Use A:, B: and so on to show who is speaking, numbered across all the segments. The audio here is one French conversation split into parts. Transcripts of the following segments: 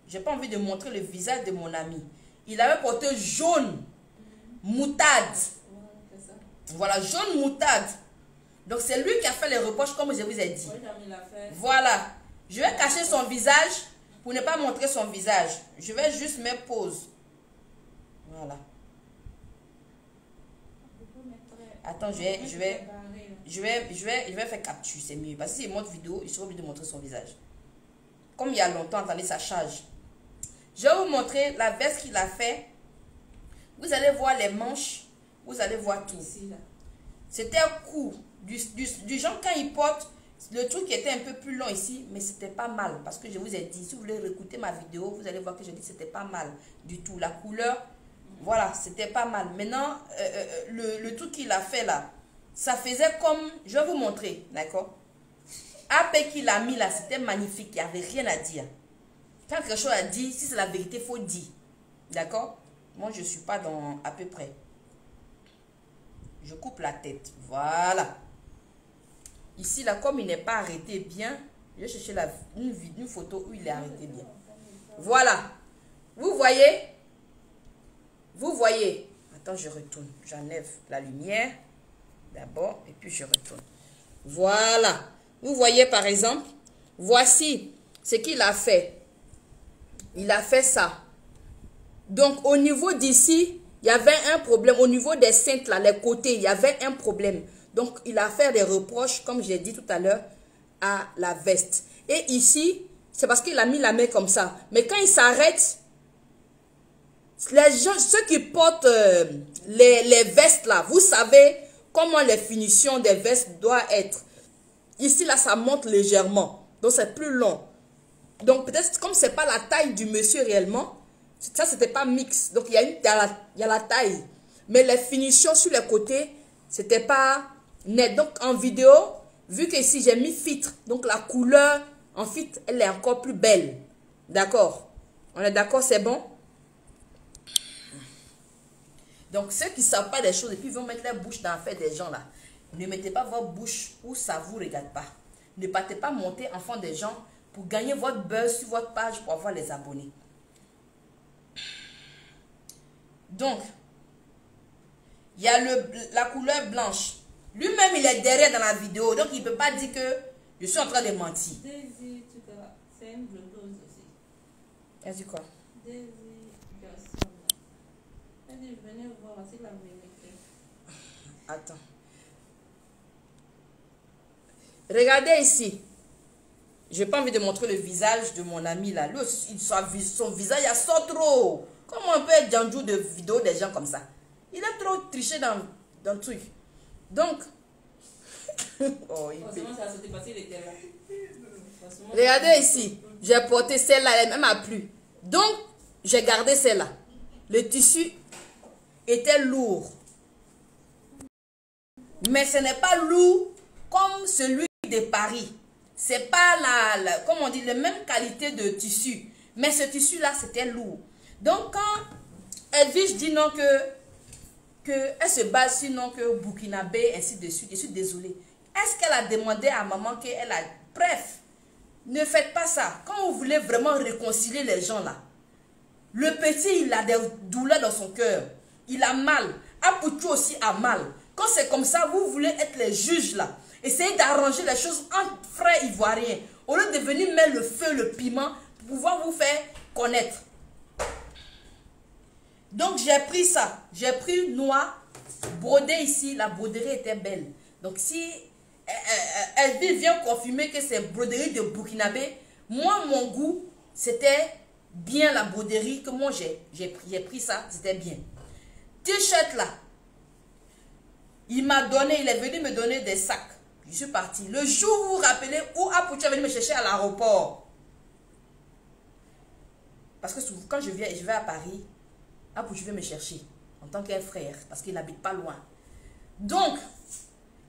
A: J'ai pas envie de montrer le visage de mon ami. Il avait porté jaune, moutarde. Voilà, jaune moutarde. Donc c'est lui qui a fait les reproches comme je vous ai dit. Voilà. Je vais cacher son visage pour ne pas montrer son visage. Je vais juste mettre pause. Voilà. Attends, je vais faire capture, c'est mieux. Parce que s'il montre vidéo, il sera obligé de montrer son visage. Comme il y a longtemps, attendez, ça charge. Je vais vous montrer la veste qu'il a fait. Vous allez voir les manches. Vous allez voir tout. C'était court. Du genre quand il porte, le truc était un peu plus long ici, mais c'était pas mal. Parce que je vous ai dit, si vous voulez réécouter ma vidéo, vous allez voir que je dis que c'était pas mal du tout. La couleur, voilà, c'était pas mal. Maintenant, le truc qu'il a fait là, ça faisait comme, je vais vous montrer, d'accord? Après qu'il a mis là, c'était magnifique, il n'y avait rien à dire. Quand quelque chose à dire, si c'est la vérité, il faut dire. D'accord? Moi, je ne suis pas dans à peu près. Je coupe la tête. Voilà. Ici, là, comme il n'est pas arrêté bien, je vais chercher une photo où il est arrêté bien. Voilà. Vous voyez? Vous voyez? Attends, je retourne. J'enlève la lumière d'abord et puis je retourne. Voilà. Vous voyez, par exemple, voici ce qu'il a fait. Il a fait ça. Donc, au niveau d'ici, il y avait un problème. Au niveau des cintres, là, les côtés, il y avait un problème. Donc, il a fait des reproches, comme j'ai dit tout à l'heure, à la veste. Et ici, c'est parce qu'il a mis la main comme ça. Mais quand il s'arrête, les gens, ceux qui portent les vestes, là, vous savez comment les finitions des vestes doivent être. Ici, là, ça monte légèrement. Donc, c'est plus long. Donc, peut-être, comme ce n'est pas la taille du monsieur réellement, ça, ce n'était pas mix. Donc, il y a la taille. Mais les finitions sur les côtés, ce n'était pas net. Donc, en vidéo, vu que ici, j'ai mis filtre. Donc, la couleur en filtre, elle est encore plus belle. D'accord? On est d'accord, c'est bon? Donc, ceux qui ne savent pas des choses et puis vont mettre la bouche dans l'affaire des gens là, ne mettez pas votre bouche où ça ne vous regarde pas. Ne partez pas monter en fond des gens pour gagner votre buzz sur votre page pour avoir les abonnés. Donc, il y a la couleur blanche. Lui-même, il est derrière dans la vidéo. Donc, il ne peut pas dire que je suis en train de mentir.
B: Daisy, c'est une blogueuse aussi.
A: Elle dit quoi?
B: Daisy Garçon. Elle dit, venez voir si la vérité.
A: Attends. Regardez ici. Je n'ai pas envie de montrer le visage de mon ami là. Lui, son visage, il sort trop. Comment on peut être Django de vidéo des gens comme ça? Il a trop triché dans le truc. Donc, oh, regardez ici. J'ai porté celle-là, elle m'a plu. Donc, j'ai gardé celle-là. Le tissu était lourd. Mais ce n'est pas lourd comme celui de Paris. C'est pas comme on dit, la même qualité de tissu. Mais ce tissu-là, c'était lourd. Donc, quand Edwige dit non elle se base sur non que Burkinabé, ainsi de suite, je suis désolée. Est-ce qu'elle a demandé à maman qu'elle a... Bref, ne faites pas ça. Quand vous voulez vraiment réconcilier les gens là, le petit, il a des douleurs dans son cœur. Il a mal. Apoutou aussi a mal. Quand c'est comme ça, vous voulez être les juges là. Essayez d'arranger les choses entre frères ivoiriens. Au lieu de venir mettre le feu, le piment, pour pouvoir vous faire connaître. Donc, j'ai pris ça. J'ai pris noir, brodé ici. La broderie était belle. Donc, si elle vient confirmer que c'est broderie de Burkinabé, moi, mon goût, c'était bien la broderie que moi, j'ai pris ça. C'était bien. T-shirt là. Il est venu me donner des sacs. Je suis partie. Le jour où vous vous rappelez où Apoutu est venu me chercher à l'aéroport. Parce que quand je vais à Paris, Apoutu vient me chercher en tant qu'un frère. Parce qu'il n'habite pas loin. Donc,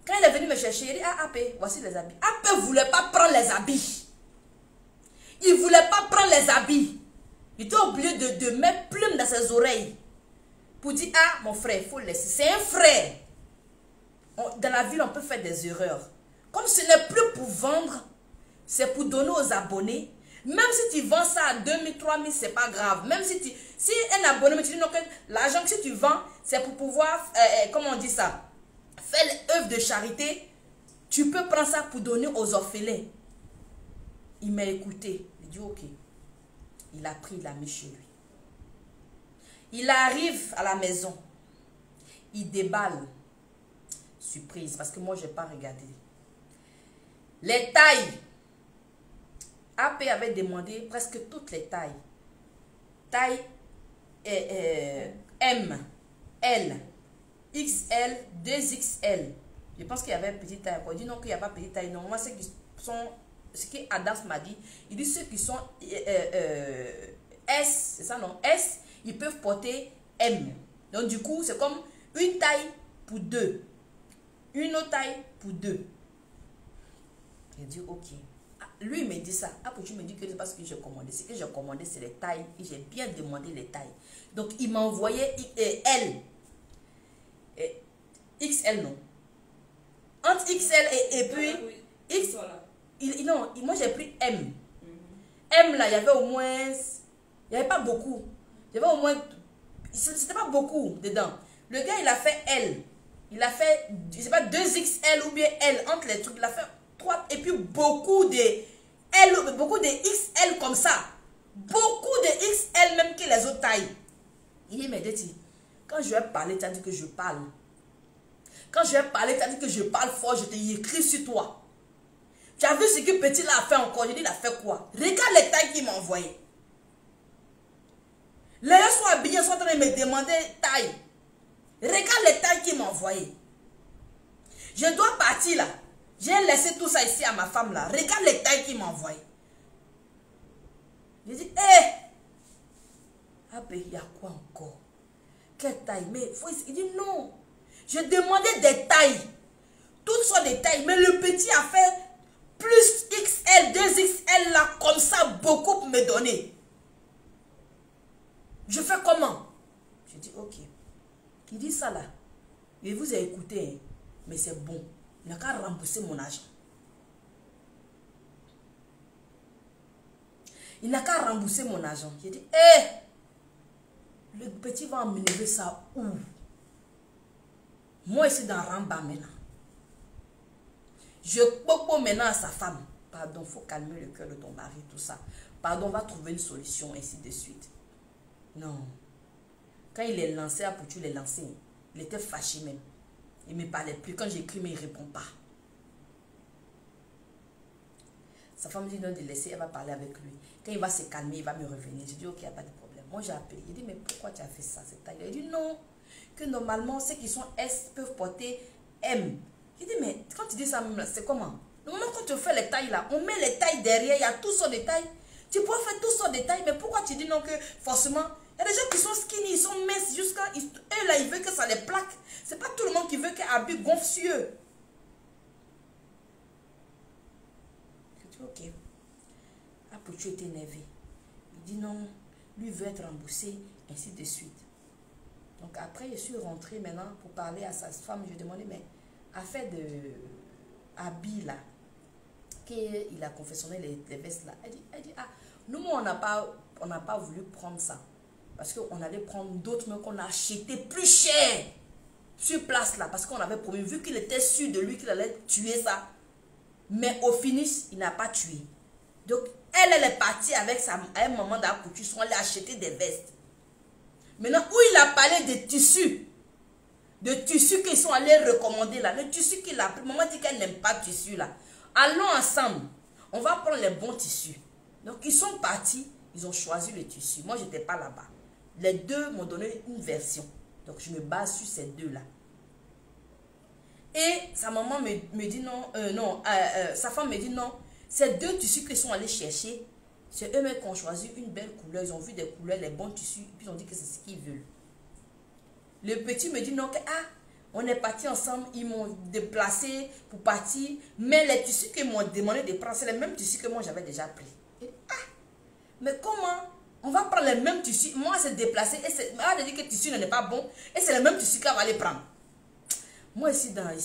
A: quand il est venu me chercher, il dit, ah, Apé, voici les habits. Apé ne voulait pas prendre les habits. Il ne voulait pas prendre les habits. Il était obligé de mettre plume dans ses oreilles. Pour dire, ah, mon frère, il faut le laisser. C'est un frère. Dans la ville, on peut faire des erreurs. Comme ce n'est plus pour vendre, c'est pour donner aux abonnés. Même si tu vends ça à 2000, 3000, c'est pas grave. Même si un abonnement, tu dis non, que l'argent que si tu vends, c'est pour pouvoir, comment on dit ça, faire l'œuvre de charité, tu peux prendre ça pour donner aux orphelins. Il m'a écouté. Il dit ok. Il a pris, il l'a mis chez lui. Il arrive à la maison. Il déballe. Surprise, parce que moi, je n'ai pas regardé. Les tailles. AP avait demandé presque toutes les tailles. Taille M, L, XL, 2XL. Je pense qu'il y avait petite taille. Il dit non, qu'il n'y a pas petite taille. Non, moi, ceux qui sont... Ce que Adams m'a dit, il dit ceux qui sont S, c'est ça non? S, ils peuvent porter M. Donc du coup, c'est comme une taille pour deux. Une autre taille pour deux. Il dit ok. Lui, il me dit ça. Après, tu me dis que c'est parce que j'ai commandé. Ce que j'ai commandé, c'est les tailles. Et j'ai bien demandé les tailles. Donc, il m'a envoyé L. XL, non. Entre XL et puis... X, non, moi, j'ai pris M. M, là, il y avait au moins... Il n'y avait pas beaucoup. Il y avait au moins... C'était pas beaucoup dedans. Le gars, il a fait L. Il a fait, je sais pas, 2XL ou bien L. Entre les trucs, il a fait 3. Et puis, beaucoup de L, beaucoup de XL comme ça. Beaucoup de XL même que les autres tailles. Il dit, mais Deti, quand je vais parler, tu as dit que je parle. Quand je vais parler, tu as dit que je parle fort, je t'ai écrit sur toi. Tu as vu ce que petit là a fait encore? Je dis, il a fait quoi? Regarde les tailles qu'il m'a envoyées. Les gens sont habillés, sont en train de me demander taille. Regarde les tailles qu'il m'a envoyées. Je dois partir là. J'ai laissé tout ça ici à ma femme là. Regarde les tailles qu'il m'a envoyées. Je dis, hé! Ah ben, il y a quoi encore? Quelle taille? Mais il dit non. Je demandais des tailles. Toutes sortes de tailles. Mais le petit a fait plus XL, 2XL là, comme ça, beaucoup pour me donner. Je fais comment? Je dis, ok. Il dit ça là. Il vous a écouté, hein, mais c'est bon. Il n'a qu'à rembourser mon argent. Il n'a qu'à rembourser mon argent. J'ai dit, hé! Le petit va emmener ça où? Moi, ici dans Ramba maintenant. Je popo maintenant à sa femme. Pardon, il faut calmer le cœur de ton mari, tout ça. Pardon, on va trouver une solution, ainsi de suite. Non. Quand il est lancé, pour tu l'es lancé, il était fâché même. Il ne me parlait plus. Quand j'écris, mais il ne répond pas. Sa femme dit non de laisser, elle va parler avec lui. Quand il va se calmer, il va me revenir. Je dis ok, il n'y a pas de problème. Moi, j'ai appelé. Il dit mais pourquoi tu as fait ça, cette taille? Il dit non, que normalement, ceux qui sont S peuvent porter M. Il dit mais quand tu dis ça, c'est comment? Normalement, quand tu fais les tailles là, on met les tailles derrière, il y a toutes sortes de tailles. Tu peux faire toutes sortes de tailles, mais pourquoi tu dis non que forcément... Il y a des gens qui sont skinny, ils sont minces jusqu'à... Eux là, ils veulent que ça les plaque. C'est pas tout le monde qui veut qu'un habit gonfle sur eux. Je dis ok. Après tu étais énervé. Il dit non, lui veut être remboursé, ainsi de suite. Donc après, je suis rentrée maintenant pour parler à sa femme. Je lui ai demandé, mais affaire de habits là, qu'il a confectionné les vestes là. Elle dit ah, nous on n'a pas voulu prendre ça. Parce qu'on allait prendre d'autres, mais qu'on a acheté plus cher sur place là. Parce qu'on avait promis, vu qu'il était sûr de lui qu'il allait tuer ça. Mais au finish, il n'a pas tué. Donc, elle est partie avec un moment dans la couture, ils sont allés acheter des vestes. Maintenant, où il a parlé de tissus qu'ils sont allés recommander là. Le tissu qu'il a pris, maman dit qu'elle n'aime pas le tissu là. Allons ensemble, on va prendre les bons tissus. Donc, ils sont partis, ils ont choisi le tissu. Moi, je n'étais pas là-bas. Les deux m'ont donné une version. Donc, je me base sur ces deux-là. Et sa maman me dit non, sa femme me dit non. Ces deux tissus qu'ils sont allés chercher, c'est eux-mêmes qui ont choisi une belle couleur. Ils ont vu des couleurs, les bons tissus, puis ils ont dit que c'est ce qu'ils veulent. Le petit me dit non, que on est partis ensemble, ils m'ont déplacé pour partir, mais les tissus qu'ils m'ont demandé de prendre, c'est les mêmes tissus que moi j'avais déjà pris. Et, mais comment? On va prendre les mêmes tissus. Moi, c'est déplacé. Et elle a dit que le tissu n'est pas bon. Et c'est le même tissu qu'elle va aller prendre. Moi, je suis dans le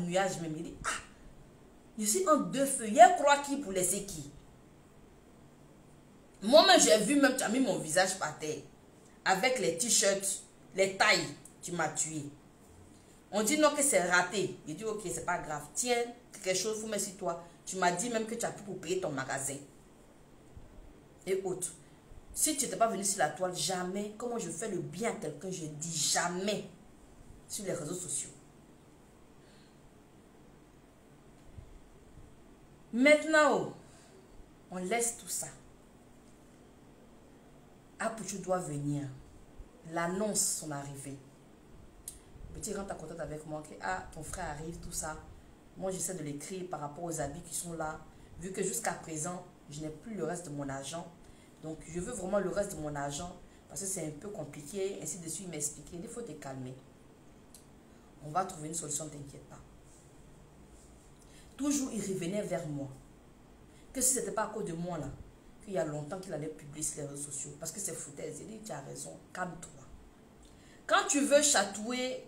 A: nuage même. Il dit, je suis en deux feux. Il croit qui pour laisser qui? Moi-même, j'ai vu, même tu as mis mon visage par terre. Avec les t-shirts, les tailles, tu m'as tué. On dit non que c'est raté. Il dit ok, c'est pas grave. Tiens, quelque chose, faut mettre sur toi. Tu m'as dit même que tu as pu pour payer ton magasin. Et autres. Si tu n'étais pas venu sur la toile, jamais, comment je fais le bien à quelqu'un, je dis jamais sur les réseaux sociaux. Maintenant, on laisse tout ça. Apouchou doit venir. L'annonce son arrivée. Le petit rentre en contact avec moi. Que, ah, ton frère arrive, tout ça. Moi, j'essaie de l'écrire par rapport aux habits qui sont là. Vu que jusqu'à présent, je n'ai plus le reste de mon argent. Donc, je veux vraiment le reste de mon argent. Parce que c'est un peu compliqué. Ainsi de suite, il m'expliquait. Il faut te calmer. On va trouver une solution, ne t'inquiète pas. Toujours, il revenait vers moi. Que si ce n'était pas à cause de moi, là, qu'il y a longtemps qu'il allait publier sur les réseaux sociaux. Parce que c'est foutaise. Il dit, tu as raison, calme-toi. Quand tu veux chatouer,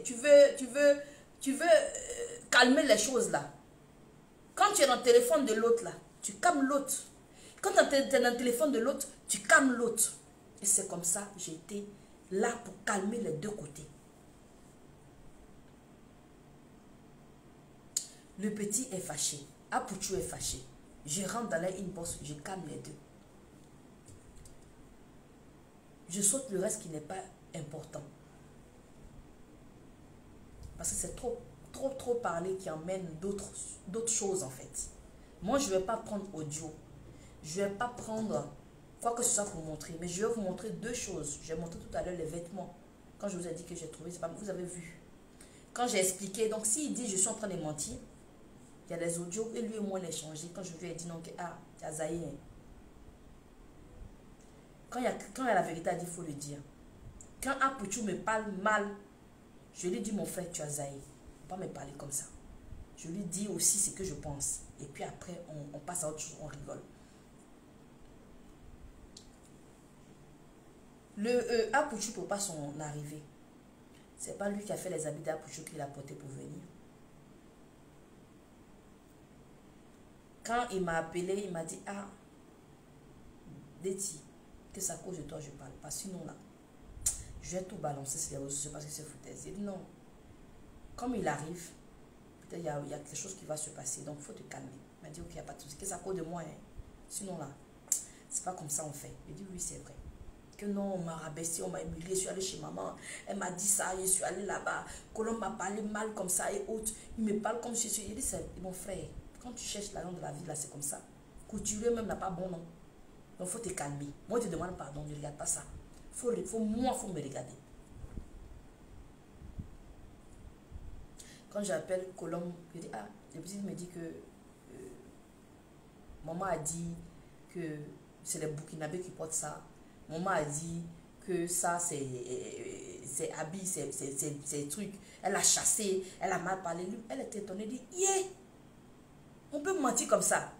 A: tu veux calmer les choses, là. Quand tu es dans le téléphone de l'autre, là, tu calmes l'autre. Quand tu es dans le téléphone de l'autre, tu calmes l'autre. Et c'est comme ça, j'étais là pour calmer les deux côtés. Le petit est fâché. Apouchou est fâché. Je rentre dans la inbox, je calme les deux. Je saute le reste qui n'est pas important. Parce que c'est trop parler qui emmène d'autres choses en fait. Moi, je ne vais pas prendre audio. Je ne vais pas prendre quoi que ce soit pour montrer. Mais je vais vous montrer deux choses. Je vais montrer tout à l'heure les vêtements. Quand je vous ai dit que j'ai trouvé, c'est pas, vous avez vu. Quand j'ai expliqué, donc s'il dit je suis en train de mentir, il y a les audios et lui et moi on a échangé. Quand je lui ai dit non, que ah, tu as zaï. Quand il y a la vérité à dire, il faut le dire. Quand Apouchou me parle mal, je lui dis mon frère, tu as zaï. Pas me parler comme ça. Je lui dis aussi ce que je pense. Et puis après, on passe à autre chose, on rigole. Le Apouchou pour pas son arrivée. C'est pas lui qui a fait les habits d'Apouchou qu'il a porté pour venir. Quand il m'a appelé, il m'a dit, ah, Déti, que ça cause de toi, je parle pas. Sinon là, je vais tout balancer sur les réseaux sociaux parce que c'est foutaise. Il dit non. Comme il arrive, peut-être il y a quelque chose qui va se passer, donc il faut te calmer. Il m'a dit, ok, il n'y a pas de souci, que ça cause de moi. Hein. Sinon là, c'est pas comme ça on fait. Il dit, oui, c'est vrai. Que non, on m'a rabaissé, on m'a humilié, je suis allée chez maman, elle m'a dit ça, je suis allée là-bas, Colombe m'a parlé mal comme ça et autres. Il me parle comme je suis. Il dit, c'est mon frère. Quand tu cherches la langue de la vie, là, c'est comme ça. Couturier même n'a pas bon nom. Donc, il faut te calmer. Moi, je te demande pardon, je ne regarde pas ça. Moi, il faut me regarder. Quand j'appelle Colombe, je dis, ah, le petit me dit que maman a dit que c'est les Burkinabés qui portent ça. Maman a dit que ça, c'est habits, c'est trucs. Elle a chassé, elle a mal parlé. Elle était étonnée, elle dit, yeah! On peut mentir comme ça.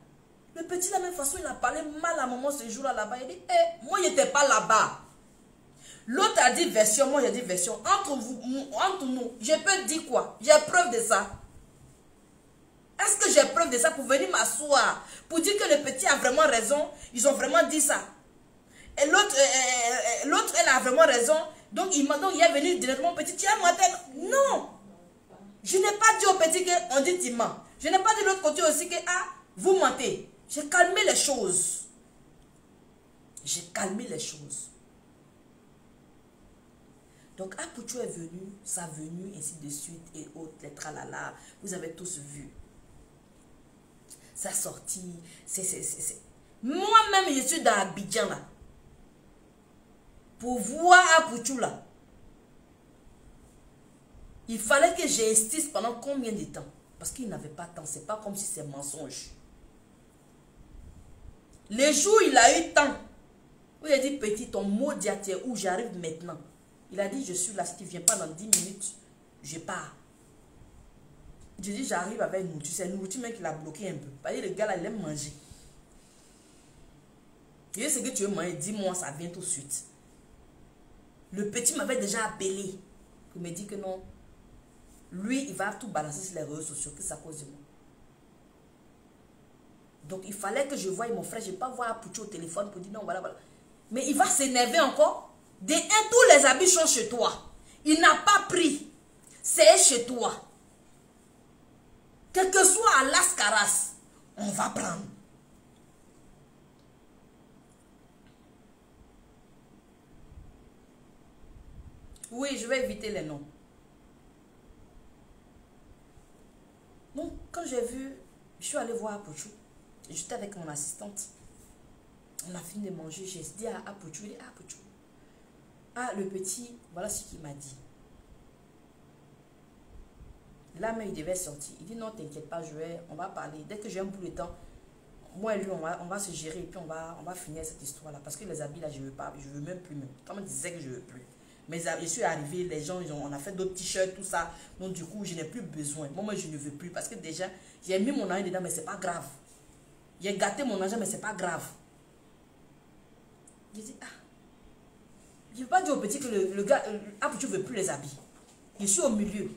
A: Le petit, de la même façon, il a parlé mal à maman ce jour-là là-bas. Il dit, hey, moi, je n'étais pas là-bas. L'autre a dit version, moi, j'ai dit version. Entre nous, je peux dire quoi? J'ai preuve de ça. Est-ce que j'ai preuve de ça pour venir m'asseoir? Pour dire que le petit a vraiment raison? Ils ont vraiment dit ça. Et l'autre, elle a vraiment raison. Donc, il est venu directement au petit. Tu as menti? Non. Je n'ai pas dit au petit qu'on dit tu mens. Je n'ai pas dit de l'autre côté aussi que ah, vous mentez. J'ai calmé les choses. J'ai calmé les choses. Donc, Apouchou est venu, sa venue, ainsi de suite, et autres, les tralala. Vous avez tous vu. Sa sortie, moi-même, je suis dans Abidjan, là. Pour voir Apouchou, là. Il fallait que j'insiste pendant combien de temps? Parce qu'il n'avait pas de temps. C'est pas comme si c'est mensonge. Les jours où il a eu temps, où il a dit, petit, ton mot diaté, où j'arrive maintenant. Il a dit, je suis là, si tu ne viens pas dans 10 minutes, je pars. Je dis, j'arrive avec une nourriture. C'est une nourriture même qui l'a bloqué un peu. Parce que le gars là, il aime manger. Et ce que tu veux manger, dis-moi, ça vient tout de suite. Le petit m'avait déjà appelé. Il me dit que non. Lui, il va tout balancer sur les réseaux sociaux, que ça cause de moi. Donc, il fallait que je voie mon frère. Je ne vais pas voir Apoucho au téléphone pour dire non, voilà, voilà. Mais il va s'énerver encore. De un, tous les habits sont chez toi. Il n'a pas pris. C'est chez toi. Quel que soit à Las Caras, on va prendre. Oui, je vais éviter les noms. Donc, quand j'ai vu, je suis allée voir Apoucho. J'étais avec mon assistante. On a fini de manger. J'ai dit à Apoucho, il dit, Apoucho. Ah, le petit, voilà ce qu'il m'a dit. Là, mais il devait sortir. Il dit, non, t'inquiète pas, on va parler. Dès que j'ai un bout de temps, moi et lui, on va se gérer et puis on va finir cette histoire-là. Parce que les habits, là, je ne veux pas. Je ne veux même plus. Comme on disait que je ne veux plus. Mais je suis arrivé, les gens, on a fait d'autres t-shirts, tout ça. Donc, du coup, je n'ai plus besoin. Moi, je ne veux plus. Parce que déjà, j'ai mis mon argent dedans, mais ce n'est pas grave. J'ai gâté mon argent, mais ce n'est pas grave. J'ai dit, ah. Je ne veux pas dire au petit que le gars, tu ne veux plus les habits. Je suis au milieu.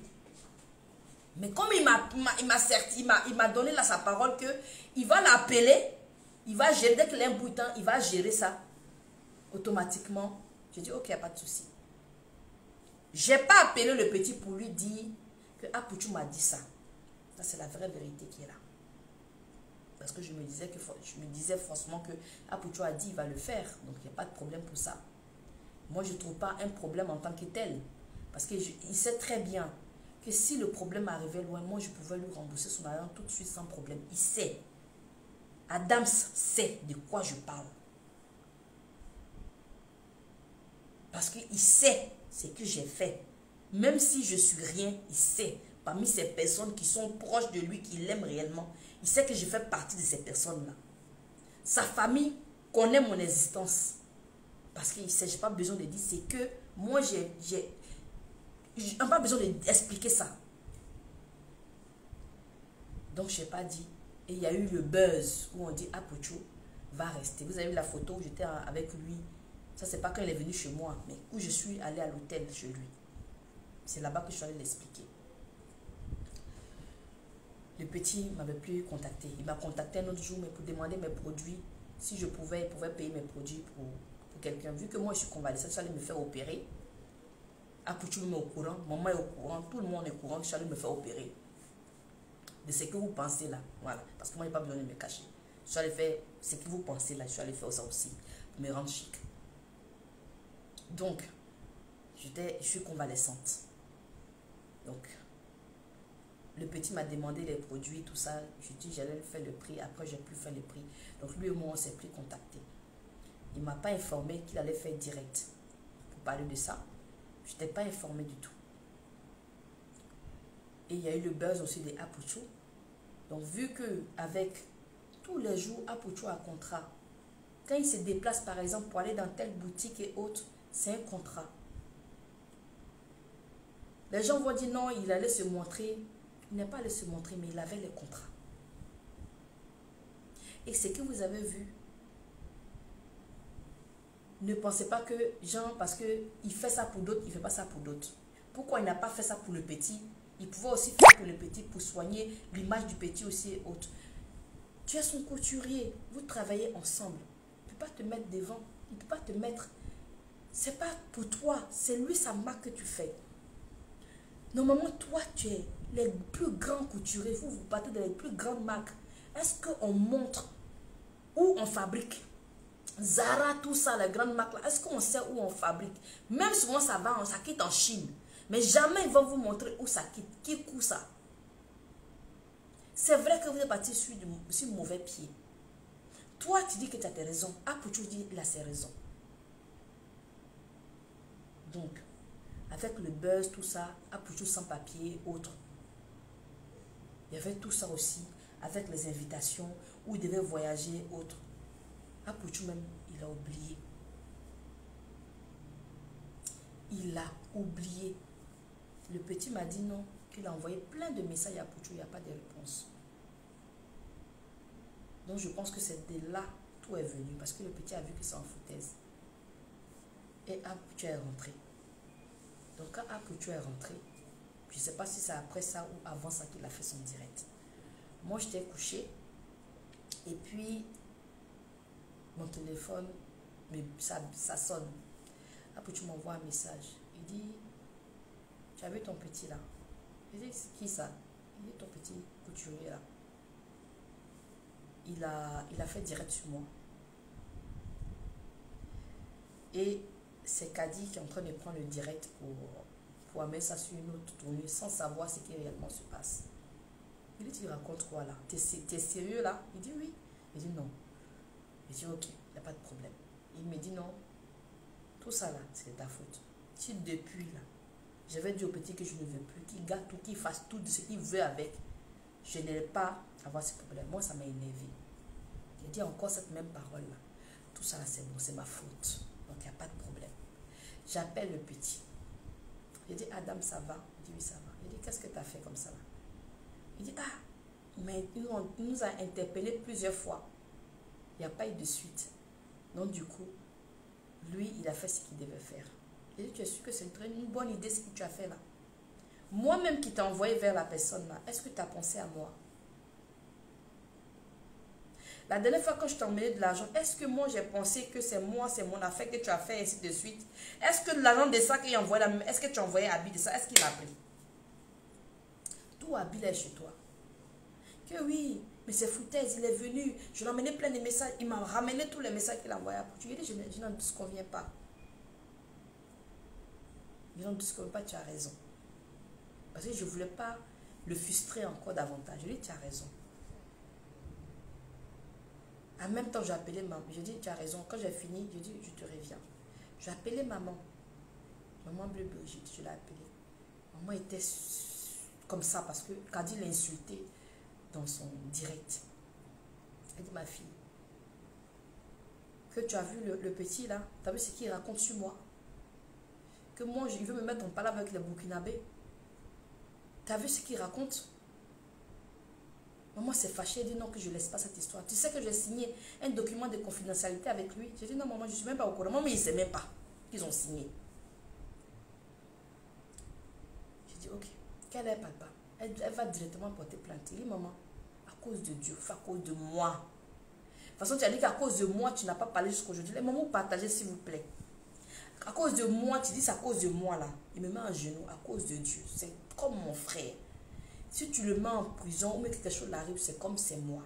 A: Mais comme il m'a donné là sa parole que il va l'appeler, il va gérer, dès qu'il a un bout de temps, il va gérer ça automatiquement. J'ai dit, ok, il n'y a pas de souci. Je n'ai pas appelé le petit pour lui dire que Apouchou m'a dit ça. Ça, c'est la vraie vérité qui est là. Parce que je me disais forcément que Apouchou a dit il va le faire. Donc, il n'y a pas de problème pour ça. Moi, je ne trouve pas un problème en tant que tel. Parce qu'il sait très bien que si le problème arrivait loin, moi, je pouvais lui rembourser son argent tout de suite sans problème. Il sait. Adams sait de quoi je parle. Parce qu'il sait ce que j'ai fait. Même si je suis rien, il sait. Parmi ces personnes qui sont proches de lui, qui l'aiment réellement, il sait que je fais partie de ces personnes-là. Sa famille connaît mon existence. Parce qu'il sait, je n'ai pas besoin de dire, c'est que moi, je n'ai pas besoin d'expliquer ça. Donc, je n'ai pas dit. Et il y a eu le buzz où on dit, Apoucho va rester. Vous avez vu la photo où j'étais avec lui. Ça, c'est pas quand il est venu chez moi, mais où je suis allée à l'hôtel chez lui. C'est là-bas que je suis allée l'expliquer. Le petit ne m'avait plus contacté. Il m'a contacté un autre jour, mais pour demander mes produits. Si je pouvais, il pouvait payer mes produits pour quelqu'un. Vu que moi, je suis convalescente, je suis allée me faire opérer. Apouchou est au courant, maman est au courant, tout le monde est au courant que je suis allée me faire opérer. De ce que vous pensez là. Voilà. Parce que moi, je n'ai pas besoin de me cacher. Je suis allée faire ce que vous pensez là. Je suis allée faire ça aussi. Pour me rendre chic. Donc, je suis convalescente. Donc, le petit m'a demandé les produits, tout ça. Je dis, j'allais faire le prix. Après, j'ai plus fait le prix. Donc, lui et moi, on ne s'est plus contacté. Il ne m'a pas informé qu'il allait faire direct. Pour parler de ça, je n'étais pas informée du tout. Et il y a eu le buzz aussi de Apouchou. Donc, vu que avec tous les jours, Apouchou a un contrat. Quand il se déplace, par exemple, pour aller dans telle boutique et autres, c'est un contrat. Les gens vont dire non, il allait se montrer. Il n'est pas allé se montrer, mais il avait les contrats. Et ce que vous avez vu, ne pensez pas que, genre, parce qu'il fait ça pour d'autres, il ne fait pas ça pour d'autres. Pourquoi il n'a pas fait ça pour le petit? Il pouvait aussi faire pour le petit, pour soigner l'image du petit aussi et autres. Tu es son couturier, vous travaillez ensemble. Il ne peut pas te mettre devant, il ne peut pas te mettre... C'est pas pour toi, c'est lui sa marque que tu fais. Normalement, toi, tu es les plus grands couturiers, vous partez dans les plus grandes marques. Est-ce qu'on montre où on fabrique? Zara, tout ça, les grandes marques là, est-ce qu'on sait où on fabrique? Même souvent ça va, ça quitte en Chine. Mais jamais ils vont vous montrer où ça quitte, qui coûte ça. C'est vrai que vous êtes parti sur mauvais pied. Toi, tu dis que tu as tes raisons. Apouchou dit qu'il a ses raisons. Donc, avec le buzz, tout ça, Apouchou sans papier, autre. Il y avait tout ça aussi, avec les invitations, où il devait voyager, autre. Apouchou même, il a oublié. Il a oublié. Le petit m'a dit non, qu'il a envoyé plein de messages à Apouchou, il n'y a pas de réponse. Donc je pense que c'est de là tout est venu, parce que le petit a vu que c'est en foutaise. Et Apouchou est rentré. Donc quand Apouchou est rentré, je ne sais pas si c'est après ça ou avant ça qu'il a fait son direct. Moi j'étais couchée. Et puis, mon téléphone, mais ça sonne. Après, tu m'envoies un message. Il dit, tu as vu ton petit là? Je dis, c'est qui ça? Il dit, ton petit couturier là. Il a fait direct sur moi. Et c'est Kadi qui est en train de prendre le direct pour amener ça sur une autre tournée sans savoir ce qui réellement se passe. Il dit, tu racontes quoi là? T'es sérieux là? Il dit oui. Il dit non. Je dis ok, il n'y a pas de problème. Il me dit non, tout ça là, c'est de ta faute. Si depuis là, j'avais dit au petit que je ne veux plus, qu'il gâte tout, qu'il fasse tout de ce qu'il veut avec, je n'allais pas avoir ce problème. Moi, ça m'a énervé. Il dit encore cette même parole là. Tout ça là, c'est bon, c'est ma faute. Donc, il n'y a pas de problème. J'appelle le petit. Je dis, Adam, ça va? Il dit, oui, ça va. Je dis, qu'est-ce que tu as fait comme ça là? Il dit, ah, mais il nous a interpellés plusieurs fois. Il n'y a pas eu de suite. Donc, du coup, lui, il a fait ce qu'il devait faire. Je dis, tu es sûr que c'est une bonne idée ce que tu as fait là? Moi-même qui t'ai envoyé vers la personne là, est-ce que tu as pensé à moi? La dernière fois que je t'ai emmené de l'argent, est-ce que moi j'ai pensé que c'est moi, c'est mon affaire que tu as fait, ainsi de suite? Est-ce que l'argent de ça qu'il a envoyé, est-ce que tu as envoyé Abi de ça? Est-ce qu'il a pris? Tout Abi là est chez toi. Que oui, mais c'est foutaise, il est venu, je lui ai emmené plein de messages, il m'a ramené tous les messages qu'il a envoyés. Je lui ai dit, je n'en disconviens pas. Je n'en disconviens pas, tu as raison. Parce que je ne voulais pas le frustrer encore davantage. Je lui ai dit, tu as raison. En même temps, j'ai appelé maman. Je dis, tu as raison. Quand j'ai fini, je dis, je te reviens. J'ai appelé maman. Maman Bleu Brigitte, je l'ai appelée. Maman était comme ça parce que Kadi l'a insulté dans son direct. Elle dit, ma fille, que tu as vu le petit là, tu as vu ce qu'il raconte sur moi? Que moi, il veut me mettre en palabre avec les Burkinabés. Tu as vu ce qu'il raconte? Maman s'est fâchée, elle dit non, que je ne laisse pas cette histoire. Tu sais que j'ai signé un document de confidentialité avec lui. J'ai dit non, maman, je ne suis même pas au courant. Maman, il ne sait même pas qu'ils ont signé. J'ai dit ok, quel est papa? Elle va directement porter plainte. Il dit maman, à cause de Dieu, à cause de moi. De toute façon, tu as dit qu'à cause de moi, tu n'as pas parlé jusqu'aujourd'hui. Les mamans, partagez s'il vous plaît. À cause de moi, tu dis c'est à cause de moi là. Il me met à genoux à cause de Dieu. C'est comme mon frère. Si tu le mets en prison ou que quelque chose arrive, c'est comme c'est moi.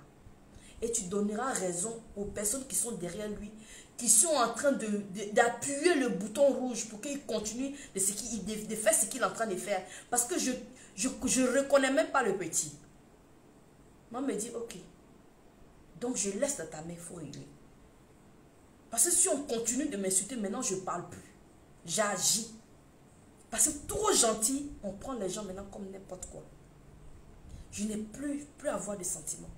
A: Et tu donneras raison aux personnes qui sont derrière lui, qui sont en train d'appuyer le bouton rouge pour qu'il continue de faire ce qu'il est en train de faire. Parce que je ne reconnais même pas le petit. Maman me dit, ok. Donc je laisse dans ta main, il faut régler. Parce que si on continue de m'insulter, maintenant je ne parle plus. J'agis. Parce que trop gentil, on prend les gens maintenant comme n'importe quoi. Je n'ai plus à avoir de sentiments.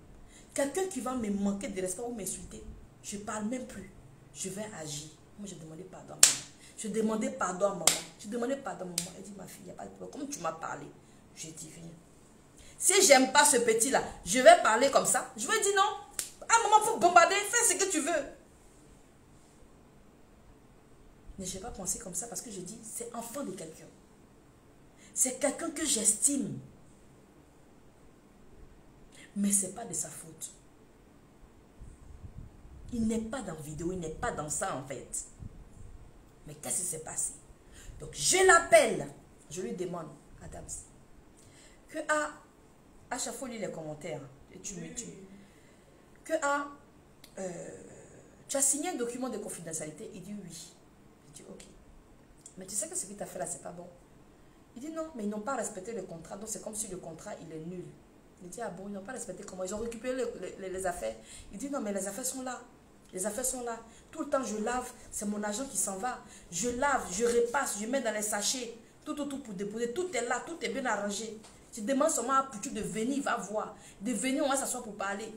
A: Quelqu'un qui va me manquer de respect ou m'insulter, je ne parle même plus. Je vais agir. Moi, j'ai demandé pardon à maman. Je demandais pardon à maman. Je demandais pardon à maman. Elle dit, ma fille, il n'y a pas de problème. Comme tu m'as parlé, je dis, viens. Si j'aime pas ce petit-là, je vais parler comme ça. Je vais dire non. Ah, maman, il faut bombarder. Fais ce que tu veux. Mais je n'ai pas pensé comme ça parce que je dis, c'est enfant de quelqu'un. C'est quelqu'un que j'estime. Mais ce n'est pas de sa faute. Il n'est pas dans la vidéo, il n'est pas dans ça en fait. Mais qu'est-ce qui s'est passé? Donc je l'appelle, je lui demande, Adams, que à chaque fois lis les commentaires, et tu me tues. Que tu as signé un document de confidentialité? Il dit oui. Je dis ok. Mais tu sais que ce qu'il t'a fait là, c'est pas bon. Il dit non, mais ils n'ont pas respecté le contrat, donc c'est comme si le contrat il est nul. Il dit, ah bon, ils n'ont pas respecté comment? Ils ont récupéré les affaires. Il dit, non, mais les affaires sont là. Les affaires sont là. Tout le temps, je lave. C'est mon argent qui s'en va. Je lave, je repasse, je mets dans les sachets. Tout pour déposer. Tout est là, tout est bien arrangé. Je demande seulement à Poutou de venir, il va voir. De venir, on va s'asseoir pour parler.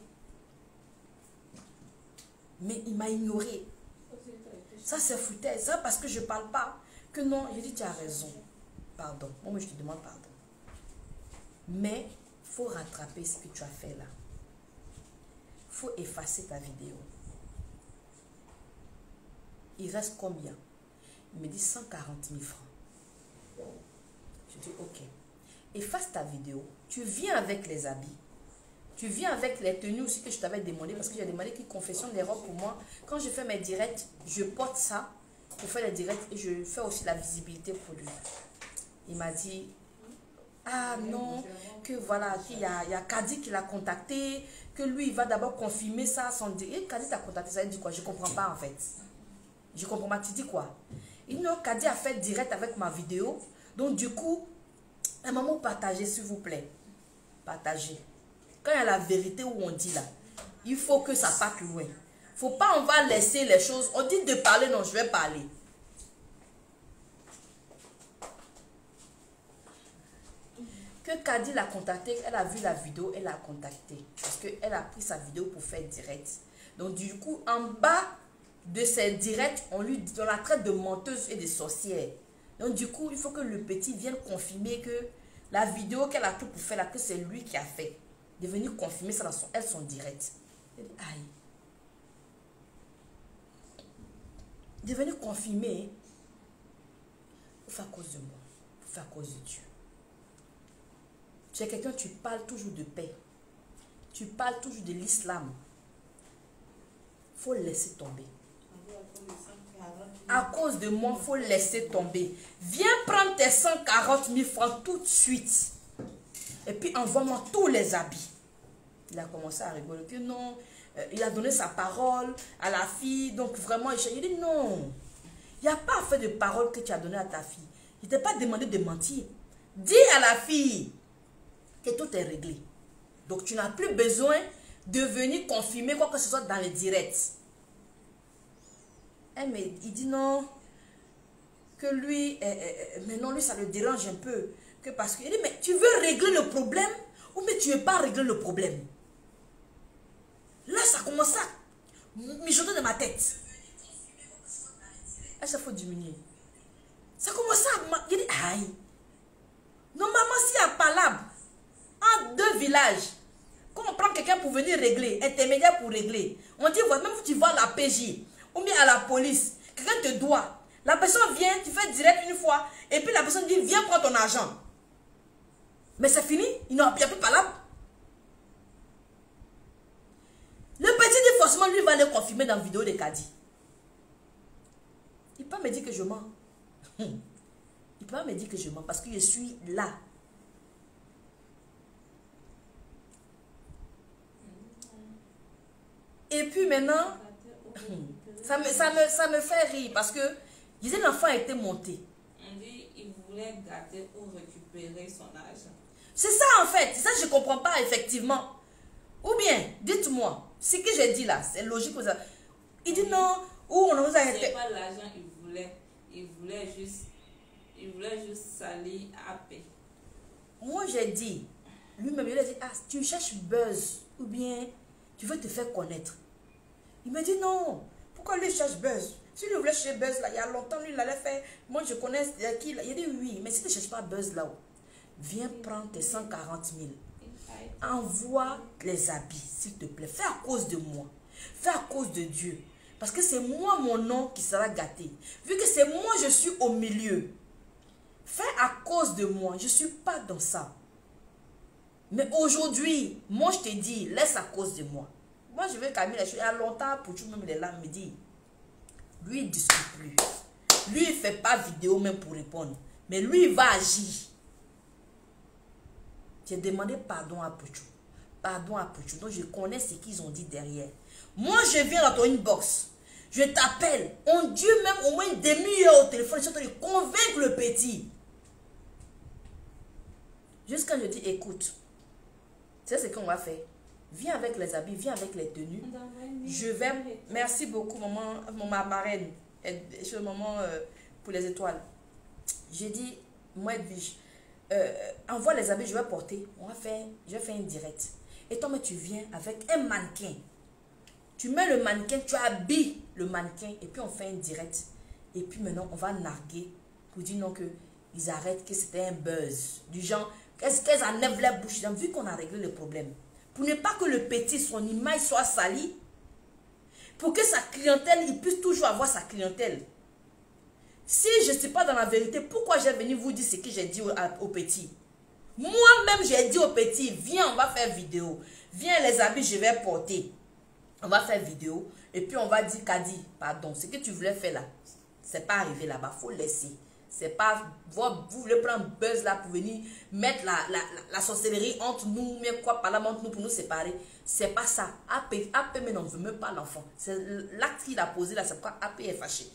A: Mais il m'a ignoré. Ça, c'est foutaise. Ça, parce que je ne parle pas. Que non, j'ai dit, tu as raison. Pardon. Moi, je te demande pardon. Mais il faut rattraper ce que tu as fait là. Il faut effacer ta vidéo. Il reste combien? Il me dit 140 000 francs. Je dis ok. Efface ta vidéo. Tu viens avec les habits. Tu viens avec les tenues aussi que je t'avais demandé, parce que j'ai demandé qu'une confession d'erreur pour moi. Quand je fais mes directs, je porte ça. Je fais les directs et je fais aussi la visibilité pour lui. Il m'a dit, ah non, que voilà, qu'il y a Kadi qui l'a contacté, que lui, il va d'abord confirmer ça à son direct. Et Kadi t'a contacté, ça veut dire quoi? Je ne comprends pas en fait. Je comprends pas, tu dis quoi? Il dit non, Kadi a fait direct avec ma vidéo. Donc du coup, un moment partagez s'il vous plaît. Partagez. Quand il y a la vérité où on dit là, il faut que ça parte loin. Faut pas, on va laisser les choses. On dit de parler, non, je vais parler. Que Kadi l'a contacté, elle a vu la vidéo, elle l'a contacté. Parce qu'elle a pris sa vidéo pour faire direct. Donc du coup, en bas de ses directs, on la traite de menteuse et de sorcière. Donc du coup, il faut que le petit vienne confirmer que la vidéo qu'elle a pris pour faire là, que c'est lui qui a fait. De venir confirmer ça dans son direct. Elle dit, aïe. De venir confirmer, il faut faire à cause de moi. Il faut faire à cause de Dieu. Tu es quelqu'un, tu parles toujours de paix. Tu parles toujours de l'islam. Il faut laisser tomber. À cause de moi, il faut laisser tomber. Viens prendre tes 140 000 francs tout de suite. Et puis envoie-moi tous les habits. Il a commencé à rigoler. Que non, il a donné sa parole à la fille. Donc vraiment, il dit non. Il n'y a pas fait de parole que tu as donné à ta fille. Il ne t'a pas demandé de mentir. Dis à la fille que tout est réglé. Donc tu n'as plus besoin de venir confirmer quoi que ce soit dans les directs. Mais il dit non, que lui, mais non, lui ça le dérange un peu. Que parce qu'il dit, mais tu veux régler le problème ou mais tu ne veux pas régler le problème? Là, ça commence à mijoter dans ma tête. À chaque fois diminuer. Ça commence à... Il dit, aïe. Normalement, s'il y a palabre en deux villages, quand on prend quelqu'un pour venir régler, intermédiaire pour régler, on dit, même si tu vas à la PJ ou bien à la police, quelqu'un te doit. La personne vient, tu fais direct une fois, et puis la personne dit, viens prendre ton argent. Mais c'est fini, il n'y a plus palabre. Le petit dit forcément, lui va le confirmer dans la vidéo de Kadi. Il peut me dire que je mens. Il peut me dire que je mens parce que je suis là. Et puis maintenant, ça me fait rire parce que disait l'enfant a été monté.
B: On dit il voulait garder ou récupérer son argent.
A: C'est ça en fait. Ça je ne comprends pas effectivement. Ou bien, dites-moi, ce que j'ai dit là, c'est logique. Il dit non, ou on nous a été...
B: C'est pas l'argent, il voulait juste salir à paix.
A: Moi j'ai dit, lui-même il a dit, ah, tu cherches buzz, ou bien tu veux te faire connaître. Il me dit non, pourquoi lui cherche buzz? Si lui voulait chercher buzz là, il y a longtemps, lui il allait faire, moi je connais qui, il a dit oui, mais si tu ne cherches pas buzz là-haut, viens prendre tes 140 000. Envoie les habits, s'il te plaît. Fais à cause de moi. Fais à cause de Dieu. Parce que c'est moi, mon nom, qui sera gâté. Vu que c'est moi, je suis au milieu. Fais à cause de moi. Je ne suis pas dans ça. Mais aujourd'hui, moi, je te dis, laisse à cause de moi. Moi, je vais calmer les choses. Il y a longtemps, pour tout même les larmes me dit, lui, il ne discute plus. Lui, il ne fait pas vidéo même pour répondre. Mais lui, il va agir. J'ai demandé pardon à Pouchou. Pardon à Pouchou. Donc, je connais ce qu'ils ont dit derrière. Moi, je viens dans ton inbox. Je t'appelle. On dure même au moins une demi-heure au téléphone. Je suis en train de convaincre le petit. Jusqu'à je dis, écoute, c'est ce qu'on va faire. Viens avec les habits, viens avec les tenues. Je vais... Merci beaucoup, ma marraine. Je suis maman pour les étoiles. J'ai dit, moi, Edwige, envoie les habits, je vais porter. Je vais faire une direct. Et toi, mais tu viens avec un mannequin. Tu mets le mannequin, tu habilles le mannequin et puis on fait une direct. Et puis maintenant, on va narguer pour dire non, qu'ils arrêtent, que c'était un buzz. Du genre, qu'elles enlèvent la bouche. Donc, vu qu'on a réglé le problème, pour ne pas que le petit, son image soit salie, pour que sa clientèle, il puisse toujours avoir sa clientèle. Si je ne suis pas dans la vérité, pourquoi j'ai venu vous dire ce que j'ai dit au petit? Moi-même, j'ai dit au petit, viens, on va faire vidéo. Viens, les habits, je vais porter. On va faire vidéo. Et puis, on va dire, Kadi, pardon, ce que tu voulais faire là, c'est pas arrivé là-bas. Il faut laisser. C'est pas, vous voulez prendre buzz là pour venir mettre la sorcellerie entre nous, mais quoi par là entre nous pour nous séparer. C'est pas ça. AP mais on ne veut même pas l'enfant. C'est l'acte qu'il a posé là, c'est pourquoi AP est fâché.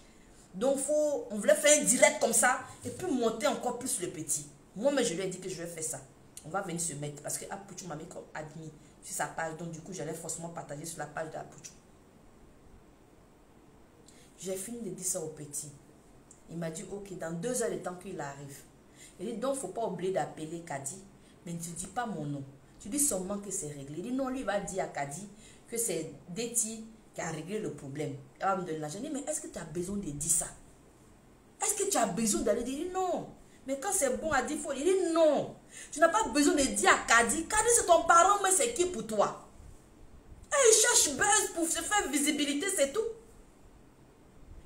A: Donc, on voulait faire un direct comme ça et puis monter encore plus le petit. Moi, mais je lui ai dit que je vais faire ça. On va venir se mettre parce que Apuchou m'a mis comme admis sur sa page. Donc, du coup, j'allais forcément partager sur la page d'Apuchou. J'ai fini de dire ça au petit. Il m'a dit, ok, dans 2 heures de temps qu'il arrive. Il dit, donc, il ne faut pas oublier d'appeler Kadi. Mais tu ne dis pas mon nom. Tu dis seulement que c'est réglé. Il dit, non, lui, il va dire à Kadi que c'est Deti qui a réglé le problème. Il va me donner l'argent. Je dis, mais est-ce que tu as besoin de dire ça? Est-ce que tu as besoin d'aller dire? Il dit, non. Mais quand c'est bon à dire, il dit, non. Tu n'as pas besoin de dire à Kadi. Kadi, c'est ton parent, mais c'est qui pour toi? Et il cherche buzz pour se faire visibilité, c'est tout.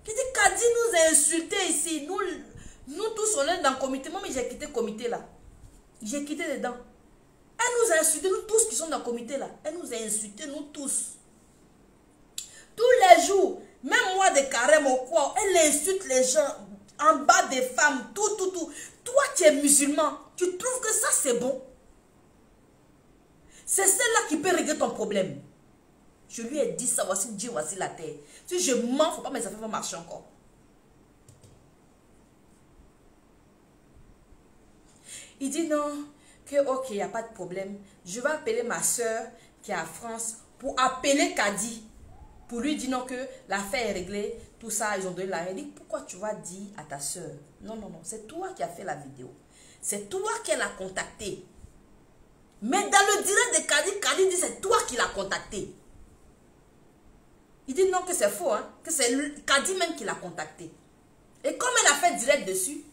A: Qui dit Kadi nous a insultés ici. Nous tous on est dans le comité. Moi, mais j'ai quitté le comité là. J'ai quitté dedans. Elle nous a insultés, nous tous qui sommes dans le comité là. Elle nous a insultés, nous tous. Tous les jours, même moi de carême au quoi, elle insulte les gens en bas des femmes, tout. Toi qui es musulman, tu trouves que ça c'est bon? C'est celle-là qui peut régler ton problème. Je lui ai dit ça, voici Dieu, voici la terre. Si je mens, il ne faut pas mes affaires vont marcher encore. Il dit non, que ok, il n'y a pas de problème. Je vais appeler ma soeur qui est en France pour appeler Kadi. Pour lui dire non, que l'affaire est réglée, tout ça, ils ont donné l'argent. Il dit, pourquoi tu vas dire à ta soeur? Non, c'est toi qui as fait la vidéo. C'est toi qui l'as contacté. Mais dans le direct de Kadi, Kadi dit c'est toi qui l'as contacté. Il dit non, que c'est faux, hein, que c'est Kadi même qui l'a contacté. Et comme elle a fait direct dessus,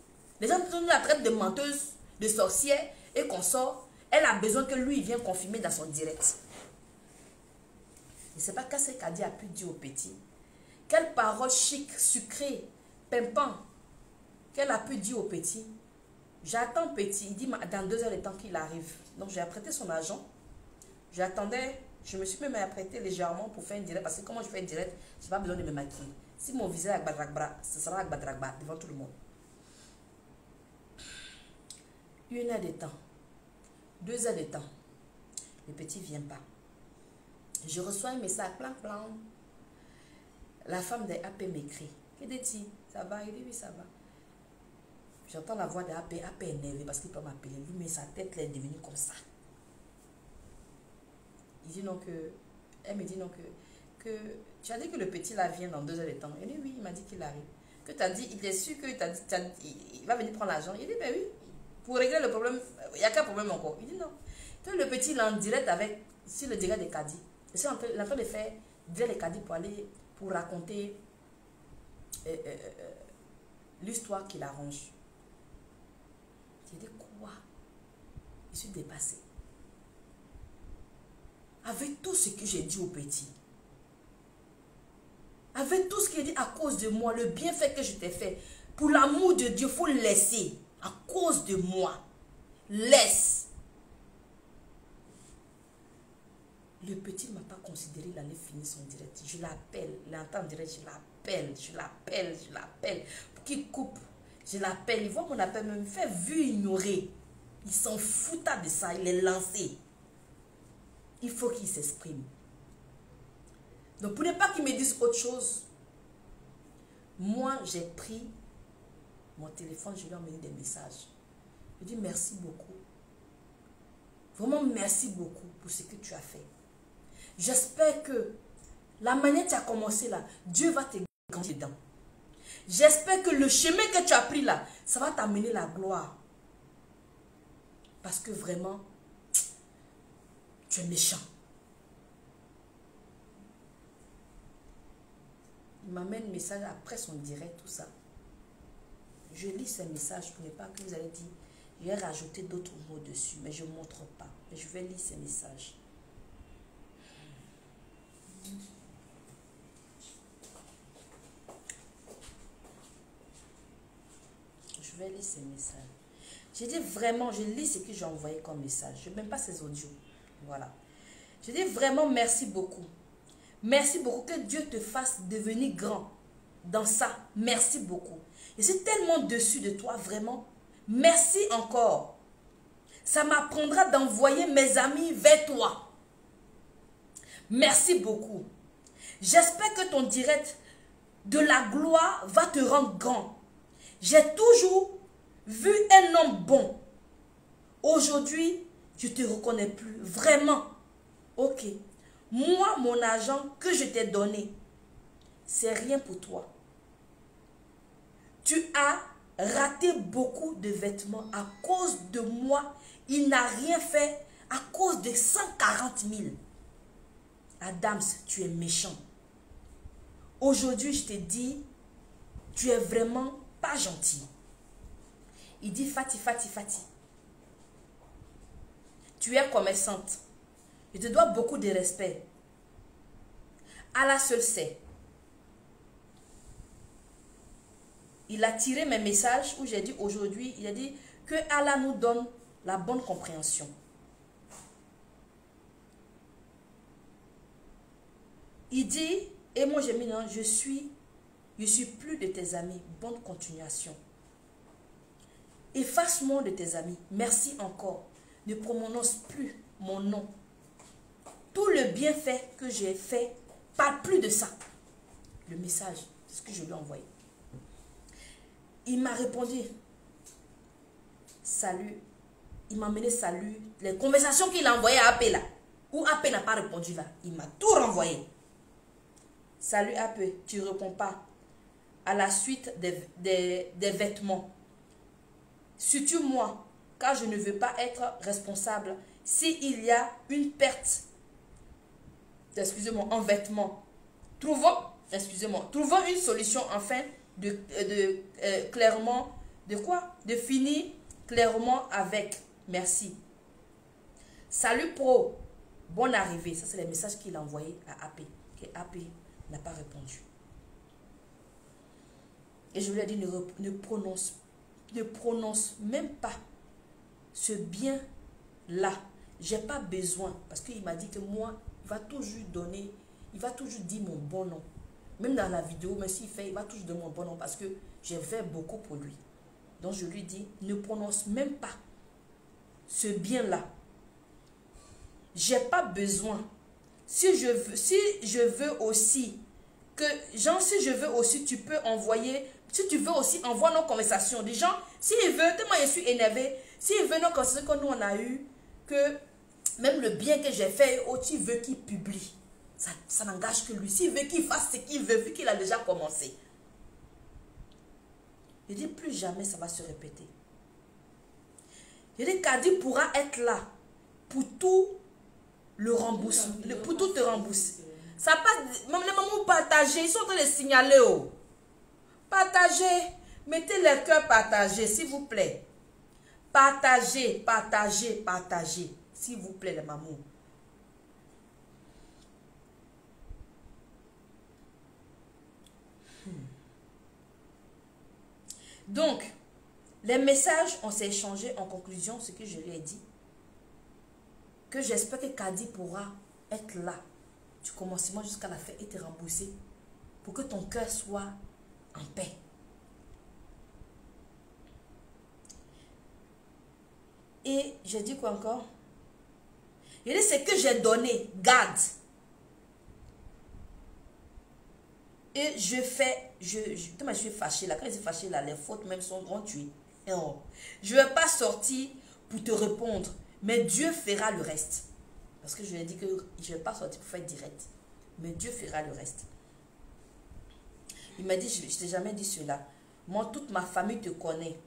A: les gens la traitent de menteuse, de sorcière et qu'on sort, elle a besoin que lui vienne confirmer dans son direct. Je ne sais pas qu'est-ce que Kadi a pu dire au petit. Quelle parole chic, sucrée, pimpant, qu'elle a pu dire au petit. J'attends petit, il dit dans 2 heures de temps qu'il arrive. Donc j'ai apprêté son argent. J'attendais. Je me suis même apprêtée légèrement pour faire un direct. Parce que comment je fais un direct, je n'ai pas besoin de me maquiller. Si mon visage est Badragba, ce sera Badragba devant tout le monde. 1 heure de temps. 2 heures de temps. Le petit ne vient pas. Je reçois un message, plan. La femme de AP m'écrit. Qu'est-ce ça va? Il dit oui, ça va. J'entends la voix de AP énervé parce qu'il peut m'appeler. Lui, mais sa tête est devenue comme ça. Il dit non que... Elle me dit non que tu as dit que le petit là vient dans 2 heures de temps. Il dit oui, il m'a dit qu'il arrive. Que tu as dit, il est sûr que il va venir prendre l'argent. Il dit ben oui, pour régler le problème, il n'y a qu'un problème encore. Il dit non. Que le petit là en direct avec, sur le direct de Kadi. Il est en train de faire direct de Kadi pour raconter l'histoire qu'il arrange. J'ai dit quoi? Je suis dépassée. Avec tout ce que j'ai dit au petit, avec tout ce qu'il dit à cause de moi, le bienfait que je t'ai fait, pour l'amour de Dieu, il faut laisser. À cause de moi, laisse. Le petit ne m'a pas considéré, il allait finir son direct. Je l'appelle, il entend direct, je l'appelle. Pour qu'il coupe, je l'appelle. Il voit mon appel, me fait vu ignorer. Il s'en fout de ça, il est lancé. Il faut qu'il s'exprime. Donc, pour ne pas qu'il me dise autre chose, moi, j'ai pris mon téléphone, je lui ai envoyé des messages. Je dis merci beaucoup. Vraiment, merci beaucoup pour ce que tu as fait. J'espère que la manière que tu as commencé là, Dieu va te grandir dedans. J'espère que le chemin que tu as pris là, ça va t'amener la gloire. Parce que vraiment, tu es méchant. Il m'amène un message après son direct, tout ça. Je lis ces messages pour ne pas que vous allez dire, je vais rajouter d'autres mots dessus, mais je ne montre pas. Mais je vais lire ces messages. Je vais lire ces messages. J'ai dit vraiment, je lis ce que j'ai envoyé comme message. Je n'ai même pas ces audios. Voilà. Je dis vraiment merci beaucoup. Merci beaucoup. Que Dieu te fasse devenir grand dans ça. Merci beaucoup. Je suis tellement dessus de toi, vraiment. Merci encore. Ça m'apprendra d'envoyer mes amis vers toi. Merci beaucoup. J'espère que ton direct de la gloire va te rendre grand. J'ai toujours vu un homme bon. Aujourd'hui, je ne te reconnais plus. Vraiment. Ok. Moi, mon argent que je t'ai donné, c'est rien pour toi. Tu as raté beaucoup de vêtements à cause de moi. Il n'a rien fait à cause de 140 000. Adams, tu es méchant. Aujourd'hui, je te dis, tu es vraiment pas gentil. Il dit, Fati. Tu es commerçante. Je te dois beaucoup de respect. Allah seul sait. Il a tiré mes messages où j'ai dit aujourd'hui, il a dit que Allah nous donne la bonne compréhension. Il dit, et moi j'ai mis, non, je suis plus de tes amis. Bonne continuation. Efface-moi de tes amis. Merci encore. Ne prononce plus mon nom. Tout le bienfait que j'ai fait, parle plus de ça. Le message, c'est ce que je lui ai envoyé. Il m'a répondu, salut. Il m'a mené salut. Les conversations qu'il a envoyées à AP là, où AP n'a pas répondu là, il m'a tout renvoyé. Salut AP, tu ne réponds pas. À la suite des vêtements. Surtout moi, car je ne veux pas être responsable s'il y a une perte, excusez-moi, en vêtements. Trouvons une solution afin clairement, de finir clairement avec. Merci. Salut pro, bonne arrivée. Ça, c'est les messages qu'il a envoyés à AP. Que AP n'a pas répondu. Et je lui ai dit, ne prononce même pas ce bien-là. J'ai pas besoin. Parce qu'il m'a dit que moi, il va toujours donner, il va toujours dire mon bon nom. Même dans la vidéo, même s'il fait, il va toujours donner mon bon nom parce que j'ai fait beaucoup pour lui. Donc je lui dis, ne prononce même pas ce bien-là. J'ai pas besoin. Si je veux aussi, tu peux envoyer, si tu veux aussi, envoie nos conversations. Des gens, s'il veut, tellement je suis énervé, s'il veut nos conversations que nous on a eues, que même le bien que j'ai fait, tu veux qu'il publie. Ça n'engage que lui. S'il veut qu'il fasse ce qu'il veut, vu qu'il a déjà commencé. Je dis, plus jamais ça va se répéter. Je dis, Kadi pourra être là pour tout le rembourser, pour tout te rembourser. Ça passe, même les mamans partagés, ils sont en train de signaler. Oh. Partagez, mettez les cœurs partagés, s'il vous plaît. Partagez, s'il vous plaît, les mamans. Donc, les messages, on s'est échangés en conclusion, ce que je lui ai dit. Que j'espère que Kadi pourra être là du commencement jusqu'à la fin et te rembourser pour que ton cœur soit en paix. Et j'ai dit quoi encore? Il dit ce que j'ai donné, garde. Et je suis fâchée là. Quand je suis fâchée là, les fautes même vont tuer. Non. Je ne vais pas sortir pour te répondre. Mais Dieu fera le reste. Parce que je lui ai dit que je ne vais pas sortir pour faire direct. Mais Dieu fera le reste. Il m'a dit, je ne t'ai jamais dit cela. Moi, toute ma famille te connaît.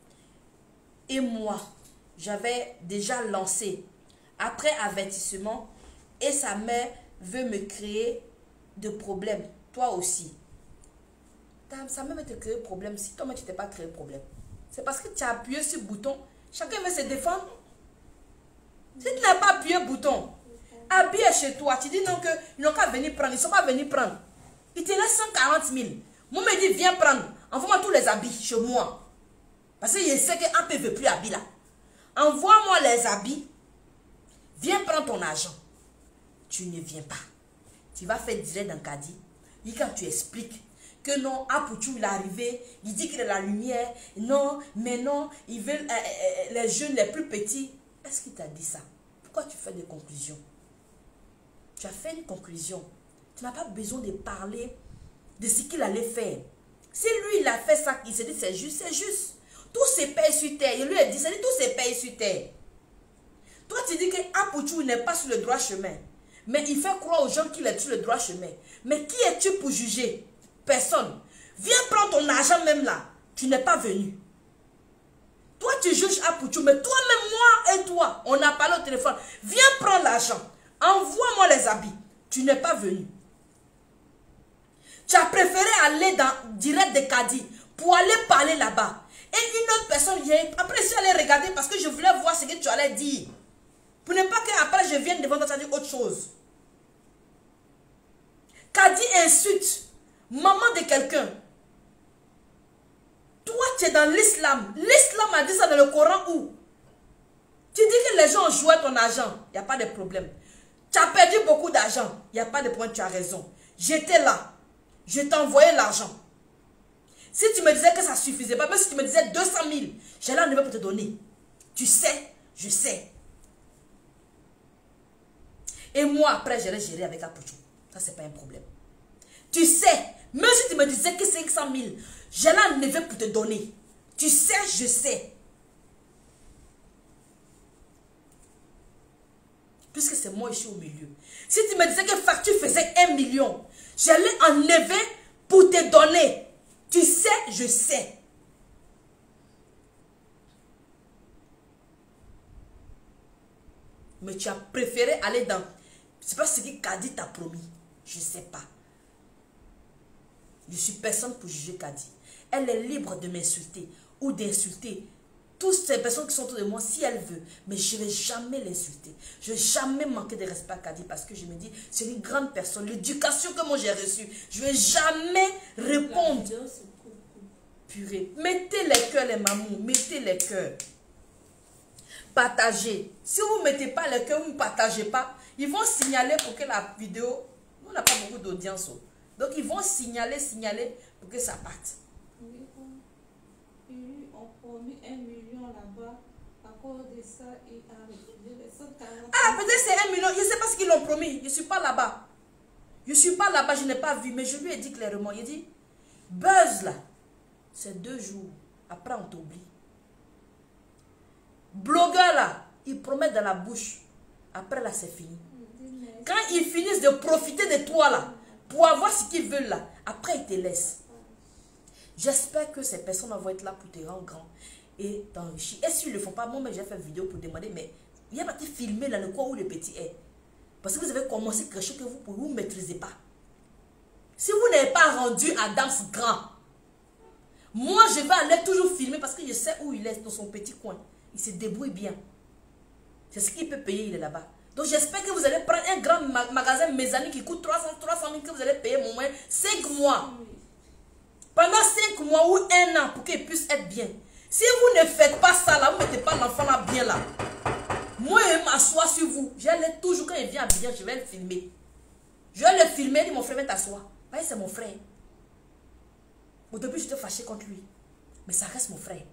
A: Et moi, j'avais déjà lancé. Après avertissement, et sa mère veut me créer de problèmes. Toi aussi. Ça même te créer problème. Si toi-même tu t'es pas créé problème, c'est parce que tu as appuyé sur le bouton. Chacun veut se défendre. Si tu n'as pas appuyé le bouton, habille chez toi. Tu dis non que ils n'ont qu'à venir prendre. Ils ne sont pas venus prendre. Il te reste 140 000. Moi me dit viens prendre. Envoie-moi tous les habits chez moi. Parce que je sais qu'un peu ne veut plus habiller là. Envoie-moi les habits. Viens prendre ton argent. Tu ne viens pas. Tu vas faire direct dans Kadi. Et quand tu expliques que non, Apouchou il est arrivé, il dit qu'il est la lumière. Non, mais non, ils veulent les jeunes les plus petits. Est-ce qu'il t'a dit ça? Pourquoi tu fais des conclusions? Tu as fait une conclusion. Tu n'as pas besoin de parler de ce qu'il allait faire. Si lui, il a fait ça, il s'est dit c'est juste, c'est juste. Tout se paye sur terre. Il lui a dit, c'est dit tout se paye sur terre. Toi, tu dis que Apouchou n'est pas sur le droit chemin. Mais il fait croire aux gens qu'il est sur le droit chemin. Mais qui es-tu pour juger? Personne. Viens prendre ton argent même là. Tu n'es pas venu. Toi, tu juges Apouchou, mais toi-même, moi et toi, on a parlé au téléphone. Viens prendre l'argent. Envoie-moi les habits. Tu n'es pas venu. Tu as préféré aller direct de Kadi pour aller parler là-bas. Et une autre personne vient. Après, je suis allé regarder parce que je voulais voir ce que tu allais dire. Pour ne pas qu'après je vienne devant toi, tu as dit autre chose. Kadi insulte maman de quelqu'un. Toi, tu es dans l'islam. L'islam a dit ça dans le Coran où? Tu dis que les gens ont joué ton argent. Il n'y a pas de problème. Tu as perdu beaucoup d'argent. Il n'y a pas de problème, tu as raison. J'étais là. Je t'ai envoyé l'argent. Si tu me disais que ça ne suffisait pas, même si tu me disais 200 000, j'allais enlever pour te donner. Tu sais, je sais. Et moi, après, j'allais gérer avec Apouchou. Ça, ce n'est pas un problème. Tu sais, même si tu me disais que 500 000, j'allais enlever pour te donner. Tu sais, je sais. Puisque c'est moi, je suis au milieu. Si tu me disais que facture faisait 1 million, j'allais enlever pour te donner. Tu sais, je sais. Mais tu as préféré aller dans... Je ne sais pas ce que Kadi t'a promis. Je ne sais pas. Je suis personne pour juger Kadi. Elle est libre de m'insulter ou d'insulter toutes ces personnes qui sont autour de moi si elle veut. Mais je ne vais jamais l'insulter. Je ne vais jamais manquer de respect à Kadi parce que je me dis, c'est une grande personne. L'éducation que moi j'ai reçue, je ne vais jamais répondre. Purée. Mettez les cœurs les mamans, mettez les cœurs. Partagez. Si vous ne mettez pas les cœurs, vous ne partagez pas, ils vont signaler pour que la vidéo... On n'a pas beaucoup d'audience. Donc ils vont signaler pour que ça parte.
B: Ils ont promis 1 million là-bas. À cause de ça, ils ont refusé les 140.
A: Ah, peut-être c'est 1 million. Je ne sais pas ce qu'ils l'ont promis. Je ne suis pas là-bas. Je ne suis pas là-bas, je n'ai pas vu. Mais je lui ai dit clairement. Il dit, buzz là, c'est 2 jours. Après, on t'oublie. Blogueur là, ils promettent dans la bouche. Après là, c'est fini. Quand ils finissent de profiter de toi là, pour avoir ce qu'ils veulent là, après ils te laissent. J'espère que ces personnes vont être là pour te rendre grand et t'enrichir. Et s'ils ne le font pas, moi j'ai fait une vidéo pour demander, mais il y a pas de filmer là le coin où le petit est. Parce que vous avez commencé quelque chose que vous ne maîtrisez pas. Si vous n'avez pas rendu Adams grand, moi je vais aller toujours filmer parce que je sais où il est dans son petit coin. Il se débrouille bien. C'est ce qu'il peut payer, il est là-bas. Donc j'espère que vous allez prendre un grand magasin mezzanine qui coûte 300 000 que vous allez payer au moins 5 mois. Pendant 5 mois ou 1 an pour qu'il puisse être bien. Si vous ne faites pas ça là, vous ne mettez pas l'enfant là bien là. Moi je vais m'asseoir sur vous. J'allais toujours quand il vient bien, je vais le filmer. Je vais le filmer, dit mon frère, viens t'asseoir. Voyez, c'est mon frère. Au début j'étais fâché contre lui. Mais ça reste mon frère.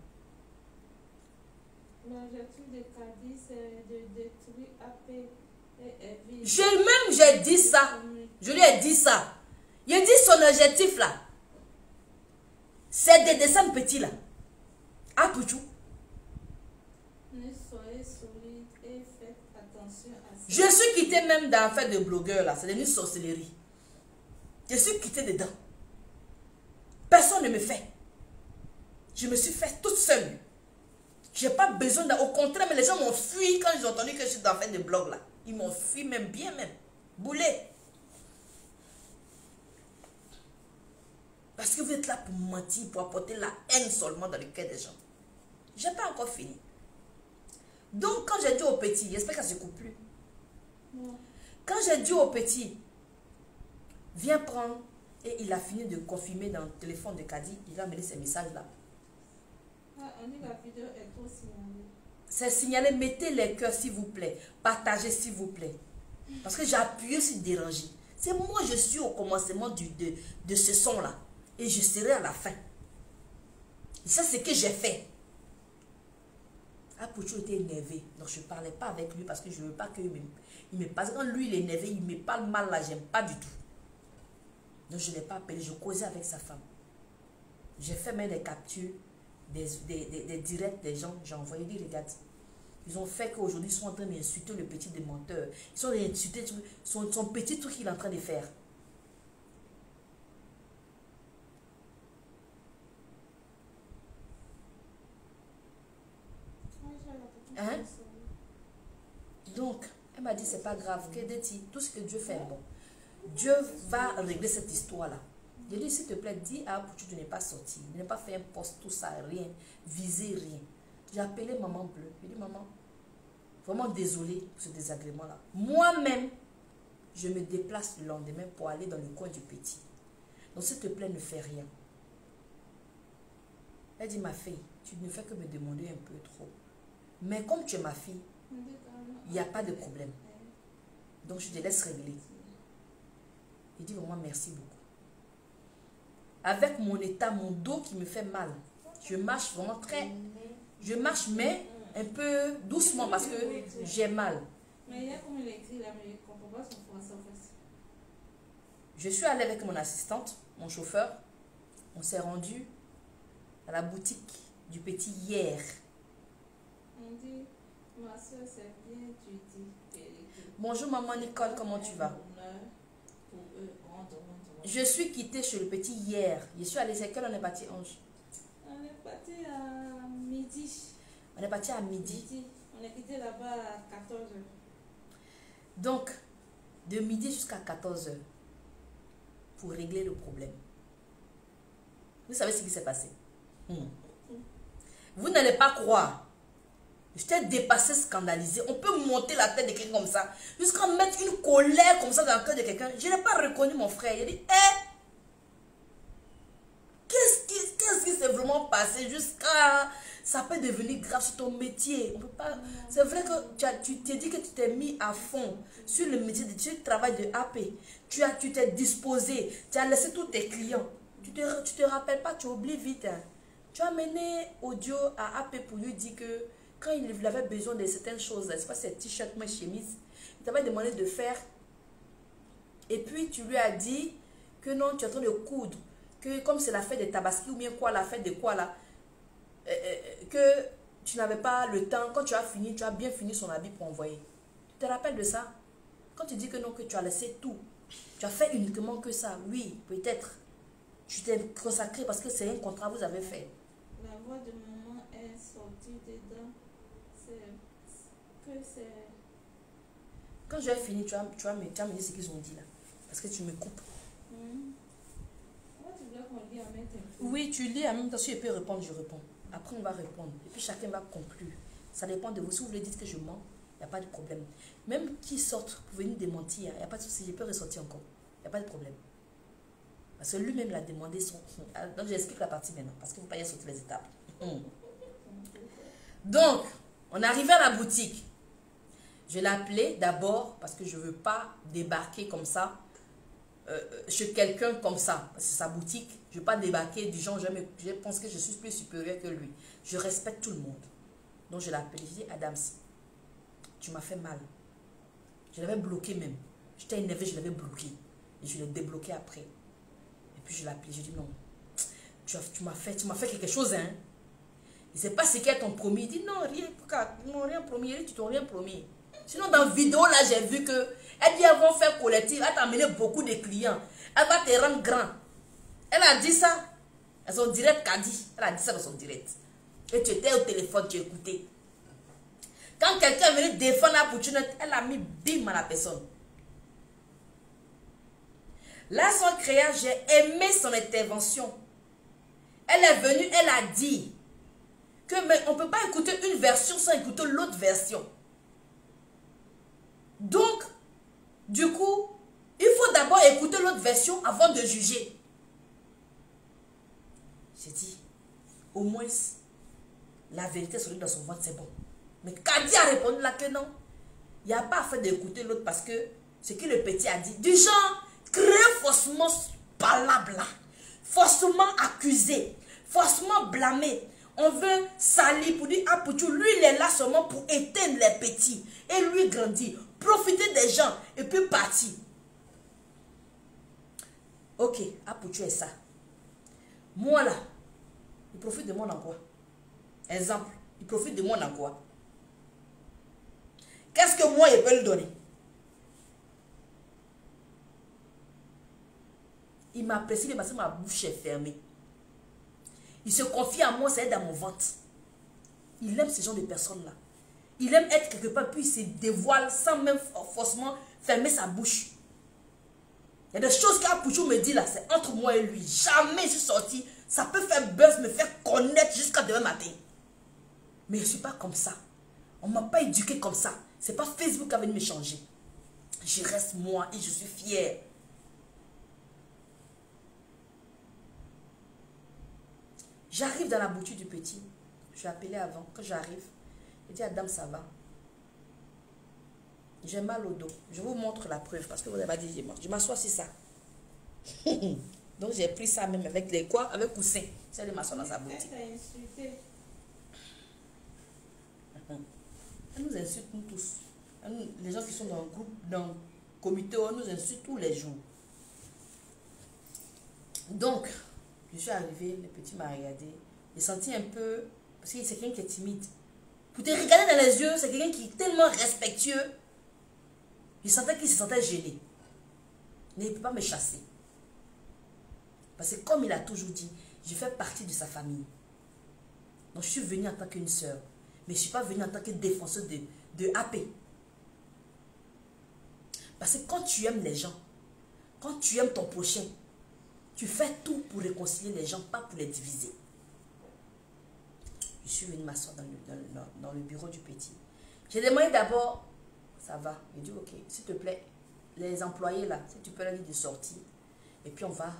B: L'objectif de Kadi, c'est de détruire AP et
A: J'ai dit ça. Je lui ai dit ça. Il dit son objectif là. C'est de descendre petit là. Apouchou.
B: Ne soyez solides et faites attention à ça.
A: Je suis quitté même dans l'affaire de blogueur là. C'est devenu sorcellerie. Je suis quitté dedans. Personne ne me fait. Je me suis fait toute seule. Je n'ai pas besoin de... Au contraire, mais les gens m'ont fui quand ils ont entendu que je suis dans l'affaire de blog là. Ils m'ont fui même bien même. Boulet. Parce que vous êtes là pour mentir, pour apporter la haine seulement dans le cœur des gens. Je n'ai pas encore fini. Donc, quand j'ai dit au petit, j'espère que ça ne se coupe plus.
B: Non.
A: Quand j'ai dit au petit, viens prendre, et il a fini de confirmer dans le téléphone de Kadi, il a amené ces messages-là.
B: Ah, on dit que la vidéo est trop signalée.
A: c'est signalé, mettez les cœurs s'il vous plaît. Partagez s'il vous plaît. Parce que j'ai appuyé sur déranger. C'est moi, je suis au commencement de ce son-là. Et je serai à la fin. Et ça, c'est ce que j'ai fait. Apouchou était énervé. Donc, je ne parlais pas avec lui parce que je ne veux pas qu'il me passe. Quand lui, il est énervé, il me parle mal là, j'aime pas du tout. Donc, je ne l'ai pas appelé. Je causais avec sa femme. J'ai fait même des captures, des directs des gens. J'ai envoyé des regards. Ils ont fait qu'aujourd'hui, ils sont en train d'insulter le petit démenteur. Ils sont en train d'insulter son petit truc qu'il est en train de faire. Hein? Donc, elle m'a dit, c'est pas grave. Tout ce que Dieu fait est bon. Dieu va régler cette histoire-là. J'ai dit, s'il te plaît, dis à Apouchou de ne pas sortir, de ne pas faire un poste, tout ça, rien, viser rien. J'ai appelé maman bleue. J'ai dit, maman, vraiment désolée pour ce désagrément-là. Moi-même, je me déplace le lendemain pour aller dans le coin du petit. Donc, s'il te plaît, ne fais rien. Elle dit, ma fille, tu ne fais que me demander un peu trop. Mais comme tu es ma fille, il n'y a pas de problème. Donc, je te laisse régler. Il dit vraiment merci beaucoup. Avec mon état, mon dos qui me fait mal, je marche vraiment très... Je marche, mais un peu doucement parce que j'ai mal.
B: Mais il y a comme il écrit là, mais il ne comprend pas son français en fait.
A: Je suis allée avec mon assistante, mon chauffeur. On s'est rendu à la boutique du petit hier.
B: On dit, ma soeur, c'est bien, tu dis.
A: Bonjour maman Nicole, comment tu vas? Je suis quittée chez le petit hier. Je suis allée, c'est quelle on est parti, Ange?
B: On est parti à midi.
A: On est parti à midi.
B: On est quitté là-bas à 14h.
A: Donc, de midi jusqu'à 14h pour régler le problème. Vous savez ce qui s'est passé? Vous n'allez pas croire. Je t'ai dépassé, scandalisé. On peut monter la tête de quelqu'un comme ça. Jusqu'à mettre une colère comme ça dans le cœur de quelqu'un. Je n'ai pas reconnu mon frère. Il a dit, qu'est-ce qui s'est vraiment passé jusqu'à... Ça peut devenir grave sur ton métier. On peut pas... C'est vrai que tu t'es dit que tu t'es mis à fond sur le métier, sur le travail de AP. Tu t'es disposé. Tu as laissé tous tes clients. Tu te rappelles pas, tu oublies vite. Hein. Tu as mené Audio à AP pour lui dire que quand il avait besoin de certaines choses, c'est pas ses t-shirts, mes chemises, il t'avait demandé de faire. Et puis tu lui as dit que non, tu es en train de coudre. Que comme c'est la fête de Tabaski ou bien quoi, la fête de quoi là, que tu n'avais pas le temps. Quand tu as fini, tu as bien fini son habit pour envoyer. Tu te rappelles de ça? Quand tu dis que non, que tu as laissé tout, tu as fait uniquement que ça. Oui, peut-être. Tu t'es consacré parce que c'est un contrat que vous avez fait.
B: La voix de maman est sortie dedans.
A: Quand j'ai fini, tu vas me dire ce qu'ils ont dit là. Parce que tu me coupes.
B: Moi, tu voulais qu'on lit en même temps?
A: Oui, tu lis en même temps. Si je peux répondre, je réponds. Après, on va répondre. Et puis, chacun va conclure. Ça dépend de vous. Si vous voulez dire que je mens, il n'y a pas de problème. Même qui sortent pour venir démentir, il n'y a pas de souci. Je peux ressortir encore. Il n'y a pas de problème. Parce que lui-même l'a demandé. Donc, j'explique la partie maintenant. Parce que vous ne pouvez pas y sauter les étapes. Donc, on est arrivé à la boutique. Je l'ai appelé d'abord parce que je ne veux pas débarquer comme ça chez quelqu'un comme ça. C'est sa boutique. Je ne veux pas débarquer du genre, je pense que je suis plus supérieur que lui. Je respecte tout le monde. Donc je l'ai appelé. Je dis, Adams, tu m'as fait mal. Je l'avais bloqué même. J'étais énervé, je l'avais bloqué. Et je l'ai débloqué après. Et puis je l'ai appelé. Je dis, non, tu m'as fait quelque chose, hein. Il ne sait pas ce qu'est ton promis. Il dit, non, rien promis. Il dit, tu t'as rien promis. Sinon, dans la vidéo, là, j'ai vu que elle dit, elles vont faire collectif. Elle t'a amené beaucoup de clients. Elle va te rendre grand. Elle a dit ça. Elles sont direct qu'a dit. Elle a dit ça dans son direct. Et tu étais au téléphone, tu écoutais. Quand quelqu'un est venu défendre la opportunité, elle a mis bim à la personne. Là, son créa, j'ai aimé son intervention. Elle est venue, elle a dit que mais on ne peut pas écouter une version sans écouter l'autre version. Donc, du coup, il faut d'abord écouter l'autre version avant de juger. J'ai dit, au moins, la vérité sortie dans son ventre, c'est bon. Mais Kadi a répondu là que non. Il n'y a pas fait d'écouter l'autre parce que ce que le petit a dit, du genre, créer faussement palable là, faussement accusé, faussement blâmé. On veut salir pour dire, ah, Pouchou, lui, il est là seulement pour éteindre les petits. Et lui grandir, profiter des gens et puis partir. Ok, ah, Pouchou est ça. Moi là, il profite de moi dans quoi? Exemple, il profite de moi dans quoi? Qu'est-ce que moi, je peux lui donner? Il m'apprécie parce que ma bouche est fermée. Il se confie à moi, c'est dans mon ventre. Il aime ce genre de personnes-là. Il aime être quelque part, puis il se dévoile sans même forcément fermer sa bouche. Il y a des choses qu'Apouchou me dit là, c'est entre moi et lui. Jamais je suis sorti. Ça peut faire buzz, me faire connaître jusqu'à demain matin. Mais je ne suis pas comme ça. On ne m'a pas éduqué comme ça. Ce n'est pas Facebook qui a venu me changer. Je reste moi et je suis fière. J'arrive dans la boutique du petit. Je suis appelée avant. Quand j'arrive, je dis à dame, ça va. J'ai mal au dos. Je vous montre la preuve parce que vous n'avez pas dit, je m'assois sur ça. Donc j'ai pris ça même avec les quoi? Avec coussin. C'est de m'asseoir dans sa boutique. Elle nous insulte nous tous. Les gens qui sont dans le groupe, dans le comité, on nous insulte tous les jours. Donc, je suis arrivée, le petit m'a regardé. J'ai senti un peu, parce que c'est quelqu'un qui est timide. Pour te regarder dans les yeux, c'est quelqu'un qui est tellement respectueux. Je sentais qu'il se sentait gêné. Mais il ne peut pas me chasser. Parce que comme il a toujours dit, je fais partie de sa famille. Donc je suis venue en tant qu'une sœur. Mais je ne suis pas venue en tant que défenseur de AP. Parce que quand tu aimes les gens, quand tu aimes ton prochain, tu fais tout pour réconcilier les gens, pas pour les diviser. Je suis venue m'asseoir dans le bureau du petit. J'ai demandé d'abord, ça va. Il dit, ok, s'il te plaît, les employés là, si tu peux leur dire de sortir, et puis on va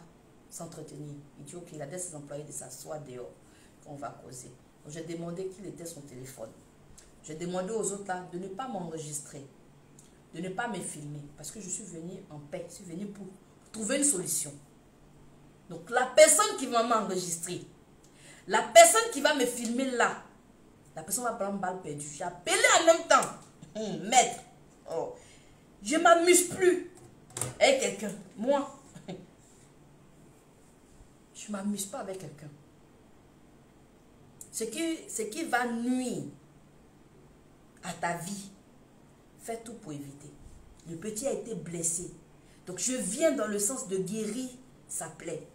A: s'entretenir. Il dit, ok, il a dit à ses employés de s'asseoir dehors, qu'on va causer. Donc j'ai demandé qu'il était son téléphone. J'ai demandé aux autres là de ne pas m'enregistrer, de ne pas me filmer, parce que je suis venue en paix, je suis venue pour trouver une solution. Donc la personne qui va m'enregistrer, la personne qui va me filmer là, la personne va prendre balle perdue. J'ai appelé en même temps. Maître, oh, je ne m'amuse plus avec quelqu'un. Moi, je ne m'amuse pas avec quelqu'un. Ce qui va nuire à ta vie, fais tout pour éviter. Le petit a été blessé. Donc je viens dans le sens de guérir sa plaie.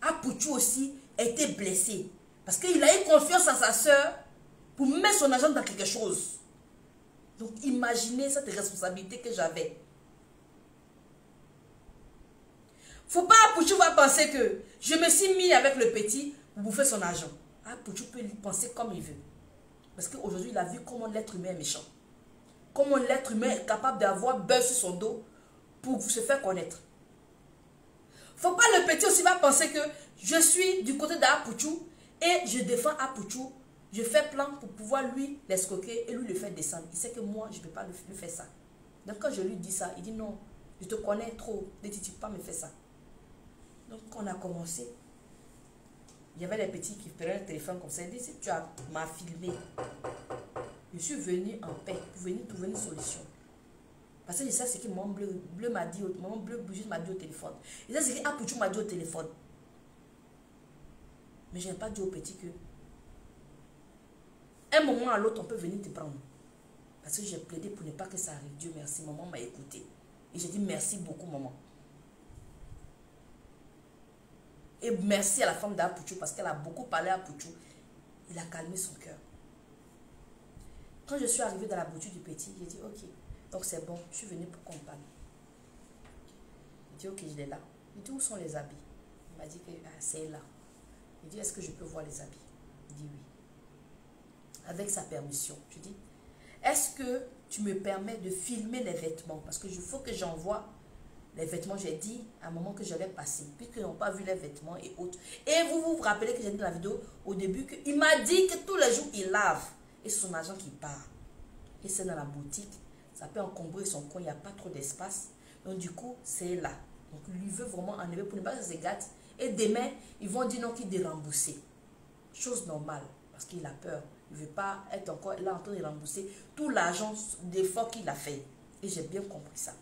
A: Apouchou aussi a été blessé. Parce qu'il a eu confiance en sa soeur pour mettre son argent dans quelque chose. Donc imaginez cette responsabilité que j'avais. Faut pas Apouchou va penser que je me suis mis avec le petit pour bouffer son argent. Apouchou peut penser comme il veut. Parce qu'aujourd'hui, il a vu comment l'être humain est méchant. Comment l'être humain est capable d'avoir beurre sur son dos pour se faire connaître. Faut pas le petit aussi va penser que je suis du côté d'Apouchou et je défends Apouchou. Je fais plan pour pouvoir lui l'escroquer et lui le faire descendre. Il sait que moi, je ne peux pas lui faire ça. Donc quand je lui dis ça, il dit non, je te connais trop. Ne tu peux pas me faire ça. Donc quand on a commencé, il y avait les petits qui prenaient le téléphone comme ça. Il dit si tu m'as filmé, je suis venu en paix pour venir trouver une solution. Parce que je sais ce que mon bleu m'a dit, mon bleu bougie m'a dit au téléphone. Je sais ce que Apouchou m'a dit au téléphone. Mais je n'ai pas dit au petit que un moment à l'autre, on peut venir te prendre. Parce que j'ai plaidé pour ne pas que ça arrive. Dieu merci, maman m'a écouté. Et j'ai dit merci beaucoup, maman. Et merci à la femme d'Apouchou parce qu'elle a beaucoup parlé à Apouchou. Il a calmé son cœur. Quand je suis arrivée dans la boutique du petit, j'ai dit ok, donc c'est bon, je suis venue pour qu'on parle. Il dit ok, je l'ai là. Il dit où sont les habits? Il m'a dit que c'est là. Il dit est-ce que je peux voir les habits? Il dit oui. Avec sa permission. Je dis, est-ce que tu me permets de filmer les vêtements? Parce qu'il faut que j'envoie les vêtements. J'ai dit à un moment que j'allais passer, puisqu'ils n'ont pas vu les vêtements et autres. Et vous vous rappelez que j'ai dit dans la vidéo au début qu'il m'a dit que tous les jours il lave. et son argent qui part. Et c'est dans la boutique, ça peut encombrer son coin, il n'y a pas trop d'espace. Donc du coup, c'est là. Donc lui veut vraiment enlever pour ne pas que ça se gâte. Et demain, ils vont dire non qu'il est remboursé. Chose normale, parce qu'il a peur. Il ne veut pas être encore là en train de rembourser tout l'argent d'effort qu'il a fait. Et j'ai bien compris ça.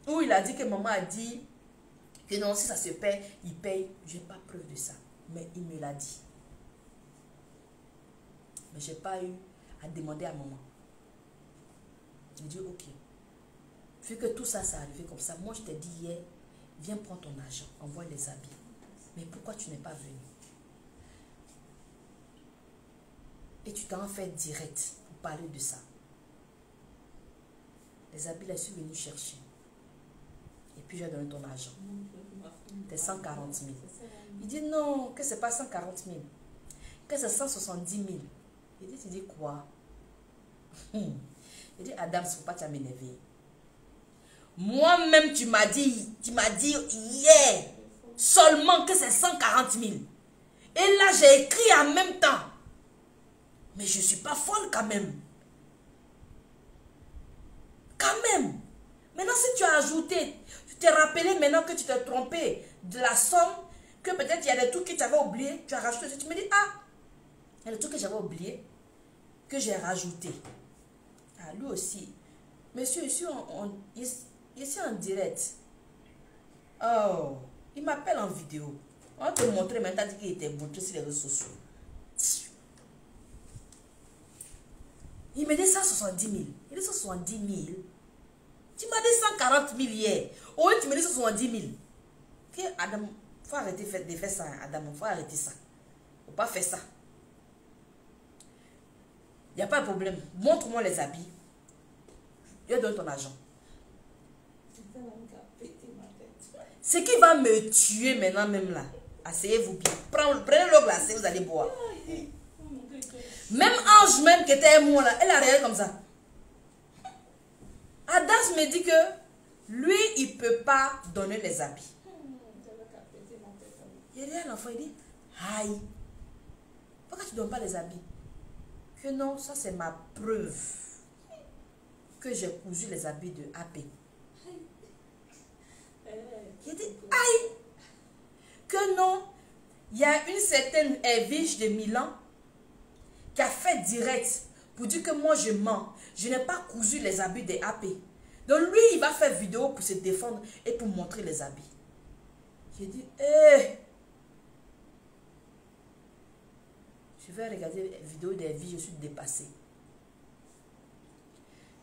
A: Ou il a dit que maman a dit que non, si ça se paie, il paye. Je n'ai pas preuve de ça. Mais il me l'a dit. Mais je n'ai pas eu à demander à maman. J'ai dit ok. Vu que tout ça, ça arrivé comme ça, moi je t'ai dit hier, viens prendre ton argent, envoie les habits. Mais pourquoi tu n'es pas venu? Et tu t'en fais direct pour parler de ça. Les habits, là, je suis venu chercher. Et puis j'ai donné ton argent. Tes 140 000. Il dit non, que c'est pas 140 000. Que c'est 170 000. Il dit, tu dis quoi? Il dit, Adam, il ne faut pas t'énerver. Moi-même, tu m'as dit hier seulement que c'est 140 000. Et là, j'ai écrit en même temps. Mais je ne suis pas folle quand même. Quand même. Maintenant, si tu as ajouté, tu t'es rappelé maintenant que tu t'es trompé de la somme, que peut-être il y a des trucs que tu avais oublié, tu as rajouté. Tu me dis, ah, il y a des trucs que j'avais oublié, que j'ai rajouté. Ah, lui aussi. Monsieur, ici en direct. Oh, il m'appelle en vidéo. On va te montrer maintenant qu'il était montré sur les réseaux sociaux. Il me dit 170 000. Il dit 170 000. Tu m'as dit 140 000 hier. Oh, tu me dis 170 000. Okay, Adam, il faut arrêter de faire ça. Adam, il faut arrêter ça. Il ne faut pas faire ça. Il n'y a pas de problème. Montre-moi les habits. Je donne ton argent. Ce qui va me tuer maintenant même là. Asseyez-vous bien. Prenez l'eau glacée, vous allez boire. Même Ange même qui était moi là, elle a réagi comme ça. Adas me dit que lui, il ne peut pas donner les habits. Il dit à l'enfant, il dit, aïe, pourquoi tu ne donnes pas les habits? Que non, ça c'est ma preuve que j'ai cousu les habits de AP. Il dit, aïe, que non, il y a une certaine Evige de Milan qui a fait direct pour dire que moi je mens. Je n'ai pas cousu les habits des AP. Donc lui, il va faire vidéo pour se défendre et pour montrer les habits. J'ai dit, hé, je vais regarder la vidéo des vies, je suis dépassée.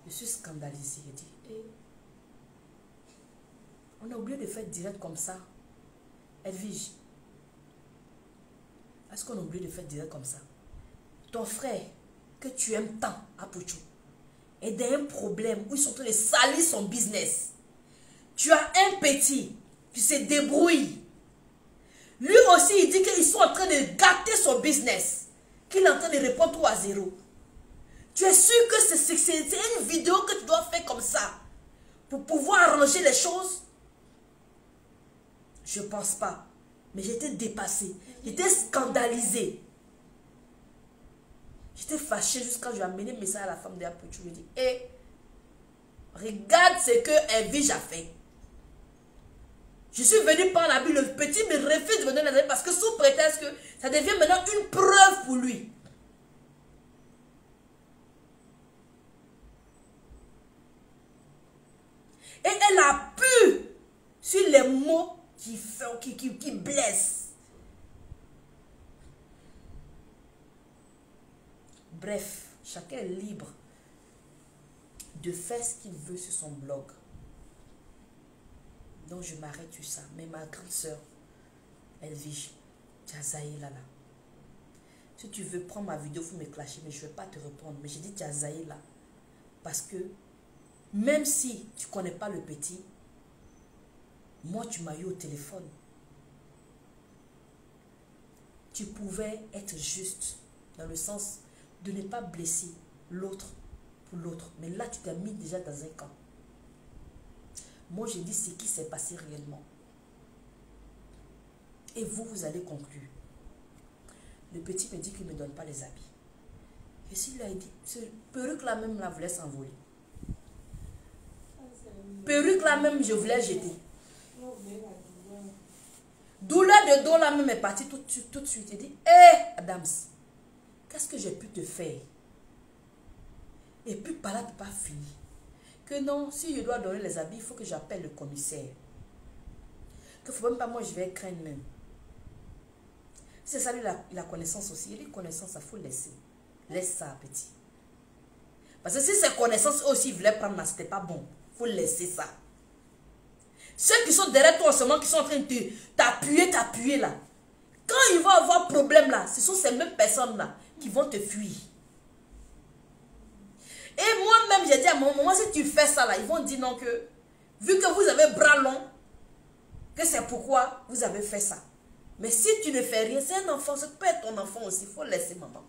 A: Je suis scandalisée. J'ai dit, hé, on a oublié de faire direct comme ça. Edwige, est-ce qu'on a oublié de faire direct comme ça? Ton frère, que tu aimes tant à Pochou, est dans un problème où ils sont en train de salir son business. Tu as un petit qui se débrouille. Lui aussi, il dit qu'ils sont en train de gâter son business. Qu'il est en train de répondre tout à zéro. Tu es sûr que c'est une vidéo que tu dois faire comme ça pour pouvoir arranger les choses? Je ne pense pas. Mais j'étais dépassée. J'étais scandalisée. J'étais fâchée jusqu'à quand je lui ai amené le message à la femme de Apochou. Je lui ai dit, hé, regarde ce que Evige a fait. Je suis venue par l'habit, le petit me refuse de me donner les habits parce que sous prétexte que ça devient maintenant une preuve pour lui. Et elle a pu sur les mots qui blessent. Bref, chacun est libre de faire ce qu'il veut sur son blog. Donc je m'arrête sur ça. Mais ma grande soeur, Elvige, Tchazaï là. Si tu veux prendre ma vidéo, il faut me clasher, mais je ne vais pas te répondre. Mais j'ai dit Tchazaï là. Parce que même si tu ne connais pas le petit, moi tu m'as eu au téléphone. Tu pouvais être juste dans le sens de ne pas blesser l'autre pour l'autre. Mais là, tu t'es mis déjà dans un camp. Moi, j'ai dit ce qui s'est passé réellement. Et vous, vous allez conclure. Le petit me dit qu'il ne me donne pas les habits. Et s'il lui a dit, ce perruque là même, là, voulait s'envoler. Perruque là même, je voulais jeter. Douleur de dos là même est partie tout de suite. Il dit, hé, Adams, qu'est-ce que j'ai pu te faire? Et puis par là, tu n'as pas fini. Que non, si je dois donner les habits, il faut que j'appelle le commissaire. Que faut même pas, moi je vais craindre même. C'est ça lui la connaissance aussi. Il a connaissance, il faut laisser. Laisse ça, petit. Parce que si ces connaissances aussi voulaient prendre, ce n'était pas bon. Il faut laisser ça. Ceux qui sont derrière toi en ce moment, qui sont en train de t'appuyer là. Quand ils vont avoir problème là, ce sont ces mêmes personnes là qui vont te fuir. Et moi-même, j'ai dit à mon moment, si tu fais ça là, ils vont dire non que, vu que vous avez bras long, que c'est pourquoi vous avez fait ça. Mais si tu ne fais rien, c'est un enfant, ça peut être ton enfant aussi, il faut laisser maman.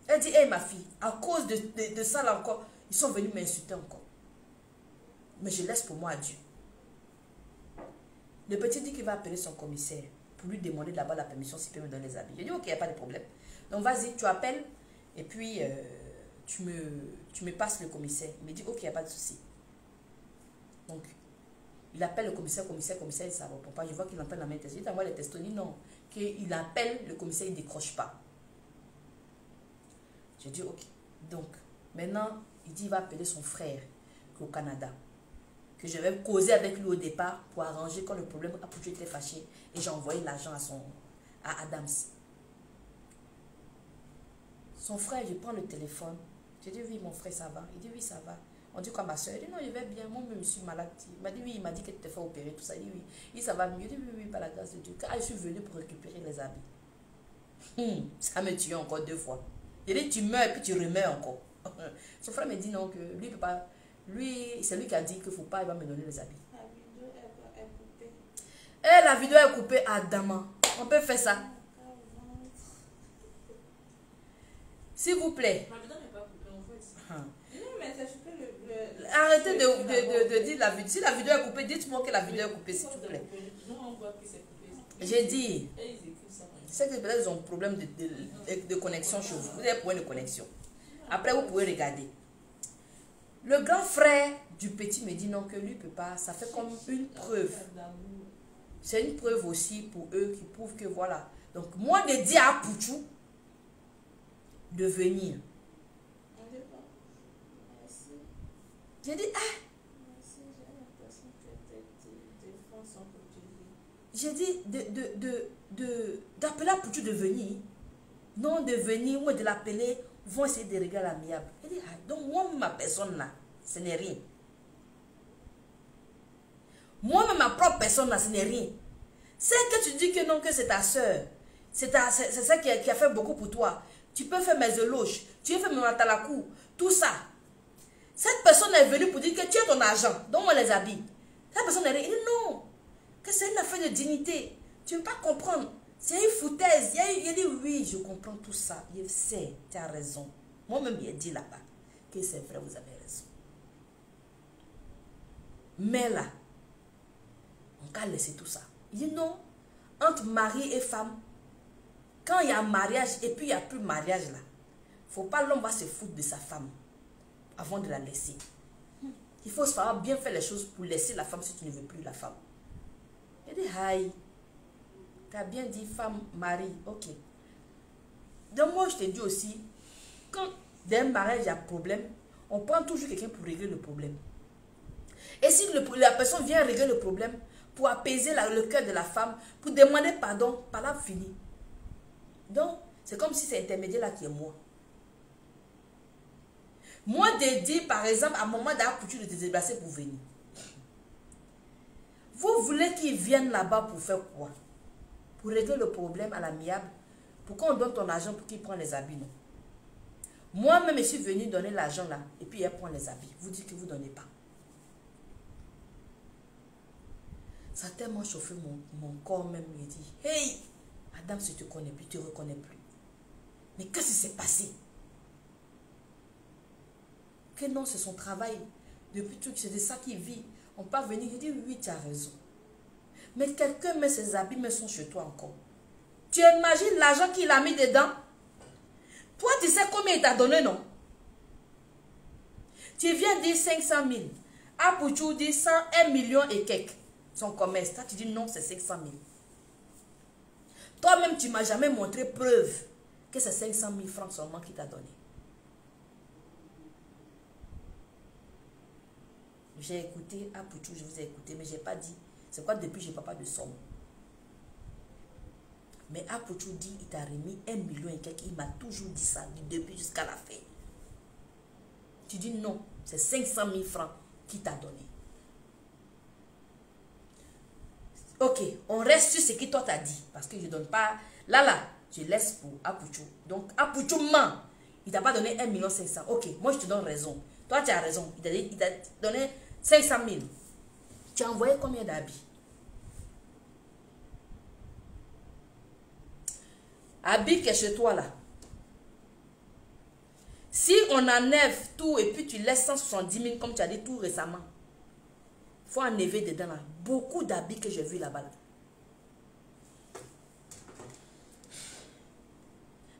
A: Elle dit, hé ma fille, à cause de ça là encore, ils sont venus m'insulter encore. Mais je laisse pour moi à Dieu. Le petit dit qu'il va appeler son commissaire pour lui demander d'abord la permission s'il peut me donner les habits. Je dis, ok, il n'y a pas de problème. Donc vas-y, tu appelles et puis tu me passes le commissaire. Il me dit, ok, il n'y a pas de souci. Donc, il appelle le commissaire, il ne ça ne répond pas. Je vois qu'il appelle la main testo. Il t'envoie les testos. Il dit non, qu'il appelle le commissaire, il ne décroche pas. Je dis, ok. Donc, maintenant, il dit, il va appeler son frère qui est au Canada. Que je vais causer avec lui au départ pour arranger quand le problème a pu être fâché. Et j'ai envoyé l'argent à Adams. Son frère, je prends le téléphone. Je dis, oui, mon frère, ça va. Il dit, oui, ça va. On dit quoi, ma soeur? Il dit, non, je vais bien. Moi-même, je suis malade. Il m'a dit, oui, il m'a dit que tu t'es fait opérer, tout ça. Il dit, oui. Il dit, ça va mieux. Je dis, oui, oui, par la grâce de Dieu. Quand je suis venu pour récupérer les habits, ça me tue encore 2 fois. Il dit, tu meurs et puis tu remeurs encore. Son frère me dit, non, que lui, il peut pas. Lui, c'est lui qui a dit qu'il ne faut pas, il va me donner les habits.
B: La vidéo est coupée.
A: Eh, la vidéo est coupée à Dama. On peut faire ça. S'il vous plaît.
B: La vidéo n'est pas coupée, en fait. Non, mais c'est coupé le...
A: Arrêtez de dire la vidéo. Si la vidéo est coupée, dites-moi que la vidéo est coupée, s'il vous plaît.
B: Non, on voit que c'est coupé.
A: J'ai dit.
B: Et ils écrivent ça.
A: C'est que peut-être ils ont un problème de connexion chez vous. Vous avez un problème de connexion. Après, vous pouvez regarder. Le grand frère du petit me dit non, que lui ne peut pas. Ça fait comme une preuve. C'est une preuve aussi pour eux qui prouve que voilà. Donc, moi de dire à Pouchou de venir. J'ai dit, ah. J'ai dit d'appeler à Pouchou de venir. Non, de venir, moi de l'appeler, vont essayer de régler l'amiable. J'ai dit, ah, donc moi, ma personne là, ce n'est rien. Moi-même, ma propre personne là, ce n'est rien. C'est que tu dis que non, que c'est ta soeur. C'est ça qui a fait beaucoup pour toi. Tu peux faire mes éloges. Tu peux faire mes matalakou. Tout ça. Cette personne est venue pour dire que tu as ton argent. Donne-moi les habits. Cette personne est venue. Il dit non. Que c'est une affaire de dignité. Tu ne peux pas comprendre. C'est une foutaise. Il dit oui, je comprends tout ça. Il sait, tu as raison. Moi-même, il a dit là-bas que c'est vrai, vous avez raison. Mais là, on va laisser tout ça. Il dit non. Entre mari et femme, quand il y a mariage et puis il n'y a plus mariage là, il ne faut pas l'homme va se foutre de sa femme avant de la laisser. Il faut savoir bien faire les choses pour laisser la femme si tu ne veux plus la femme. Il dit, aïe, tu as bien dit femme, mari, ok. Donc moi je te dis aussi, quand dans un mariage il y a problème, on prend toujours quelqu'un pour régler le problème. Et si la personne vient régler le problème, pour apaiser le cœur de la femme, pour demander pardon, par là fini. Donc, c'est comme si c'est intermédiaire là qui est moi. Moi, de dire, par exemple, à un moment d'avoir coutume de te déplacer pour venir. Vous voulez qu'ils viennent là-bas pour faire quoi? Pour régler le problème à l'amiable, pour qu'on donne ton argent pour qu'il prenne les habits, non? Moi-même, je suis venu donner l'argent là, et puis elle prend les habits. Vous dites que vous ne donnez pas. Ça a tellement chauffé mon corps même. Il dit, hey, madame, si tu ne te connais plus, tu ne te reconnais plus. Mais qu'est-ce qui s'est passé? Que non, c'est son travail. Depuis tout, c'est de ça qu'il vit. On peut venir, il dit, oui, tu as raison. Mais quelqu'un met ses habits, mais sont chez toi encore. Tu imagines l'argent qu'il a mis dedans? Toi, tu sais combien il t'a donné, non? Tu viens dire 500 000. Apouchou dit 101 millions et quelques. Son commerce. Toi, tu dis non, c'est 500 000. Toi-même, tu ne m'as jamais montré preuve que c'est 500 000 francs seulement qu'il t'a donné. J'ai écouté Apouchou, je vous ai écouté, mais je n'ai pas dit. C'est quoi depuis, je n'ai pas de somme. Mais Apouchou dit, il t'a remis 1 million et quelques. Il m'a toujours dit ça, du début jusqu'à la fin. Tu dis non, c'est 500 000 francs qu'il t'a donné. Ok, on reste sur ce que toi t'as dit. Parce que je ne donne pas... Là, je laisse pour Apouchou. Donc, Apouchou ment. Il t'a pas donné 1 500 000. Ok, moi je te donne raison. Toi, tu as raison. Il t'a donné 500 000. Tu as envoyé combien d'habits? Habits qui est chez toi là. Si on enlève tout et puis tu laisses 170 000 comme tu as dit tout récemment, il faut enlever dedans là. Beaucoup d'habits que j'ai vus là-bas.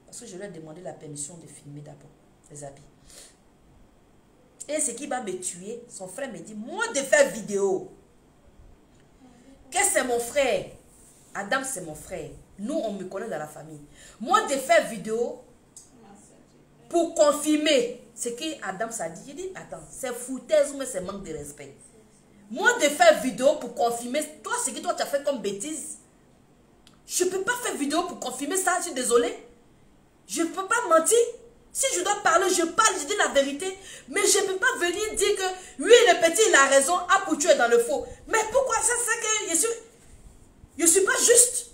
A: Parce que je lui ai demandé la permission de filmer d'abord les habits. Et ce qui va me tuer, son frère me dit, moi de faire vidéo. Qu'est-ce que c'est mon frère? Adam c'est mon frère. Nous on me connaît dans la famille. Moi de faire vidéo pour confirmer ce que Adam s'est dit. J'ai dit, attends, c'est foutaise ou c'est manque de respect. Moi de faire vidéo pour confirmer, toi ce que toi tu as fait comme bêtise. Je ne peux pas faire vidéo pour confirmer ça, je suis désolée. Je ne peux pas mentir. Si je dois parler, je parle, je dis la vérité. Mais je ne peux pas venir dire que lui, le petit, il a raison, Apouchou est dans le faux. Mais pourquoi ça, c'est que je suis pas juste.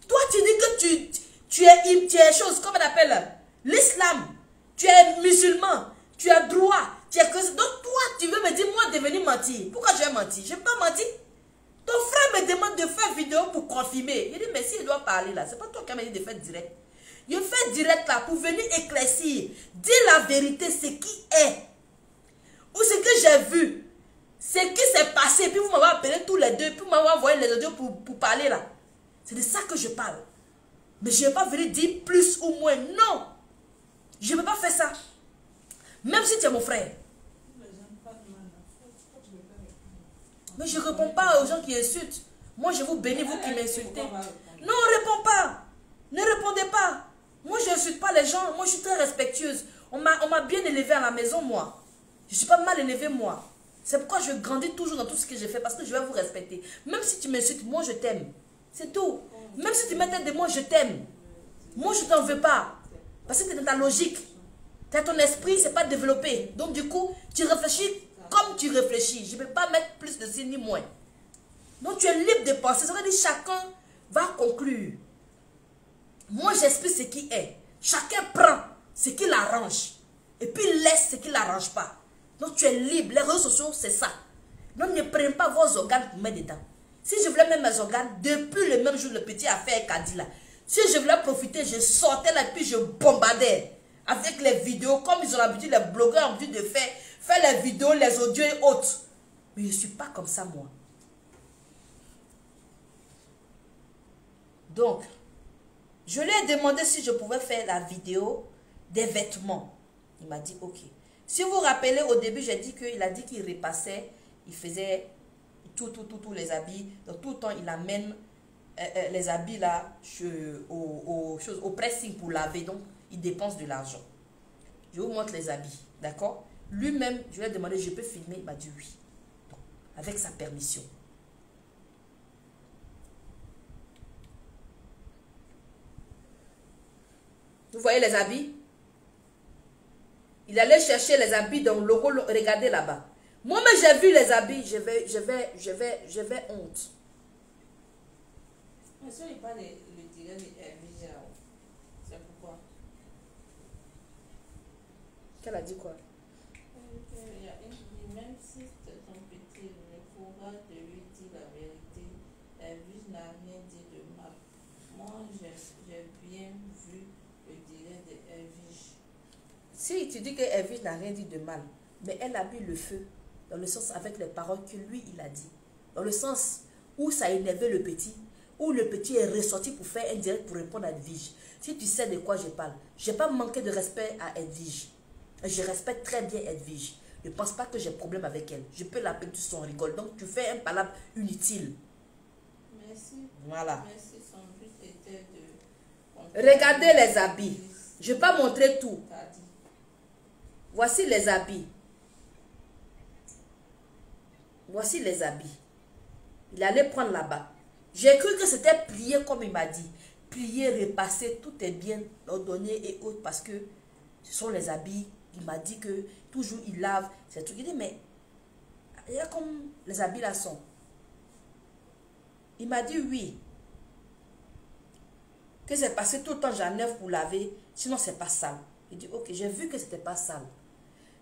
A: Toi, tu dis que tu es chose, comme on appelle l'islam. Tu es musulman, tu as droit. Donc toi, tu veux me dire, moi, de venir mentir. Pourquoi je vais mentir? Je ne peux pas mentir. Ton frère me demande de faire vidéo pour confirmer. Il dit, mais s'il doit parler là, c'est pas toi qui m'as dit de faire direct. Je fais direct là pour venir éclaircir, dire la vérité, ce qui est. Ou ce que j'ai vu, ce qui s'est passé, puis vous m'avez appelé tous les deux, puis vous m'avez envoyé les audios pour parler là. C'est de ça que je parle. Mais je ne vais pas venir dire plus ou moins. Non. Je ne peux pas faire ça. Même si tu es mon frère. Mais je ne réponds pas aux gens qui insultent. Moi, je vous bénis, vous qui m'insultez. Non, on ne répond pas. Ne répondez pas. Moi, je n'insulte pas les gens. Moi, je suis très respectueuse. On m'a bien élevée à la maison, moi. Je ne suis pas mal élevée, moi. C'est pourquoi je grandis toujours dans tout ce que je fais. Parce que je vais vous respecter. Même si tu m'insultes, moi, je t'aime. C'est tout. Même si tu m'aides de moi, je t'aime. Moi, je ne t'en veux pas. Parce que tu es dans ta logique. Ton esprit, ce n'est pas développé. Donc, du coup, tu réfléchis comme tu réfléchis. Je ne peux pas mettre plus de signes ni moins. Donc, tu es libre de penser. Ça veut dire que chacun va conclure. Moi, j'explique ce qui est. Chacun prend ce qui l'arrange. Et puis, laisse ce qui ne l'arrange pas. Donc, tu es libre. Les réseaux sociaux, c'est ça. Donc, ne prenez pas vos organes pour mettre dedans. Si je voulais mettre mes organes, depuis le même jour, le petit a fait un caddie là. Si je voulais profiter, je sortais là et puis je bombardais. Avec les vidéos, comme ils ont l'habitude, les blogueurs ont l'habitude de faire les vidéos, les audios et autres. Mais je ne suis pas comme ça, moi. Donc, je lui ai demandé si je pouvais faire la vidéo des vêtements. Il m'a dit ok. Si vous vous rappelez, au début, j'ai dit qu'il a dit qu'il repassait, il faisait tous les habits. Donc, tout le temps, il amène les habits là au pressing pour laver. Donc, il dépense de l'argent. Je vous montre les habits, d'accord? Lui-même, je lui ai demandé, je peux filmer? Il m'a dit oui. Donc, avec sa permission. Vous voyez les habits? Il allait chercher les habits dans le logo, regardez là-bas. Moi-même, j'ai vu les habits, je vais honte.
B: Mais ça, il parle le direct de Hervé. C'est pourquoi?
A: Qu'elle a dit quoi?
B: Même si c'est ton petit, il faudra de lui dire la vérité. Hervé n'a rien dit de mal. Moi, j'ai bien vu le direct de Hervé.
A: Si tu dis que Hervé n'a rien dit de mal, mais elle a mis le feu, dans le sens avec les paroles que lui, il a dit. Dans le sens où ça énervait le petit, où le petit est ressorti pour faire un direct pour répondre à Edwige. Si tu sais de quoi je parle, je n'ai pas manqué de respect à Edwige. Je respecte très bien Edwige. Ne pense pas que j'ai problème avec elle. Je peux l'appeler, tout son rigole. Donc tu fais un palabre inutile.
B: Merci.
A: Voilà.
B: Merci, son but était de...
A: Regardez les habits. Je ne vais pas montrer tout.
B: T'as dit.
A: Voici les habits. Voici les habits. Il allait prendre là-bas. J'ai cru que c'était plié comme il m'a dit. Plié, repassé, tout est bien ordonné et autres parce que ce sont les habits. Il m'a dit que toujours il lave. C'est tout. Il dit, mais il y a comme les habits là sont. Il m'a dit oui. Que c'est passé tout le temps j'en neuf pour laver. Sinon, c'est pas sale. Il dit, ok, j'ai vu que c'était pas sale.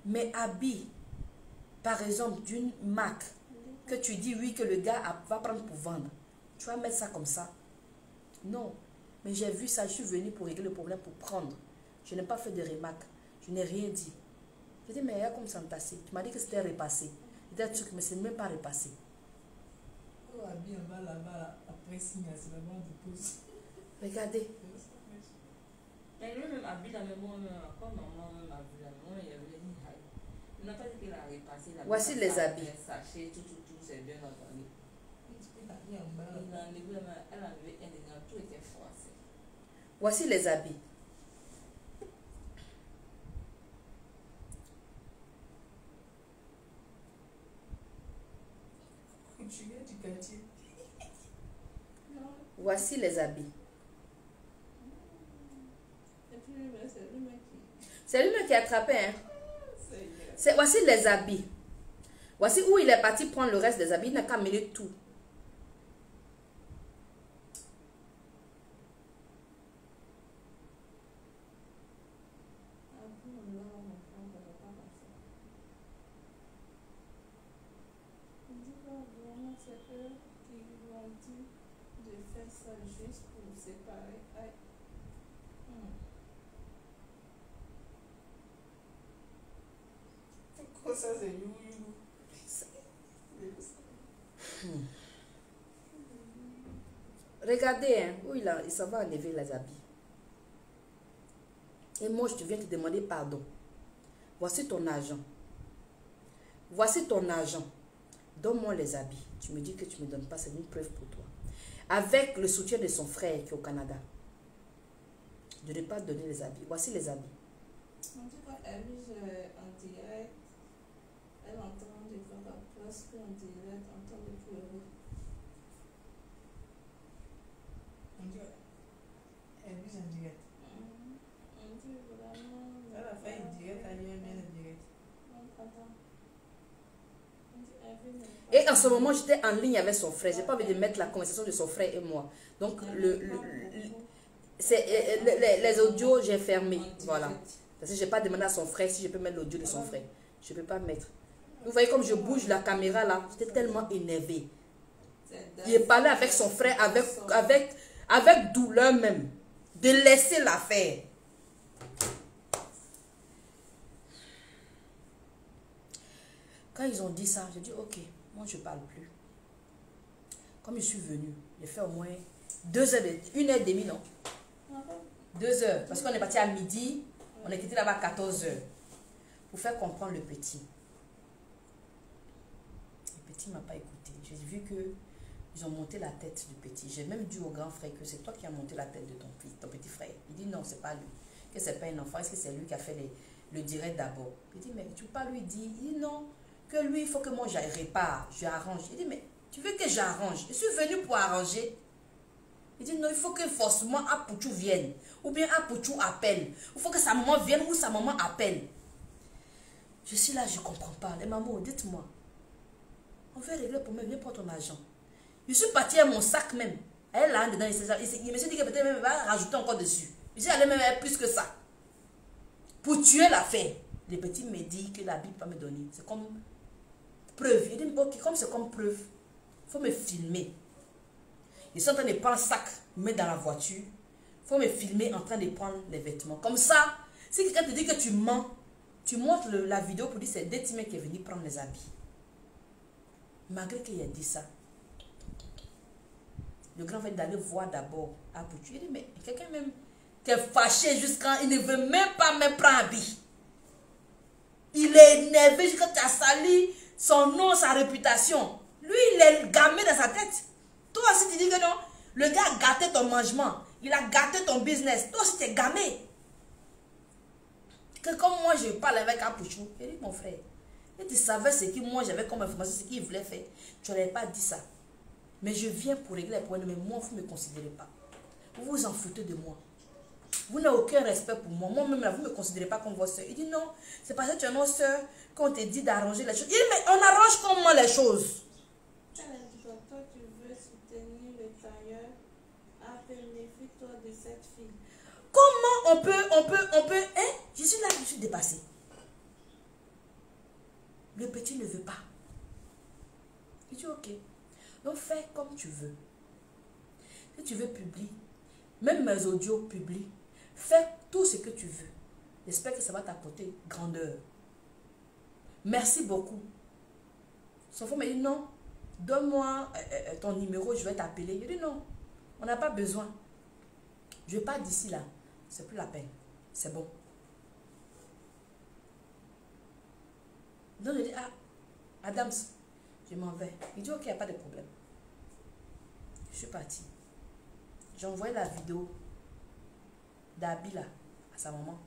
A: Mais habits, par exemple, d'une marque, que tu dis oui, que le gars va prendre pour vendre. Tu vas mettre ça comme ça. Non. Mais j'ai vu ça, je suis venue pour régler le problème, pour prendre. Je n'ai pas fait de remarques. Je n'ai rien dit. J'ai dit, mais il y a comme ça entassé. Tu m'as dit que c'était repassé. Il dit un truc, mais ce n'est même pas repassé.
C: Oh, habille en bas là-bas, après signe, c'est là-bas, on dépose.
A: Regardez.
B: Mais lui-même habille la mémoire, quand maman même habille la mémoire, il avait dit, il n'a pas dit qu'il a repassé la
A: Voici les habits.
B: Sachet, tout, c'est bien entendu.
C: Il habille en bas
B: Il
C: là-bas.
B: a enlevé, elle avait un des tout était froissé.
A: Voici les habits.
C: Tu viens du quartier.
A: Voici les habits.
B: Et puis, c'est lui-même qui...
A: C'est lui-même qui a attrapé, hein.
B: C'est
A: Voici les habits. Voici où il est parti prendre le reste des habits. Il n'a qu'à mêler tout.
B: Ah bon, là, mon frère ne va pas passer. Il dit, vraiment, c'est eux qui lui ont dit de faire ça juste pour séparer. Aïe.
C: Pourquoi ça c'est you?
A: Regardez, hein, où il s'en va enlever les habits. Et moi, je viens te demander pardon. Voici ton argent. Voici ton argent. Donne-moi les habits. Tu me dis que tu ne me donnes pas, c'est une preuve pour toi. Avec le soutien de son frère qui est au Canada. Je ne vais pas donner les habits. Voici les habits.
B: On dit quand elle est en direct, elle entend des voix presque en direct, entend de pleurer.
C: On dit, elle vit en direct.
B: On dit vraiment...
C: Elle a fait une direct, elle lui a mis en direct.
B: Attends. On dit, elle vit
A: Et en ce moment, j'étais en ligne avec son frère. Je n'ai pas envie de mettre la conversation de son frère et moi. Donc, les audios, j'ai fermé. Voilà. Parce que je n'ai pas demandé à son frère si je peux mettre l'audio de son frère. Je ne peux pas mettre. Vous voyez comme je bouge la caméra là. J'étais tellement énervée. Il parlait avec son frère avec douleur même. De laisser l'affaire. Quand ils ont dit ça, j'ai dit ok, moi je ne parle plus. Comme je suis venue, j'ai fait au moins 2 heures, 1h30 non 2 heures. Parce qu'on est parti à midi, on est quitté là-bas à 14 heures. Pour faire comprendre le petit. Le petit ne m'a pas écouté. J'ai vu que ils ont monté la tête du petit. J'ai même dit au grand frère que c'est toi qui as monté la tête de ton petit frère. Il dit non, c'est pas lui. Que c'est pas un enfant. Est-ce que c'est lui qui a fait le direct d'abord? Il dit mais tu peux pas lui dire. Il dit non, que lui il faut que moi j'aille répare, je arrange. Il dit mais tu veux que j'arrange? Je suis venu pour arranger. Il dit non, il faut que forcément Apouchou vienne. Ou bien Apouchou appelle. Il faut que sa maman vienne ou sa maman appelle. Je suis là, je ne comprends pas. Les mamans, dites-moi. On veut régler le problème, viens prendre ton argent. Je suis parti à mon sac même. Elle là dedans, il me dit que peut-être même il va rajouter encore dessus. Je suis allé même plus que ça. Pour tuer l'affaire. Le petit me dit que la Bible va me donner. C'est comme preuve. Il dit, ok, comme c'est comme preuve, il faut me filmer. Ils sont en train de prendre le sac, me mettre dans la voiture. Il faut me filmer en train de prendre les vêtements. Comme ça, si quelqu'un te dit que tu mens, tu montres la vidéo pour dire c'est Détimé qui est venu prendre les habits. Malgré qu'il ait dit ça, Le grand va d'aller voir d'abord Apouchou. Il dit, mais quelqu'un même qui est fâché jusqu'à... Il ne veut même pas me prendre habit. Il est énervé jusqu'à tu as sali son nom, sa réputation. Lui, il est gamé dans sa tête. Toi aussi, tu dis que non. Le gars a gâté ton mangement. Il a gâté ton business. Toi aussi, tu es gamé. Que comme moi, je parle avec Apouchou. Il dit, mon frère, et tu savais ce que moi, j'avais comme information, ce qu'il voulait faire. Tu n'avais pas dit ça. Mais je viens pour régler les problèmes. Mais moi, vous ne me considérez pas. Vous vous en foutez de moi. Vous n'avez aucun respect pour moi. Moi-même, là, vous ne me considérez pas comme votre soeur. Il dit non, c'est parce que tu es notre soeur qu'on te dit d'arranger les choses. Il dit, mais on arrange comment les choses?
B: Toi, tu veux soutenir le tailleur. Méfie-toi de cette fille.
A: Comment on peut, hein? Je suis là, je suis dépassée. Le petit ne veut pas. Il dit ok. Donc fais comme tu veux. Si tu veux publier, même mes audios publient. Fais tout ce que tu veux. J'espère que ça va t'apporter grandeur. Merci beaucoup. Son frère m'a dit non. Donne-moi ton numéro, je vais t'appeler. Il dit non, on n'a pas besoin. Je ne vais pas d'ici là. C'est plus la peine. C'est bon. Donc je dis, ah, Adams, je m'en vais. Il dit, ok, il n'y a pas de problème. Je suis partie. J'ai envoyé la vidéo d'Abi là, à sa maman.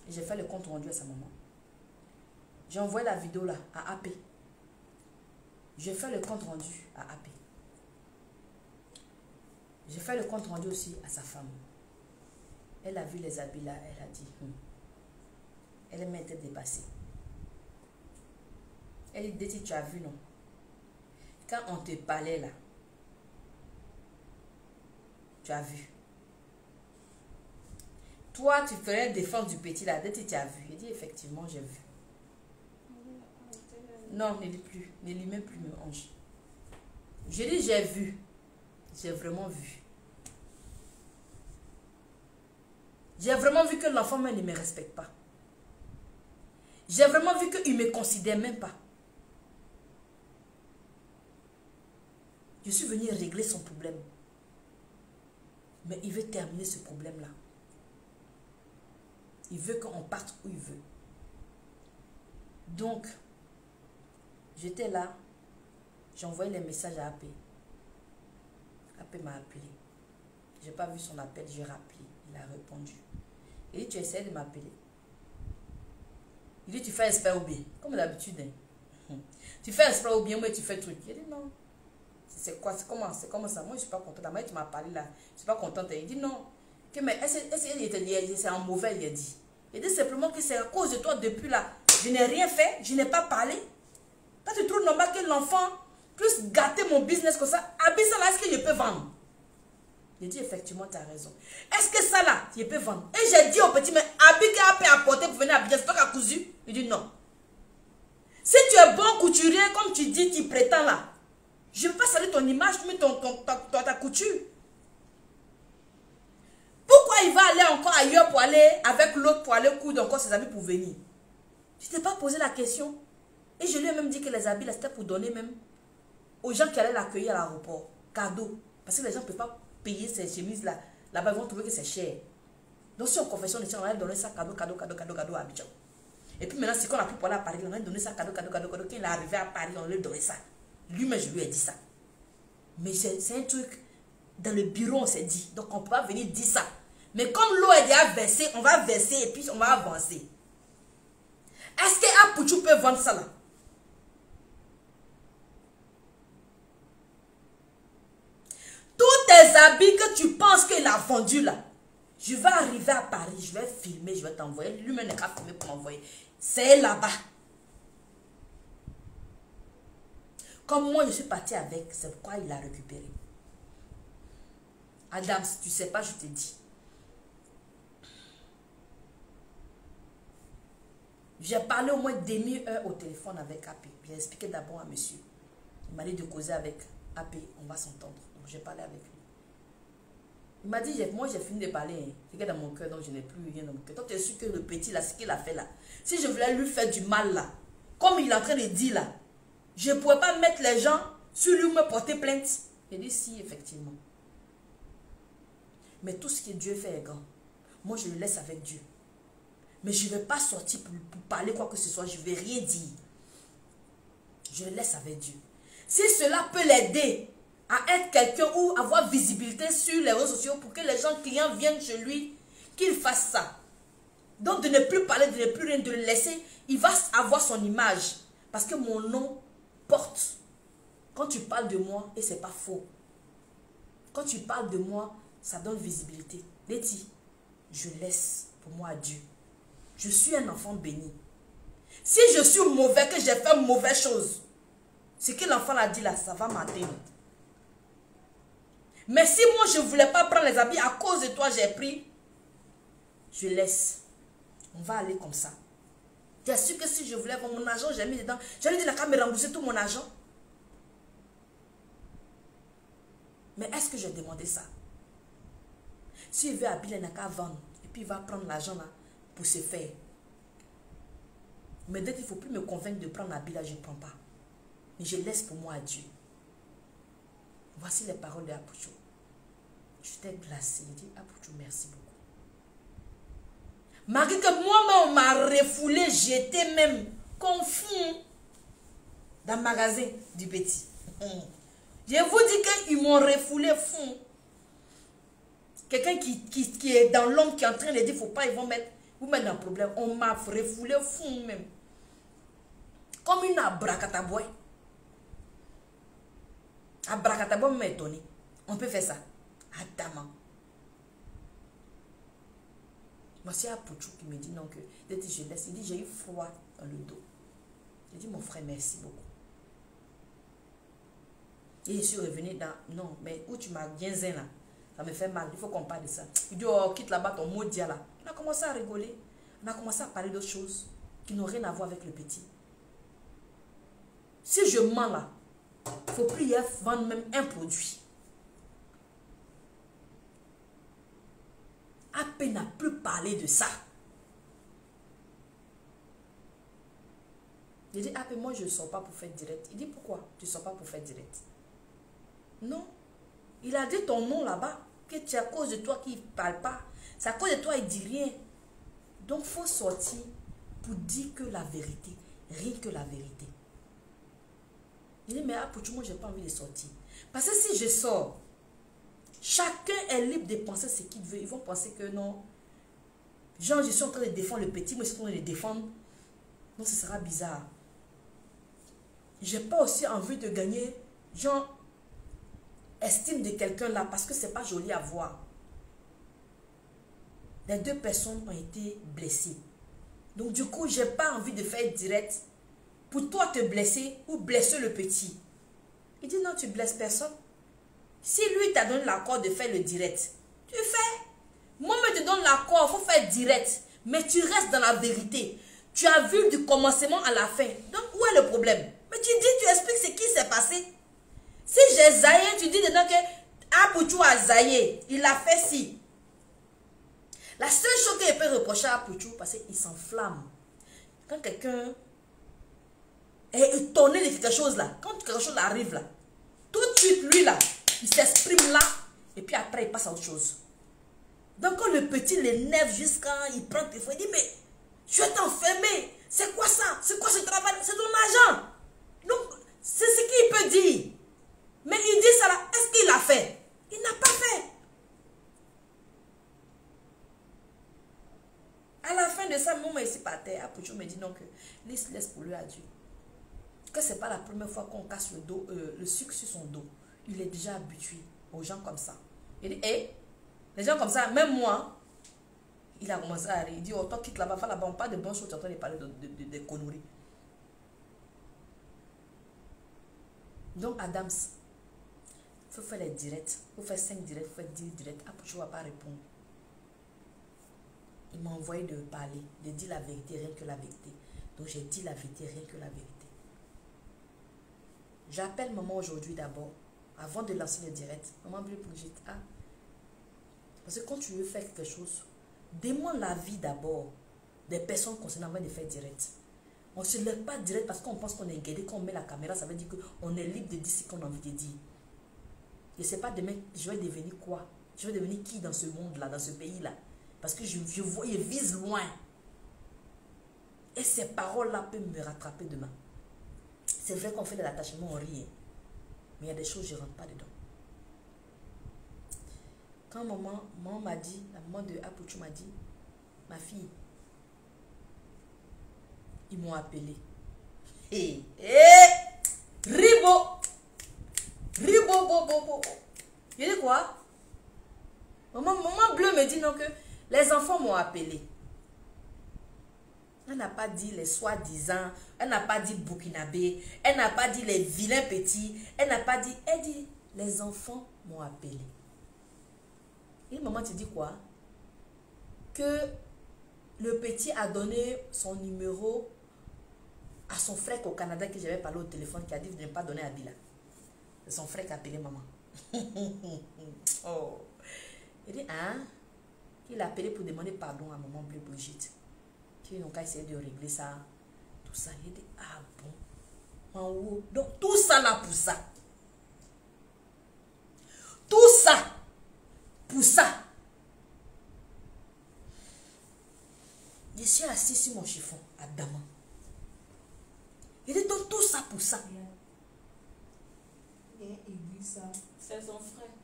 A: Et j'ai fait le compte rendu à sa maman. J'ai envoyé la vidéo là, à AP. J'ai fait le compte rendu à AP. J'ai fait le compte rendu aussi à sa femme. Elle a vu les habits là, elle a dit, elle m'était dépassée. Elle dit, tu as vu non? Quand on te parlait là, tu as vu. Toi, tu ferais défense du petit là, dès que tu as vu. Il dit, effectivement, j'ai vu. Non, ne lis plus. Ne lis même plus, mon ange. Je dis, j'ai vu. J'ai vraiment vu. J'ai vraiment vu que l'enfant même ne me respecte pas. J'ai vraiment vu qu'il ne me considère même pas. Je suis venue régler son problème. Mais il veut terminer ce problème-là. Il veut qu'on parte où il veut. Donc, j'étais là. J'ai envoyé les messages à AP. AP m'a appelé. Je n'ai pas vu son appel, j'ai rappelé. Il a répondu. Il dit, tu essaies de m'appeler. Il dit, tu fais exprès ou bien? Comme d'habitude. Hein. Tu fais exprès ou bien, mais tu fais truc. Il dit, non. C'est quoi? C'est comment ça? Moi, je ne suis pas contente. Moi, tu m'as parlé là. Je ne suis pas contente. Il dit, non. Que, mais c'est un mauvais, il a dit. Il dit simplement que c'est à cause de toi depuis là. Je n'ai rien fait. Je n'ai pas parlé. Toi, tu trouves normal que l'enfant puisse gâter mon business comme ça? Habille ça là, est-ce que je peux vendre? J'ai dit, effectivement, tu as raison. Est-ce que ça là, je peux vendre? Et j'ai dit au petit, mais habille qu'il peut apporter pour venir habiller, c'est toi qui as cousu? Il dit non. Si tu es bon couturier, comme tu dis, tu prétends là, je ne veux pas salir ton image, mais ta couture. Pourquoi il va aller encore ailleurs pour aller avec l'autre, pour aller coudre encore ses habits pour venir? Je ne t'ai pas posé la question. Et je lui ai même dit que les habits là, c'était pour donner même aux gens qui allaient l'accueillir à l'aéroport. Cadeau. Parce que les gens ne peuvent pas payer ces chemises là. Là-bas, ils vont trouver que c'est cher. Donc si on confession, on allait donner ça cadeau à Abidjan. Et puis maintenant, c'est qu'on a pu parler à Paris, on allait donner ça cadeau. Quand il est arrivé à Paris, on lui a donné ça. Lui-même, je lui ai dit ça. Mais c'est un truc, dans le bureau, on s'est dit. Donc on ne peut pas venir dire ça. Mais comme l'eau est déjà versée, on va verser et puis on va avancer. Est-ce que Apouchou peut vendre ça là? Tous tes habits que tu penses qu'il a vendus là, je vais arriver à Paris, je vais filmer, je vais t'envoyer. Lui-même n'est qu'à filmer pour m'envoyer. C'est là-bas. Comme moi, je suis partie avec, c'est pourquoi il a récupéré. Adams, tu sais pas, je te dis. J'ai parlé au moins demi-heure au téléphone avec AP. J'ai expliqué d'abord à monsieur. Il m'a dit de causer avec AP, on va s'entendre. Donc j'ai parlé avec lui. Il m'a dit, moi j'ai fini de parler. C'est dans mon cœur, donc je n'ai plus rien dans mon cœur. Toi, tu es sûr que le petit là, ce qu'il a fait là, si je voulais lui faire du mal là, comme il est en train de dire là, je ne pourrais pas mettre les gens sur lui ou me porter plainte. J'ai dit si, effectivement. Mais tout ce que Dieu fait est grand. Moi, je le laisse avec Dieu. Mais je ne vais pas sortir pour parler quoi que ce soit. Je ne vais rien dire. Je le laisse avec Dieu. Si cela peut l'aider à être quelqu'un ou avoir visibilité sur les réseaux sociaux pour que les gens, clients viennent chez lui, qu'il fasse ça. Donc de ne plus parler, de ne plus rien, de le laisser, il va avoir son image. Parce que mon nom porte. Quand tu parles de moi, et c'est pas faux. Quand tu parles de moi, ça donne visibilité. Letty, je laisse pour moi à Dieu. Je suis un enfant béni. Si je suis mauvais, que j'ai fait mauvaise chose, ce que l'enfant a dit là, ça va m'atteindre. Mais si moi je ne voulais pas prendre les habits, à cause de toi j'ai pris, je laisse. On va aller comme ça. Bien sûr que si je voulais avoir mon argent, j'ai mis dedans. J'allais dire la caméra me rembourser tout mon argent. Mais est-ce que j'ai demandé ça? S'il veut habiller, il n'a qu'à vendre. Et puis il va prendre l'argent là pour se faire. Mais dès qu'il ne faut plus me convaincre de prendre l'habit là, je ne prends pas. Mais je laisse pour moi à Dieu. Voici les paroles de Apucho. J'étais glacée. Il dit, Apucho, merci beaucoup. Malgré que moi-même, on m'a refoulé, j'étais même confus dans le magasin du petit. Je vous dis qu'ils m'ont refoulé fou. Quelqu'un qui est dans l'homme qui est en train de dire, il ne faut pas, ils vont vous mettre dans le problème. On m'a refoulé fou même. Comme une abracadaboy. Abracadaboy m'a étonné. On peut faire ça. Adamant. Voici Apucho qui me dit non que dès que je laisse, il dit j'ai eu froid dans le dos. J'ai dit mon frère merci beaucoup. Et je suis revenu dans non mais où tu m'as bien zen là, ça me fait mal, il faut qu'on parle de ça. Il dit oh quitte là-bas ton mot dia là. On a commencé à rigoler, on a commencé à parler d'autres choses qui n'ont rien à voir avec le petit. Si je mens là, il ne faut plus y vendre même un produit. AP n'a plus parlé de ça. Il dit, AP, moi je ne sors pas pour faire direct. Il dit, pourquoi tu ne sors pas pour faire direct? Non. Il a dit ton nom là-bas, que c'est à cause de toi qu'il ne parle pas. C'est à cause de toi, il ne dit rien. Donc, il faut sortir pour dire que la vérité. Rien que la vérité. Il dit, mais Apucho, moi, je n'ai pas envie de sortir. Parce que si je sors, chacun est libre de penser ce qu'il veut. Ils vont penser que non. Genre, je suis en train de défendre le petit, moi je suis en train de le défendre. Donc, ce sera bizarre. Je n'ai pas aussi envie de gagner, genre, estime de quelqu'un là, parce que ce n'est pas joli à voir. Les deux personnes ont été blessées. Donc, du coup, je n'ai pas envie de faire direct pour toi te blesser ou blesser le petit. Il dit non, tu blesses personne. Si lui t'a donné l'accord de faire le direct, tu fais. Moi, je te donne l'accord, il faut faire direct. Mais tu restes dans la vérité. Tu as vu du commencement à la fin. Donc, où est le problème? Mais tu dis, tu expliques ce qui s'est passé. Si j'ai zaillé, tu dis dedans que Apucho a zaillé. Il a fait ci. La seule chose qu'il peut reprocher à Apucho, parce qu'il s'enflamme. Quand quelqu'un est étonné de quelque chose là, quand quelque chose arrive là, tout de suite, lui là, il s'exprime là, et puis après, il passe à autre chose. Donc, quand le petit l'énerve jusqu'à il prend le téléphone, il dit, mais je vais t'enfermer. C'est quoi ça? C'est quoi ce travail? C'est ton argent. Donc, c'est ce qu'il peut dire. Mais il dit ça là, est-ce qu'il l'a fait? Il n'a pas fait. À la fin de ça, moi, ici par terre, Apucho me dit non, que laisse pour lui à Dieu. Que ce n'est pas la première fois qu'on casse le sucre sur son dos. Il est déjà habitué aux gens comme ça. Il dit, hé, les gens comme ça, même moi, il a commencé à rire. Il dit, oh, toi, quitte là-bas, va là-bas, on parle de bonnes choses, tu es en train de parler de conneries. Donc, Adams, il faut faire les directs. Il faut faire 5 directs, il faut faire 10 directs. Apucho ne va pas répondre. Il m'a envoyé de parler, de dire la vérité, rien que la vérité. Donc, j'ai dit la vérité, rien que la vérité. J'appelle maman aujourd'hui d'abord, avant de lancer le direct. Maman Brigitte, parce que quand tu veux faire quelque chose, demande l'avis d'abord des personnes concernées avant de faire direct. On ne se lève pas direct parce qu'on pense qu'on est guidé. Quand on met la caméra, ça veut dire qu'on est libre de dire ce qu'on a envie de dire. Je ne sais pas demain, je vais devenir quoi? Je vais devenir qui dans ce monde-là, dans ce pays-là? Parce que je vois, je vise loin. Et ces paroles-là peuvent me rattraper demain. C'est vrai qu'on fait de l'attachement, on rit. Mais il y a des choses, je ne rentre pas dedans. Quand maman m'a dit, la maman de Apuchu m'a dit, ma fille, ils m'ont appelé. Ribo! Ribo, bo, bo, bo. Je dis quoi? Maman Bleu me dit non que les enfants m'ont appelé. Elle n'a pas dit les soi-disant, elle n'a pas dit burkinabé, elle n'a pas dit les vilains petits, elle n'a pas dit, elle dit les enfants m'ont appelé. Et maman te dit quoi? Que le petit a donné son numéro à son frère au Canada que j'avais parlé au téléphone, qui a dit de ne pas donner à Bila. C'est son frère qui a appelé maman. Oh. Il dit, hein? Il a appelé pour demander pardon à maman Bleu Brigitte. Qu'ils n'ont qu'à essayer de régler ça. Tout ça. Il dit, ah bon? En haut. Donc tout ça là pour ça. Tout ça. Pour ça. Je suis assis sur mon chiffon à Daman. Il dit, donc tout ça pour ça.
C: Et il dit ça.
B: C'est son frère.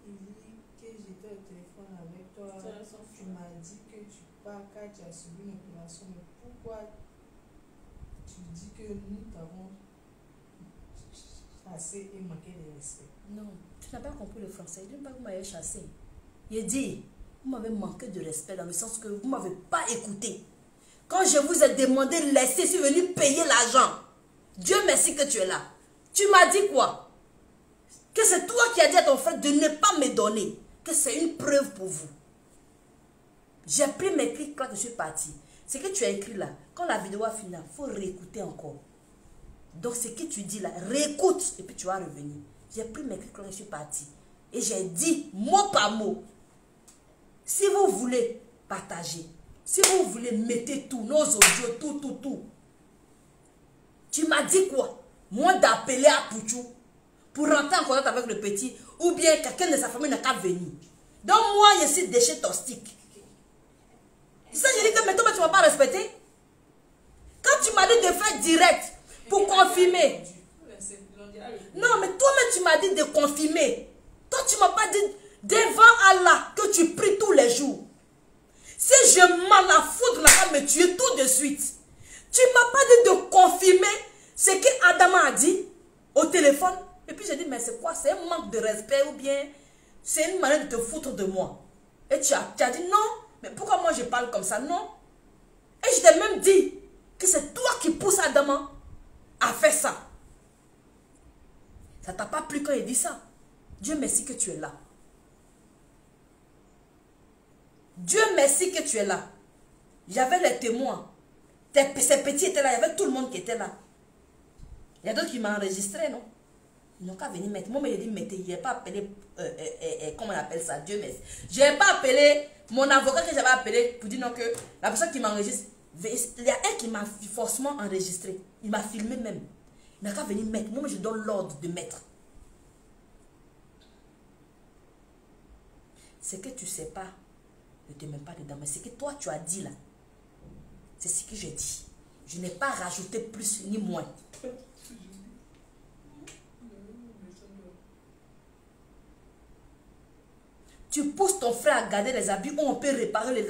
C: Il dit que j'étais au téléphone avec toi.
B: C'est son
C: Tu
B: frère.
C: m'as dit que tu pars car tu as subi une opération. Mais pourquoi tu dis que nous t'avons chassé et manqué de respect?
A: Non, tu n'as pas compris le français. Il dit pas que vous m'avez chassé. Il dit, vous m'avez manqué de respect dans le sens que vous ne m'avez pas écouté. Quand je vous ai demandé de laisser, je suis venu payer l'argent. Dieu merci que tu es là. Tu m'as dit quoi? Que c'est toi qui as dit à ton frère de ne pas me donner. Que c'est une preuve pour vous. J'ai pris mes clics quand je suis parti. Ce que tu as écrit là, quand la vidéo a fini, il faut réécouter encore. Donc ce que tu dis là, réécoute et puis tu vas revenir. J'ai pris mes clics quand je suis parti. Et j'ai dit mot par mot. Si vous voulez partager, si vous voulez mettez tout, nos audios, tout. Tu m'as dit quoi? Moi d'appeler à Pouchou pour rentrer en contact avec le petit, ou bien quelqu'un de sa famille n'a qu'à venir. Donc moi je suis déchet toxique. C'est ça, je dis que maintenant tu ne m'as pas respecté. Quand tu m'as dit de faire direct pour confirmer. Non, mais toi-même tu m'as dit de confirmer. Toi tu ne m'as pas dit devant Allah que tu pries tous les jours. Si je m'en la foutre, la va me tuer tout de suite. Tu ne m'as pas dit de confirmer ce que Adama a dit au téléphone. Et puis j'ai dit, mais c'est quoi? C'est un manque de respect ou bien c'est une manière de te foutre de moi? Et tu as dit non, mais pourquoi moi je parle comme ça? Non. Et je t'ai même dit que c'est toi qui pousse Adama à faire ça. Ça t'a pas plu quand il dit ça? Dieu merci que tu es là. Dieu merci que tu es là. J'avais les témoins. Ces petits étaient là, il y avait tout le monde qui était là. Il y a d'autres qui m'ont enregistré, non? Ils n'ont qu'à venir mettre. Moi, je dis mettez. Je n'ai pas appelé, comment on appelle ça? Dieu merci. Je n'ai pas appelé mon avocat que j'avais appelé pour dire non que la personne qui m'enregistre, il y a un qui m'a forcément enregistré. Il m'a filmé même. Il n'a qu'à venir mettre. Moi, je donne l'ordre de mettre. C'est que tu ne sais pas. Ne te mets pas dedans. Mais ce que toi, tu as dit là, c'est ce que j'ai dit. Je n'ai pas rajouté plus ni moins. Tu pousses ton frère à garder les habits où on peut réparer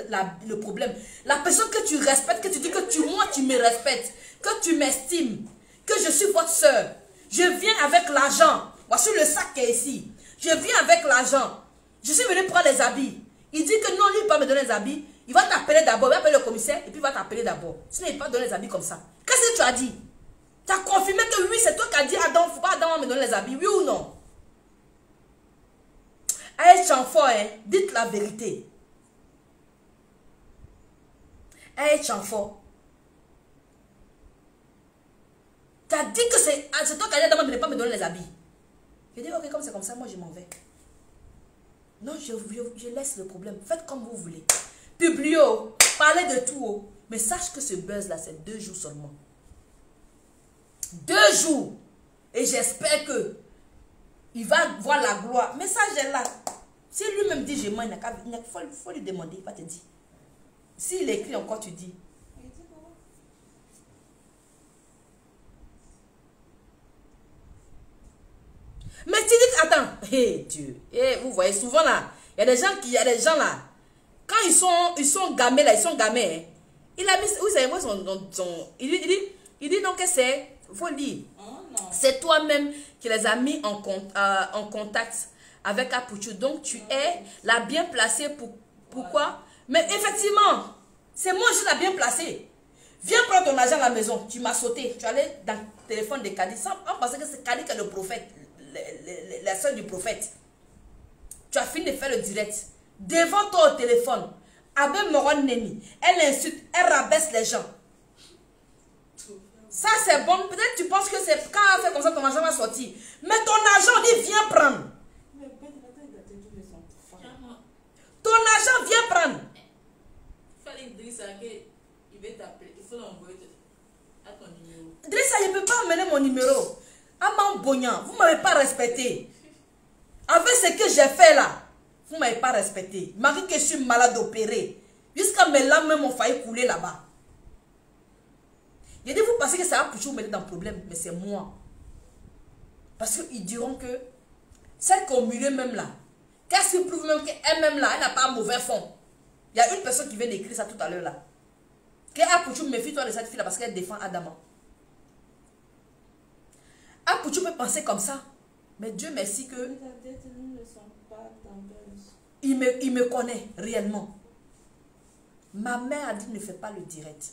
A: le problème. La personne que tu respectes, que tu dis que moi tu me respectes, que tu m'estimes, que je suis votre soeur. Je viens avec l'argent. Voici le sac qui est ici. Je viens avec l'argent. Je suis venu prendre les habits. Il dit que non, lui, il ne peut pas me donner les habits. Il va t'appeler d'abord, il va appeler le commissaire et puis il va t'appeler d'abord. Sinon, il ne peut pas donner les habits comme ça. Qu'est-ce que tu as dit? Tu as confirmé que oui, c'est toi qui as dit Adam, il ne faut pas Adam me donner les habits, oui ou non? Hey, Chanfo, hein, dites la vérité. Hey, Chanfo. Tu as dit que c'est toi qui as dit Adam de ne pas me donner les habits. Je dis, ok, comme c'est comme ça, moi je m'en vais. Non, je laisse le problème. Faites comme vous voulez. Publio, parlez de tout. Oh. Mais sache que ce buzz-là, c'est 2 jours seulement. 2 jours. Et j'espère que Il va voir la gloire. Message est là. Si lui-même dit je mens, il faut lui demander, il va te dire. S'il écrit encore, tu dis. Mais tu dis, attends, hey, Dieu, hey, vous voyez souvent là, il y a des gens là, quand ils sont gamés là, ils sont gamés. Hein, il a mis, vous savez, moi, il dit donc que c'est, il faut lire. C'est toi-même qui les a mis en contact avec Apuchu. Donc, tu es la bien placée pour... Pourquoi? Mais effectivement, c'est moi qui l'ai bien placée. Viens prendre ton argent à la maison. Tu m'as sauté. Tu allais dans le téléphone de Kadi. On pensait que c'est Kadi qui est le prophète. La soeur du prophète. Tu as fini de faire le direct. Devant toi au téléphone. Avec Moron Nemi. Elle insulte. Elle rabaisse les gens. Ça c'est bon. Peut-être tu penses que c'est quand elle fait comme ça, ton argent va sortir. Mais ton argent, on dit viens prendre. Ton argent, viens prendre.
B: Il faut l'envoyer à ton numéro.
A: Drissa, je ne peux pas amener mon numéro. Aman Bognan, vous ne m'avez pas respecté. Avec ce que j'ai fait là, vous ne m'avez pas respecté. Malgré que je suis malade opéré. Jusqu'à mes larmes même ont failli couler là-bas. Il dit, vous pensez que ça va toujours mettre dans le problème, mais c'est moi. Parce qu'ils diront que celle qui est au milieu même là, qu'est-ce qui prouve même qu'elle-même là, elle n'a pas un mauvais fond. Il y a une personne qui vient d'écrire ça tout à l'heure là. Que Apuchu, méfie-toi de cette fille là parce qu'elle défend Adama. Apuchu peut penser comme ça. Mais Dieu merci que il me connaît réellement. Ma mère a dit ne fais pas le direct.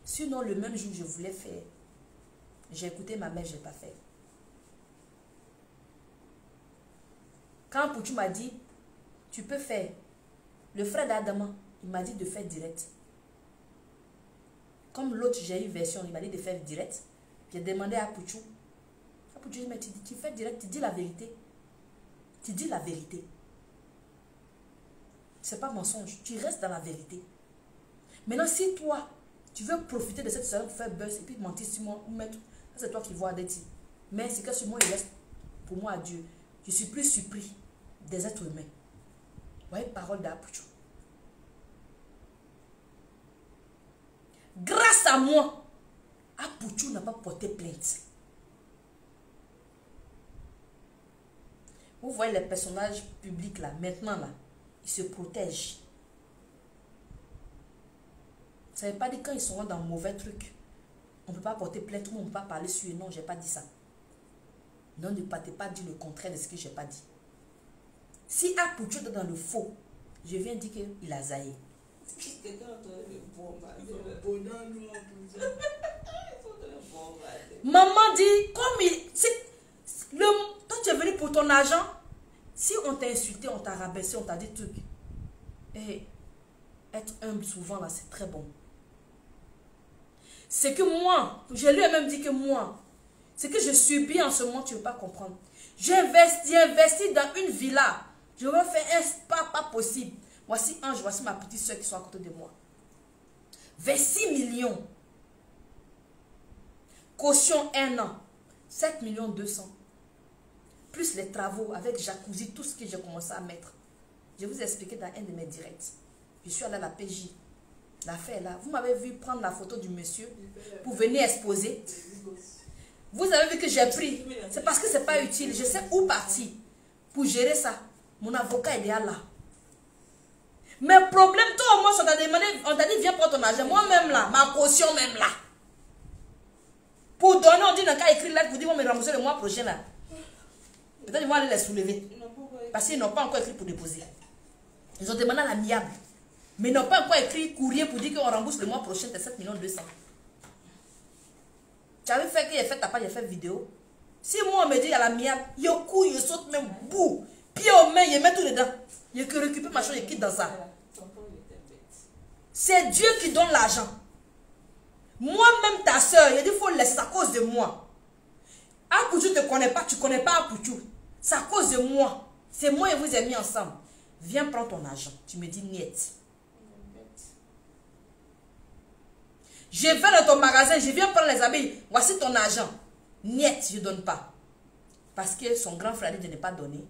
A: Sinon le même jour je voulais faire. J'ai écouté ma mère, je n'ai pas fait. Quand Apuchu m'a dit tu peux faire. Le frère d'Adama, il m'a dit de faire direct. Comme l'autre, j'ai eu version, il m'a dit de faire direct. J'ai demandé à Apuchu. Apuchu dit, mais tu fais direct, tu dis la vérité. Tu dis la vérité. Ce n'est pas mensonge, tu restes dans la vérité. Maintenant, si toi, tu veux profiter de cette soirée pour faire buzz et puis mentir sur moi ou mettre, c'est toi qui vois Adeti. Mais c'est que sur moi, il reste pour moi à Dieu. Je suis plus surpris des êtres humains. Vous voyez, parole d'Apuchu. Grâce à moi, Apuchu n'a pas porté plainte. Vous voyez les personnages publics là, maintenant là, ils se protègent. Ça ne veut pas dire quand ils sont dans mauvais trucs, on ne peut pas porter plainte, tout le monde ne peut pas parler sur eux. Non, je n'ai pas dit ça. Non, ne partez pas dire le contraire de ce que je n'ai pas dit. Si Apuchu est dans le faux, je viens dire qu'il a zaïe. Maman dit, comme toi tu es venu pour ton argent, si on t'a insulté, on t'a rabaissé, on t'a dit truc. Et être humble souvent là, c'est très bon. C'est que moi, je lui ai même dit que moi, c'est que je subis en ce moment, tu ne veux pas comprendre. J'ai investi dans une villa. Je veux faire un spa, pas possible. Voici Ange, voici ma petite soeur qui sont à côté de moi. 26 millions. Caution 1 an. 7 millions 200. Plus les travaux avec jacuzzi, tout ce que j'ai commencé à mettre. Je vous ai expliqué dans un de mes directs. Je suis allée à la PJ. L'affaire là. Vous m'avez vu prendre la photo du monsieur pour venir exposer. Vous avez vu que j'ai pris. C'est parce que ce n'est pas utile. Je sais où partir pour gérer ça. Mon avocat est déjà là. Mais problème, toi au moins, on t'a dit viens prendre ton argent. Moi-même là, ma caution même là. Pour donner, on dit dans le cas écrit là, pour dire on me rembourser le mois prochain là. Peut-être ils vont aller les soulever. Parce qu'ils n'ont pas encore écrit pour déposer. Ils ont demandé à l'amiable. Mais ils n'ont pas encore écrit courrier pour dire qu'on rembourse le mois prochain, c'est 7 millions 200. Tu avais fait qu'il ait fait ta part, il a fait vidéo. Si moi on me dit à l'amiable, il couille, il saute même bout. Pied aux mains, il met tout dedans. Il récupère ma chose, il quitte dans ça. C'est Dieu qui donne l'argent. Moi-même, ta soeur, il dit qu'il faut laisser à cause de moi. Apuchu ne te connaît pas, tu ne connais pas Apuchu. C'est à cause de moi. C'est moi et vous ai mis ensemble. Viens prendre ton argent. Tu me dis niet. Je vais dans ton magasin, je viens prendre les habits. Voici ton argent. Niet, je ne donne pas. parce que son grand frère dit de ne pas donner.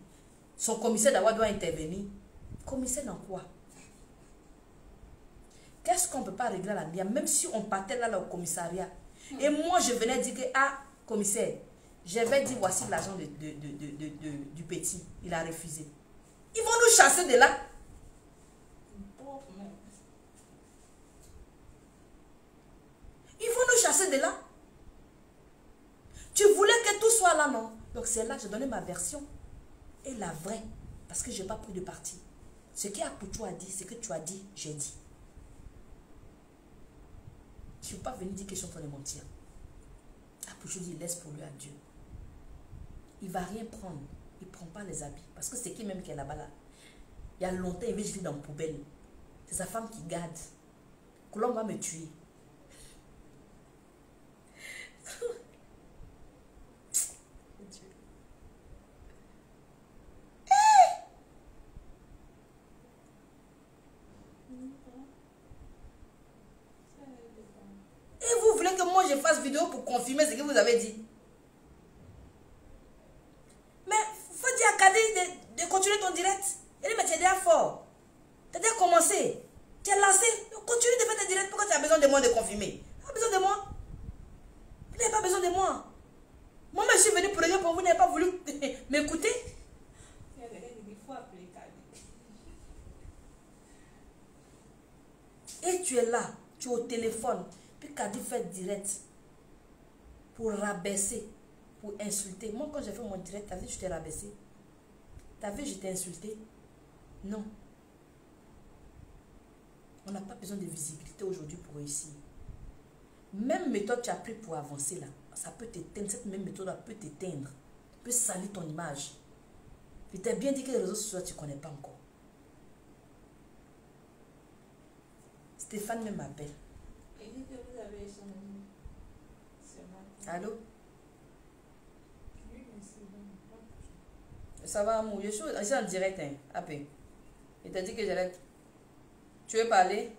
A: Son commissaire d'abord doit intervenir. Commissaire dans quoi? Qu'est-ce qu'on ne peut pas régler à la mienne? Même si on partait là au commissariat. Et moi, je venais dire que, ah, commissaire, je vais dire voici l'argent du petit. Il a refusé. Ils vont nous chasser de là. Ils vont nous chasser de là. Tu voulais que tout soit là, non? Donc c'est là que j'ai donné ma version. Et la vraie. Parce que je n'ai pas pris de parti. Ce qu'Apouchou a dit, ce que tu as dit, j'ai dit. Tu ne peux pas venir dire que je suis en train de mentir. Apouchou dit, laisse pour lui à Dieu. Il ne va rien prendre. Il ne prend pas les habits. Parce que c'est qui même qui est là-bas là. Il y a longtemps, il veut jeter dans la poubelle. C'est sa femme qui garde. Colombe va me tuer. Et vous voulez que moi je fasse vidéo pour confirmer ce que vous avez dit? Mais il faut dire à Kadi de continuer ton direct. Il dit, mais tu es déjà fort. Tu as déjà commencé. Tu es lancé. Continue de faire tes directs. Pourquoi tu as besoin de moi de confirmer? Tu as besoin de moi? Vous n'avez pas besoin de moi. Moi, je suis venu pour rien pour vous. Vous n'avez pas voulu m'écouter. Et tu es là. Tu es au téléphone. Puis Kadi fait direct. Pour rabaisser. Pour insulter. Moi, quand j'ai fait mon direct, t'as vu, je t'ai rabaissé. T'as vu, je t'ai insulté. Non. On n'a pas besoin de visibilité aujourd'hui pour réussir. Même méthode que tu as pris pour avancer là, ça peut t'éteindre. Cette même méthode peut t'éteindre. Peut salir ton image. Je t'ai bien dit que les réseaux sociaux, tu ne connais pas encore. Stéphane même m'appelle.
B: Et dit que vous avez échangé ce matin.
A: Allô?
C: Oui, mais c'est bon.
A: Ça va, amour? Je suis en direct, hein, AP. Il t'a dit que j'allais... Tu veux parler?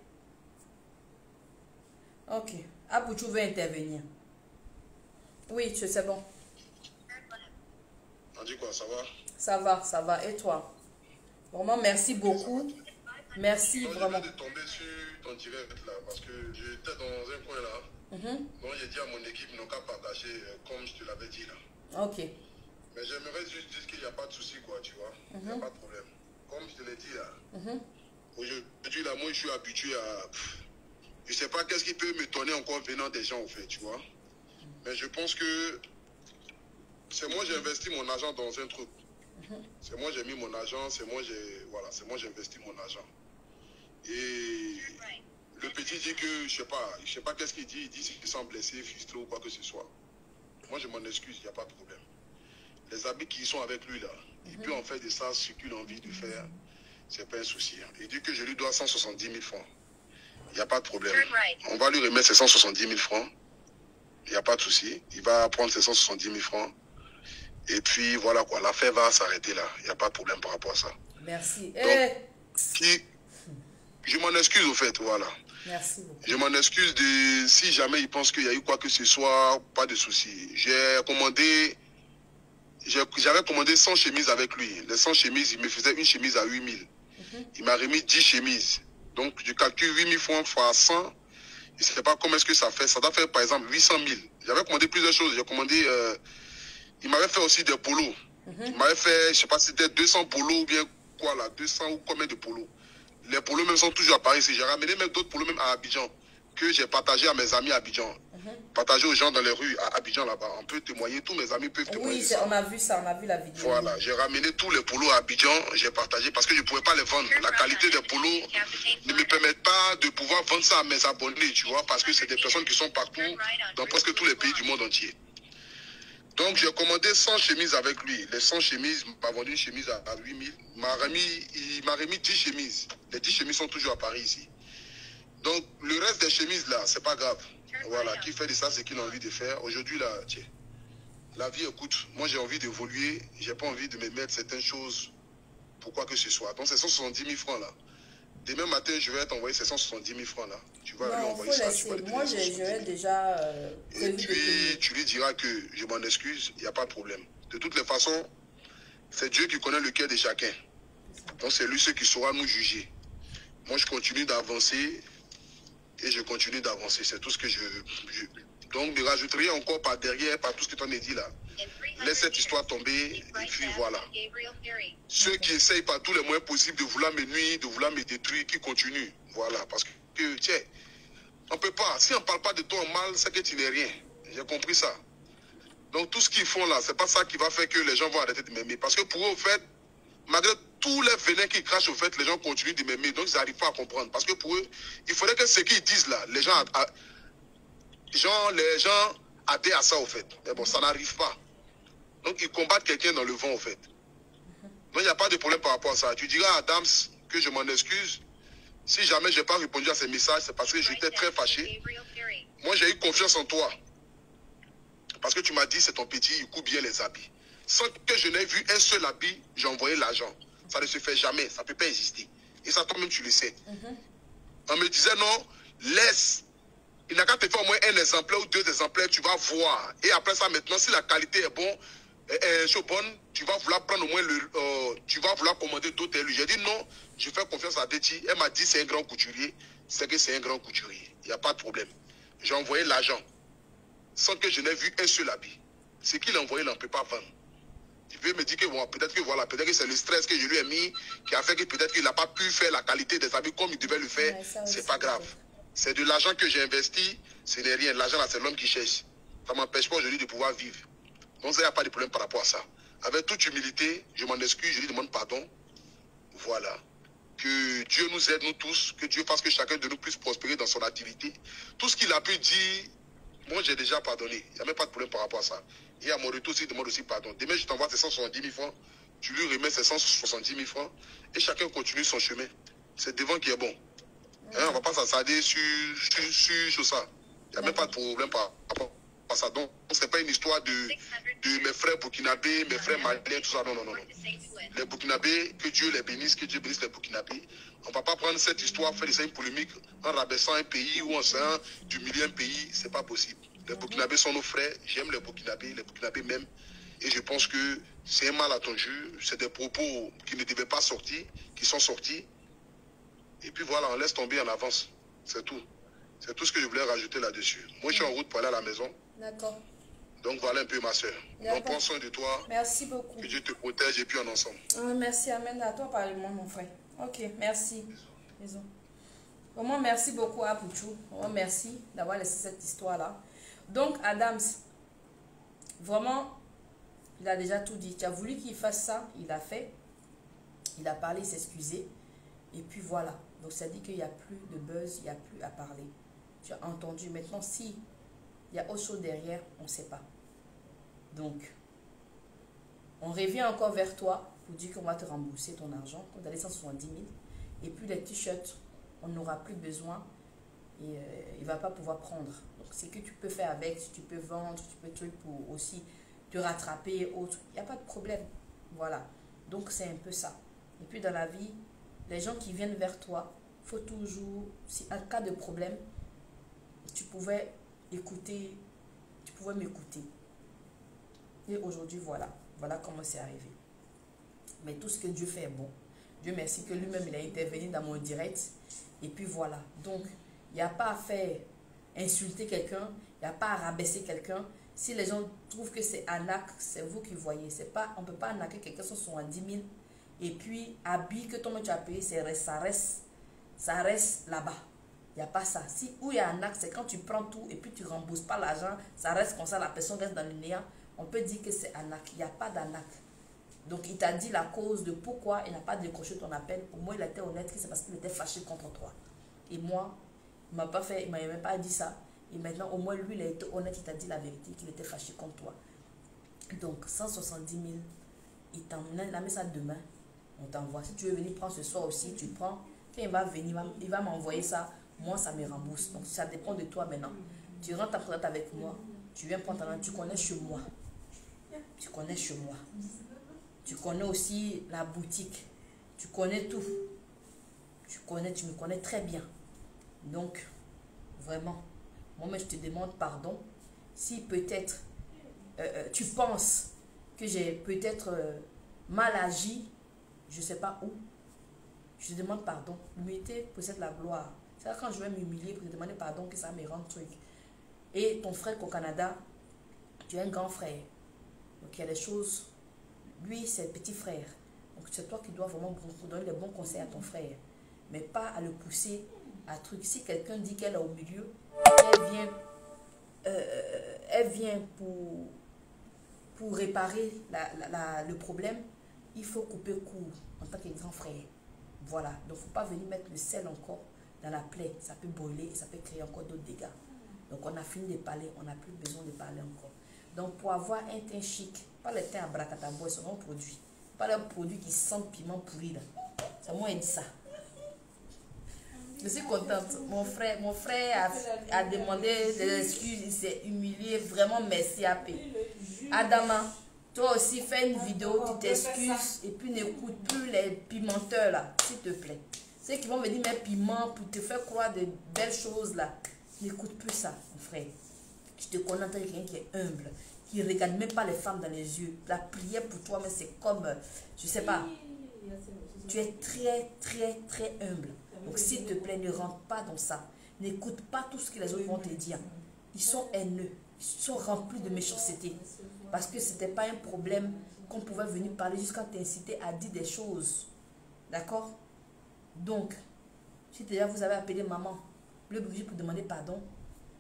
A: Ok. Apouchou veut intervenir. Oui, c'est bon.
D: On dit quoi, ça va?
A: Ça va. Et toi? Vraiment, merci beaucoup. Merci,
D: Non,
A: vraiment.
D: je viens de tomber sur ton direct là, parce que j'étais dans un coin là. Donc j'ai dit à mon équipe, ils n'ont qu'à partager comme je te l'avais dit là.
A: Ok.
D: Mais j'aimerais juste dire qu'il n'y a pas de souci, quoi, tu vois. Il n'y a pas de problème. Comme je te l'ai dit là, aujourd'hui là, moi je suis habitué à... Je ne sais pas qu'est-ce qui peut m'étonner encore venant des gens, en fait, tu vois. Mais je pense que c'est moi j'ai investi mon argent dans un truc. C'est moi j'ai mis mon argent, c'est moi j'ai investi mon argent. Et le petit dit que, je sais pas qu'est-ce qu'il dit qu'il sent blessé, frustré ou quoi que ce soit. Moi je m'en excuse, il n'y a pas de problème. Les habits qui sont avec lui là, il peut en faire de ça ce qu'il a envie de faire, c'est pas un souci. Il dit que je lui dois 170 000 francs. Il n'y a pas de problème. On va lui remettre ses 170 000 francs. Il n'y a pas de souci. Il va prendre ses 170 000 francs. Et puis voilà quoi, l'affaire va s'arrêter là. Il n'y a pas de problème par rapport à ça.
A: Merci.
D: Donc, je m'en excuse au fait, voilà.
A: Merci beaucoup.
D: Je m'en excuse de si jamais il pense qu'il y a eu quoi que ce soit, pas de souci. J'avais commandé 100 chemises avec lui. Les 100 chemises, il me faisait une chemise à 8 000. Il m'a remis 10 chemises. Donc je calcule 8 000 francs fois 100. Je ne sais pas comment est-ce que ça fait. Ça doit faire par exemple 800 000. J'avais commandé plusieurs choses. J'ai commandé... il m'avait fait aussi des polos. Il m'avait fait, je ne sais pas si c'était 200 polos ou bien quoi là, 200 ou combien de polos. Les polos même sont toujours à Paris. J'ai ramené même d'autres polos même à Abidjan que j'ai partagé à mes amis à Abidjan. Partagé aux gens dans les rues à Abidjan là-bas. On peut témoigner, tous mes amis peuvent témoigner.
A: Oui, on a vu ça, on a vu la vidéo.
D: Voilà, j'ai ramené tous les polos à Abidjan, j'ai partagé parce que je ne pouvais pas les vendre. La qualité des polos ne me permet pas de pouvoir vendre ça à mes abonnés, tu vois, parce que c'est des personnes qui sont partout dans presque tous les pays du monde entier. Donc j'ai commandé 100 chemises avec lui. Les 100 chemises, il m'a vendu une chemise à 8 000. Il m'a remis 10 chemises. Les 10 chemises sont toujours à Paris ici. Donc le reste des chemises là, c'est pas grave. Voilà, qui fait de ça ce qu'il a envie de faire. Aujourd'hui là, tiens, la vie écoute, moi j'ai envie d'évoluer, j'ai pas envie de me mettre certaines choses pour quoi que ce soit. Donc c'est 170 000 francs là. Demain matin, je vais t'envoyer ces 170 000 francs là. Tu vas lui envoyer ça. Tu vas lui
A: moi, je vais déjà...
D: et puis, tu lui diras que je m'en excuse, il n'y a pas de problème. De toutes les façons, c'est Dieu qui connaît le cœur de chacun. Donc c'est lui ce qui saura nous juger. Moi, je continue d'avancer et je continue d'avancer. C'est tout ce que je veux. Donc, je rajouterai encore par derrière, par tout ce que tu en as dit là. Laisse cette histoire tomber et puis voilà. Ceux qui essayent par tous les moyens possibles de vouloir me nuire, de vouloir me détruire, qui continuent. Voilà, parce que, tiens, on ne peut pas. Si on ne parle pas de toi en mal, c'est que tu n'es rien. J'ai compris ça. Donc, tout ce qu'ils font là, c'est pas ça qui va faire que les gens vont arrêter de m'aimer. Parce que pour eux, au fait, malgré tous les venins qui crachent, au fait, les gens continuent de m'aimer. Donc, ils n'arrivent pas à comprendre. Parce que pour eux, il faudrait que ce qu'ils disent là, les gens adhèrent à ça, au fait. Mais bon, ça n'arrive pas. Donc, ils combattent quelqu'un dans le vent, au fait. Donc, il n'y a pas de problème par rapport à ça. Tu diras à Adams que je m'en excuse. Si jamais je n'ai pas répondu à ces messages, c'est parce que j'étais très fâché. Moi, j'ai eu confiance en toi. Parce que tu m'as dit, c'est ton petit, il coupe bien les habits. Sans que je n'ai vu un seul habit, j'ai envoyé l'argent. Ça ne se fait jamais, ça ne peut pas exister. Et ça, toi-même, tu le sais. On me disait, non, laisse. Il n'a qu'à te faire au moins un exemplaire ou deux exemplaires, tu vas voir. Et après ça, maintenant, si la qualité est bonne, tu vas vouloir prendre au moins tu vas vouloir commander d'autres. J'ai dit non, je fais confiance à Deti. Elle m'a dit c'est un grand couturier. C'est que c'est un grand couturier. Il n'y a pas de problème. J'ai envoyé l'argent sans que je n'ai vu un seul habit. Ce qu'il a envoyé, il n'en peut pas vendre. Il veut me dire que bon, peut-être que c'est le stress que je lui ai mis qui a fait que peut-être qu'il n'a pas pu faire la qualité des habits comme il devait le faire. Ouais, c'est pas grave. C'est de l'argent que j'ai investi, ce n'est rien. L'argent là, c'est l'homme qui cherche. Ça ne m'empêche pas aujourd'hui de pouvoir vivre. Donc, il n'y a pas de problème par rapport à ça. Avec toute humilité, je m'en excuse, je lui demande pardon. Voilà. Que Dieu nous aide, nous tous. Que Dieu fasse que chacun de nous puisse prospérer dans son activité. Tout ce qu'il a pu dire, moi, j'ai déjà pardonné. Il n'y a même pas de problème par rapport à ça. Et à mon retour, il demande aussi pardon. Demain, je t'envoie ces 170 000 francs. Tu lui remets ces 170 000 francs. Et chacun continue son chemin. C'est devant qui est bon. Hein, on ne va pas s'attarder sur ça. Il n'y a même pas de problème par rapport à ça. Donc, ce n'est pas une histoire de mes frères burkinabés, mes frères maliens, tout ça. Non, non, non, non. Les burkinabés, que Dieu les bénisse, que Dieu bénisse les burkinabés. On ne va pas prendre cette histoire, faire une polémique en rabaissant un pays ou en essayant d'humilier un pays. Ce n'est pas possible. Les burkinabés sont nos frères. J'aime les burkinabés même. Et je pense que c'est un mal attendu. C'est des propos qui ne devaient pas sortir, qui sont sortis. Et puis voilà, on laisse tomber en avance. C'est tout. C'est tout ce que je voulais rajouter là-dessus. Moi, je suis en route pour aller à la maison.
A: D'accord.
D: Donc voilà un peu ma soeur. Donc prends soin de toi.
A: Merci beaucoup.
D: Que Dieu te protège et puis on est ensemble.
A: Merci, amen. À toi, parle-moi, mon frère. Ok, merci. Bisous. Vraiment, merci beaucoup à Pouchou. Vraiment, merci d'avoir laissé cette histoire-là. Donc, Adams, vraiment, il a déjà tout dit. Tu as voulu qu'il fasse ça, il a fait. Il a parlé, il s'est excusé. Et puis voilà. Donc, ça dit qu'il n'y a plus de buzz, il n'y a plus à parler. Tu as entendu. Maintenant, si il y a autre chose derrière, on ne sait pas. Donc, on revient encore vers toi pour dire qu'on va te rembourser ton argent, qu'on a les 170 000. Et puis les t-shirts, on n'aura plus besoin et il ne va pas pouvoir prendre. Donc, c'est que tu peux faire avec, si tu peux vendre, tu peux truc pour aussi te rattraper et autres. Il n'y a pas de problème. Voilà. Donc, c'est un peu ça. Et puis, dans la vie, les gens qui viennent vers toi, il faut toujours, si en cas de problème, tu pouvais écouter, tu pouvais m'écouter. Et aujourd'hui, voilà. Voilà comment c'est arrivé. Mais tout ce que Dieu fait est bon. Dieu merci que lui-même, il a intervenu dans mon direct. Et puis voilà. Donc, il n'y a pas à faire insulter quelqu'un. Il n'y a pas à rabaisser quelqu'un. Si les gens trouvent que c'est arnaque, c'est vous qui voyez. On ne peut pas arnaquer quelqu'un sur 70 000. Et puis, habit que toi tu as payé, ça reste là-bas. Il n'y a pas ça. Si où il y a un acte, c'est quand tu prends tout et puis tu ne rembourses pas l'argent, ça reste comme ça, la personne reste dans le néant. On peut dire que c'est un acte. Il n'y a pas d'anac. Donc, il t'a dit la cause de pourquoi il n'a pas décroché ton appel. Pour moi, il était honnête, c'est parce qu'il était fâché contre toi. Et moi, il ne m'a même pas dit ça. Et maintenant, au moins, lui, il a été honnête, il t'a dit la vérité, qu'il était fâché contre toi. Donc, 170 000, il a mis ça demain. On t'envoie. Si tu veux venir prendre ce soir aussi, tu prends. Quand il va venir, il va m'envoyer ça. Moi, ça me rembourse. Donc, ça dépend de toi maintenant. Tu rentres en contact avec moi. Tu viens prendre ta main. Tu connais chez moi. Tu connais chez moi. Tu connais aussi la boutique. Tu connais tout. Tu me connais très bien. Donc, vraiment, moi, je te demande pardon. Si peut-être tu penses que j'ai peut-être mal agi, je ne sais pas où, je demande pardon. L'humilité possède la gloire. C'est quand je vais m'humilier pour te demander pardon que ça me rend truc. Et ton frère au Canada, tu es un grand frère. Donc il y a des choses, lui c'est le petit frère. Donc c'est toi qui dois vraiment donner les bons conseils à ton frère. Mais pas à le pousser à truc. Si quelqu'un dit qu'elle est au milieu, elle vient pour réparer le problème, il faut couper court en tant que grand frère. Voilà. Donc il ne faut pas venir mettre le sel encore dans la plaie. Ça peut brûler et ça peut créer encore d'autres dégâts. Donc on a fini de parler, on n'a plus besoin de parler encore. Donc pour avoir un teint chic, pas le teint à bracatabois, c'est un produit. Pas le produit qui sent le piment pourri là. C'est moi qui dis ça. Je suis contente. Mon frère a demandé des excuses, il s'est humilié. Vraiment merci à P. Adama, toi aussi fais une vidéo, tu t'excuses et puis n'écoute plus les pimenteurs là, s'il te plaît. Ceux qui vont me dire mes piments pour te faire croire de belles choses là, n'écoute plus ça, mon frère. Je te connais en tant que quelqu'un qui est humble, qui ne regarde même pas les femmes dans les yeux. La prière pour toi, mais c'est comme, je sais pas, tu es très, très, très humble. Donc s'il te plaît, ne rentre pas dans ça. N'écoute pas tout ce que les autres vont te dire. Ils sont haineux, ils sont remplis de méchanceté. Parce que ce n'était pas un problème qu'on pouvait venir parler jusqu'à t'inciter à dire des choses. D'accord? Donc, si déjà vous avez appelé maman, le bouger pour demander pardon,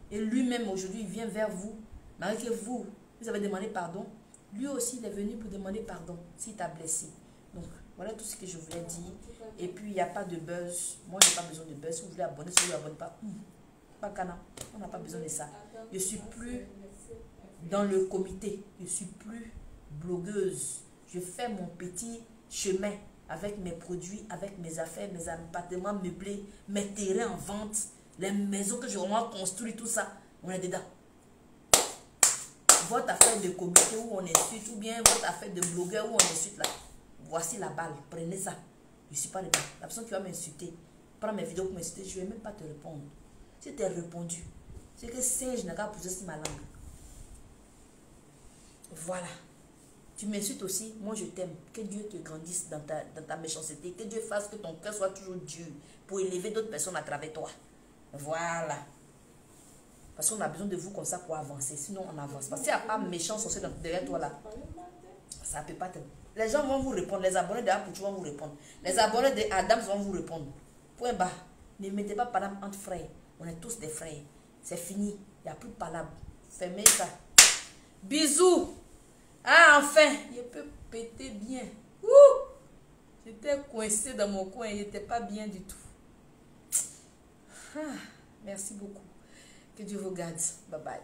A: et lui-même aujourd'hui il vient vers vous, malgré que vous avez demandé pardon, lui aussi il est venu pour demander pardon s'il t'a blessé. Donc voilà tout ce que je voulais dire. Et puis il n'y a pas de buzz. Moi je n'ai pas besoin de buzz. Si vous voulez abonner, si vous ne voulez abonner pas, pas cana. On n'a pas besoin de ça. Je ne suis plus dans le comité. Je ne suis plus blogueuse. Je fais mon petit chemin avec mes produits, avec mes affaires, mes appartements meublés, mes terrains en vente, les maisons que j'ai vraiment construites, tout ça, on est dedans. Votre affaire de comité où on insulte, ou bien votre affaire de blogueur où on insulte là, voici la balle, prenez ça. Je ne suis pas dedans. La personne qui va m'insulter, prends mes vidéos pour m'insulter, je ne vais même pas te répondre. Si tu as répondu, c'est que singe n'a qu'à pousser sur ma langue. Voilà. Tu m'insultes aussi, moi je t'aime. Que Dieu te grandisse dans ta méchanceté. Que Dieu fasse que ton cœur soit toujours dur pour élever d'autres personnes à travers toi. Voilà. Parce qu'on a besoin de vous comme ça pour avancer. Sinon on n'avance pas. S'il n'y a pas méchant sorcier derrière toi là, ça ne peut pas te... Les gens vont vous répondre. Les abonnés de Apouchou vont vous répondre. Les abonnés de Adams vont vous répondre. Point bas. Ne mettez pas palabre entre frères. On est tous des frères. C'est fini. Il n'y a plus de palabre. Fermez ça. Bisous. Ah, enfin, je peux péter bien. J'étais coincé dans mon coin. Il n'était pas bien du tout. Merci beaucoup. Que Dieu vous garde. Bye bye.